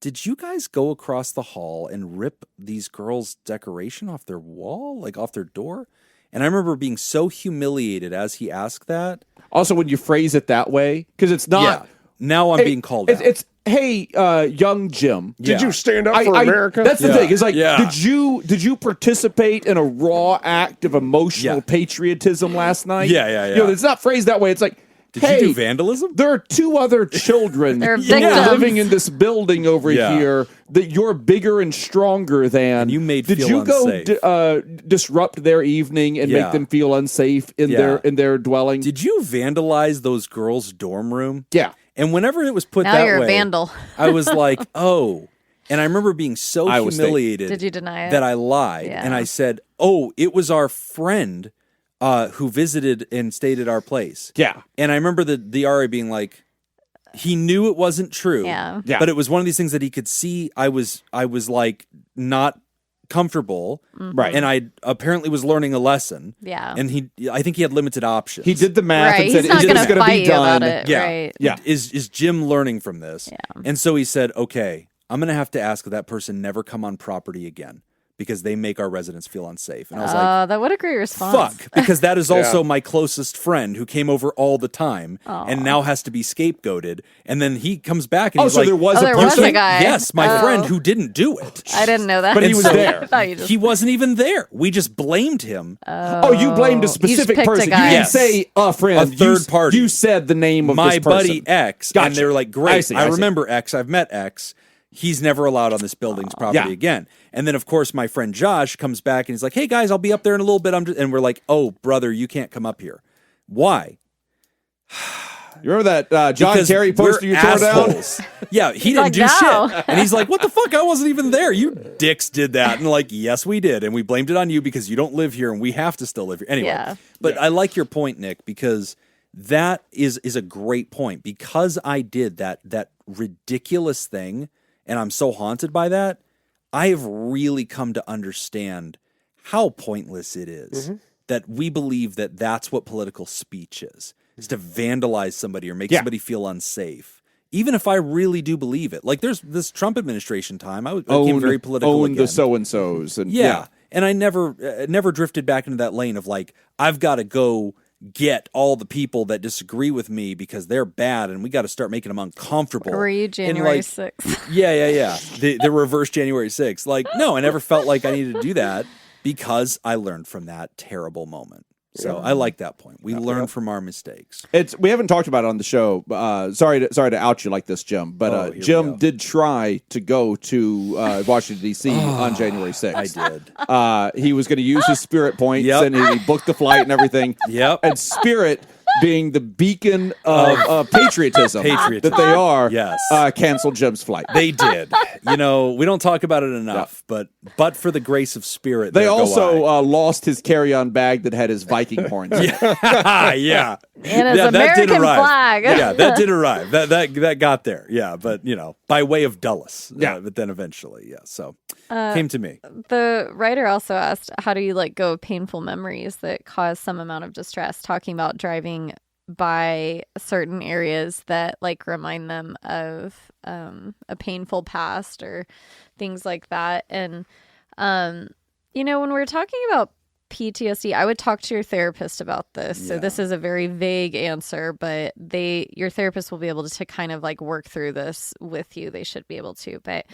did you guys go across the hall and rip these girls' decoration off their wall, like off their door?" And I remember being so humiliated as he asked that. Also, when you phrase it that way, because it's not. Yeah. Now I'm being called out. It's hey, young Jim. Did you stand up for America? That's the thing. It's like, did you participate in a raw act of emotional patriotism last night? Yeah. It's not phrased that way. It's like, did you do vandalism? There are two other children living in this building over here that you're bigger and stronger than. And you made Did feel you unsafe. go disrupt their evening and make them feel unsafe in their dwelling? Did you vandalize those girls' dorm room? Yeah. And whenever it was put now that you're way, a vandal. I was like, oh. And I remember being so humiliated. Did you deny it? That I lied. Yeah. And I said, oh, it was our friend who visited and stayed at our place. Yeah. And I remember the RA being like, he knew it wasn't true. Yeah. But it was one of these things that he could see I was like not comfortable. Right. And I apparently was learning a lesson. Yeah. And I think he had limited options. He did the math and said, he's not it's going to be done. About it. Yeah. Right. Yeah. Is Jim learning from this? Yeah. And so he said, okay, I'm going to have to ask that person never come on property again, because they make our residents feel unsafe. And I was like, that what a great response. Fuck, because that is also my closest friend who came over all the time and now has to be scapegoated. And then he comes back and he's so like, there was there was a guy. Yes, my friend who didn't do it. I didn't know that. But he was there. I thought you just... He wasn't even there. We just blamed him. You blamed a specific picked a person. You guy. didn't say a friend. A third party. You said the name of my this person. buddy X. Gotcha. And they were like, great. I see. Remember X. I've met X. He's never allowed on this building's property again. And then, of course, my friend Josh comes back and he's like, hey, guys, I'll be up there in a little bit. And we're like, oh, brother, you can't come up here. Why? You remember that John Kerry poster you tore down? Yeah, he didn't do shit. And he's like, what the fuck? I wasn't even there. You dicks did that. And like, yes, we did. And we blamed it on you because you don't live here and we have to still live here. Anyway, but I like your point, Nick, because that is a great point. Because I did that ridiculous thing, and I'm so haunted by that, I have really come to understand how pointless it is that we believe that that's what political speech is to vandalize somebody or make somebody feel unsafe. Even if I really do believe it. Like there's this Trump administration time, I became very political again. The so-and-sos. And, and I never drifted back into that lane of like, I've got to go get all the people that disagree with me because they're bad and we got to start making them uncomfortable. Were you January 6th? Yeah. The reverse January 6th. Like, no, I never felt like I needed to do that because I learned from that terrible moment. So I like that point. We learn from our mistakes. We haven't talked about it on the show. Sorry to out you like this, Jim. But Jim did try to go to Washington, D.C. on January 6th. I did. He was going to use his Spirit points, and he booked the flight and everything. Yep. And Spirit, being the beacon of patriotism that they are, canceled Jim's flight. They did. We don't talk about it enough, but for the grace of Spirit, they also lost his carry-on bag that had his Viking horns. Yeah. And his American flag. Yeah, that did arrive. That got there. Yeah, but by way of Dulles. But then eventually, so came to me. The writer also asked, how do you let go of painful memories that cause some amount of distress? Talking about driving by certain areas that remind them of a painful past or things like that. And when we're talking about PTSD, I would talk to your therapist about this. So this is a very vague answer, but your therapist will be able to kind of work through this with you. They should be able to. But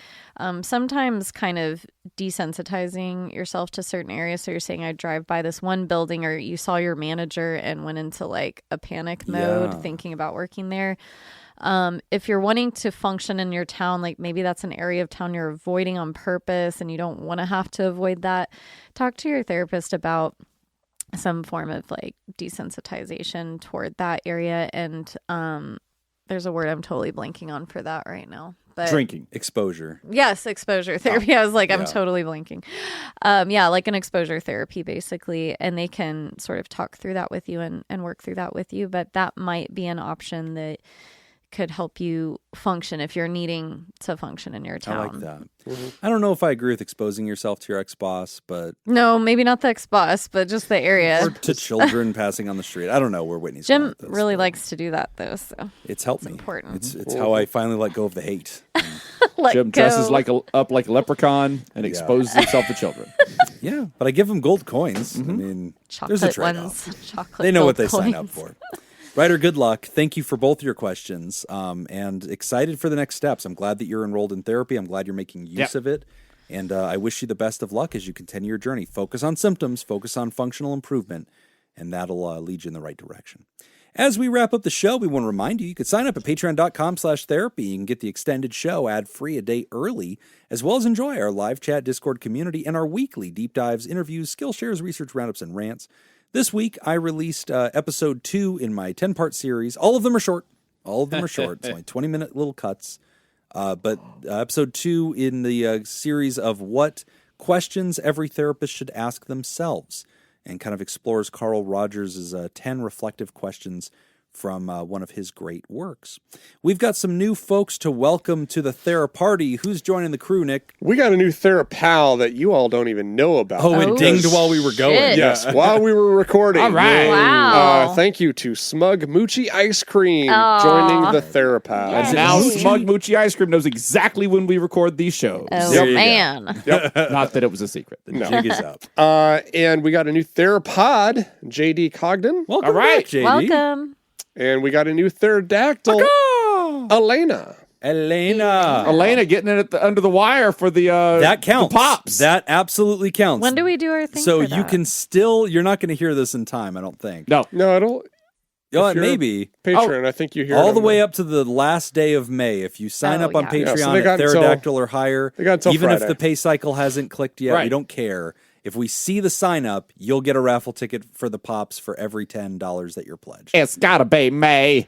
sometimes kind of desensitizing yourself to certain areas. So you're saying I drive by this one building, or you saw your manager and went into a panic mode thinking about working there. If you're wanting to function in your town, maybe that's an area of town you're avoiding on purpose and you don't want to have to avoid that, talk to your therapist about some form of desensitization toward that area. And there's a word I'm totally blanking on for that right now. But drinking. Exposure. Yes, exposure therapy. I was I'm totally blanking. An exposure therapy, basically. And they can sort of talk through that with you and work through that with you. But that might be an option that could help you function if you're needing to function in your town. I like that. Mm-hmm. I don't know if I agree with exposing yourself to your ex-boss, but... No, maybe not the ex-boss, but just the area. Or to children passing on the street. I don't know where Whitney's Jim going with this, really likes to do that, though, so... It's helped me. Important. It's how I finally let go of the hate. Jim dresses up like a leprechaun and exposes himself to children. Yeah, but I give them gold coins. Mm-hmm. I mean, chocolate there's a trade-off. Chocolate they know what they coins. sign up for. Ryder, good luck. Thank you for both your questions, and excited for the next steps. I'm glad that you're enrolled in therapy. I'm glad you're making use of it, and I wish you the best of luck as you continue your journey. Focus on symptoms, focus on functional improvement, and that'll lead you in the right direction. As we wrap up the show, we want to remind you can sign up at patreon.com/therapy. You can get the extended show ad-free a day early, as well as enjoy our live chat Discord community and our weekly deep dives, interviews, skill shares, research roundups, and rants. This week, I released episode 2 in my 10-part series. All of them are short. It's only 20-minute little cuts. But episode 2 in the series of what questions every therapist should ask themselves, and kind of explores Carl Rogers' 10 reflective questions from one of his great works. We've got some new folks to welcome to the Theraparty. Who's joining the crew, Nick? We got a new Therapal that you all don't even know about. Oh, it dinged while we were going. Yes, while we were recording. All right. Wow. Thank you to Smug Moochie Ice Cream joining the Therapal. Yes. Now Smug Moochie Ice Cream knows exactly when we record these shows. Oh, man. Not that it was a secret. The jig is up. And we got a new Therapod, JD Cogden. Welcome back, JD. Welcome. And we got a new Pterodactyl, Elena. Elena getting it under the wire for the that counts. The pops. That absolutely counts. When do we do our thing? So for you that? can still. You're not going to hear this in time, I don't think. No, I don't. Maybe Patreon. I think you hear all it the way up to the last day of May. If you sign up on Patreon at Pterodactyl or higher, even Friday. if the pay cycle hasn't clicked yet, we don't care. If we see the sign up, you'll get a raffle ticket for the pops for every $10 that you're pledged. It's gotta be May.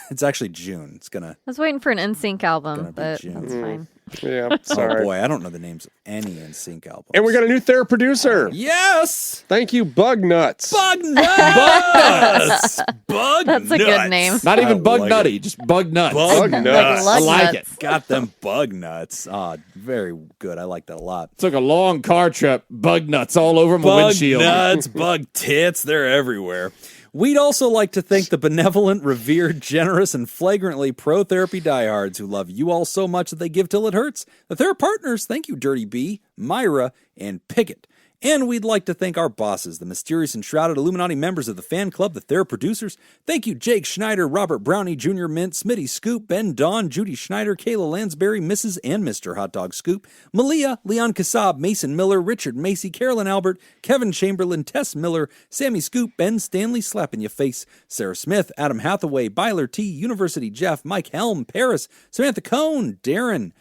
It's actually June. It's gonna. I was waiting for an NSYNC album, but that's fine. Yeah, sorry. Oh boy, I don't know the names of any NSYNC albums. And we got a new Theraproducer. Yes! Thank you, Bug Nuts. Bug Nuts! Bug That's a good name. Not even Bug Nutty, just Bug Nuts. Bug Nuts. I like it. Got them Bug Nuts. Very good. I like that a lot. Took a long car trip. Bug nuts all over my windshield. Bug nuts, bug tits, they're everywhere. We'd also like to thank the benevolent, revered, generous, and flagrantly pro-therapy diehards who love you all so much that they give till it hurts. The Therapartners, thank you, Dirty B, Myra, and Pickett. And we'd like to thank our bosses, the mysterious and shrouded Illuminati members of the fan club, the Thera producers. Thank you, Jake Schneider, Robert Brownie, Jr. Mint, Smitty Scoop, Ben Dawn, Judy Schneider, Kayla Lansbury, Mrs. and Mr. Hot Dog Scoop, Malia, Leon Kassab, Mason Miller, Richard Macy, Carolyn Albert, Kevin Chamberlain, Tess Miller, Sammy Scoop, Ben Stanley, Slapping Ya Face, Sarah Smith, Adam Hathaway, Byler T, University Jeff, Mike Helm, Paris, Samantha Cohn, Darren,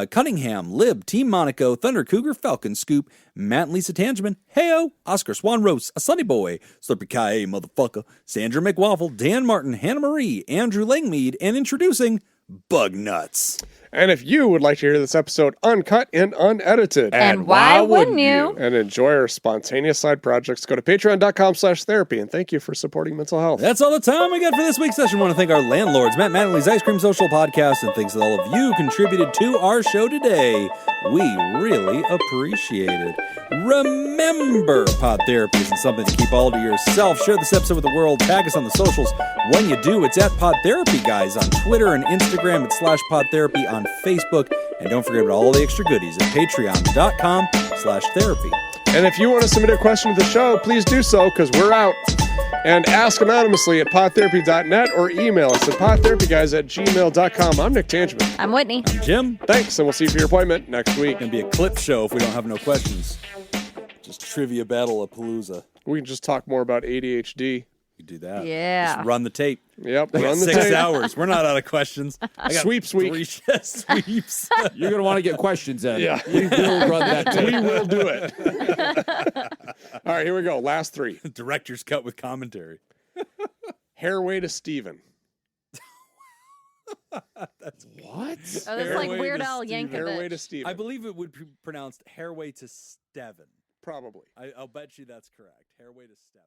Cunningham, Lib, Team Monaco, Thunder Cougar, Falcon Scoop, Matt and Lisa Tangeman, Heyo, Oscar Swan Rose, A Sunny Boy, Slurpy Kai, motherfucker, Sandra McWaffle, Dan Martin, Hannah Marie, Andrew Langmead, and introducing Bug Nuts. And if you would like to hear this episode uncut and unedited, and why wouldn't you? And enjoy our spontaneous side projects, go to patreon.com/therapy. And thank you for supporting mental health. That's all the time we got for this week's session. I want to thank our landlords, Matt Mattingly's Ice Cream Social Podcast, and thanks to all of you contributed to our show today. We really appreciate it. Remember, Pod Therapy isn't something to keep all to yourself. Share this episode with the world. Tag us on the socials. When you do, it's at PodTherapyGuys on Twitter and Instagram. It's /PodTherapy on Facebook. And don't forget about all the extra goodies at patreon.com/therapy. And if you want to submit a question to the show, please do so, because we're out. And ask anonymously at podtherapy.net or email us at podtherapyguys@gmail.com. I'm Nick Tangeman. I'm Whitney. I'm Jim. Thanks, and we'll see you for your appointment next week. It's going to be a clip show if we don't have no questions. Just trivia battle of Palooza. We can just talk more about ADHD. You do that. Yeah. Just run the tape. Yep, We got run the 6 tape. hours. We're not out of questions. I got Sweeps week. 3 sweeps. You're going to want to get questions in. Yeah. We will run that tape. We will do it. All right, here we go. Last 3. Director's cut with commentary. Hairway to Steven. That's What? Oh, that's Hairway like to Weird Al Steven. Hairway to Yankovic. Steven. I believe it would be pronounced Hairway to Steven. Probably. I'll bet you that's correct. Hairway to Steven.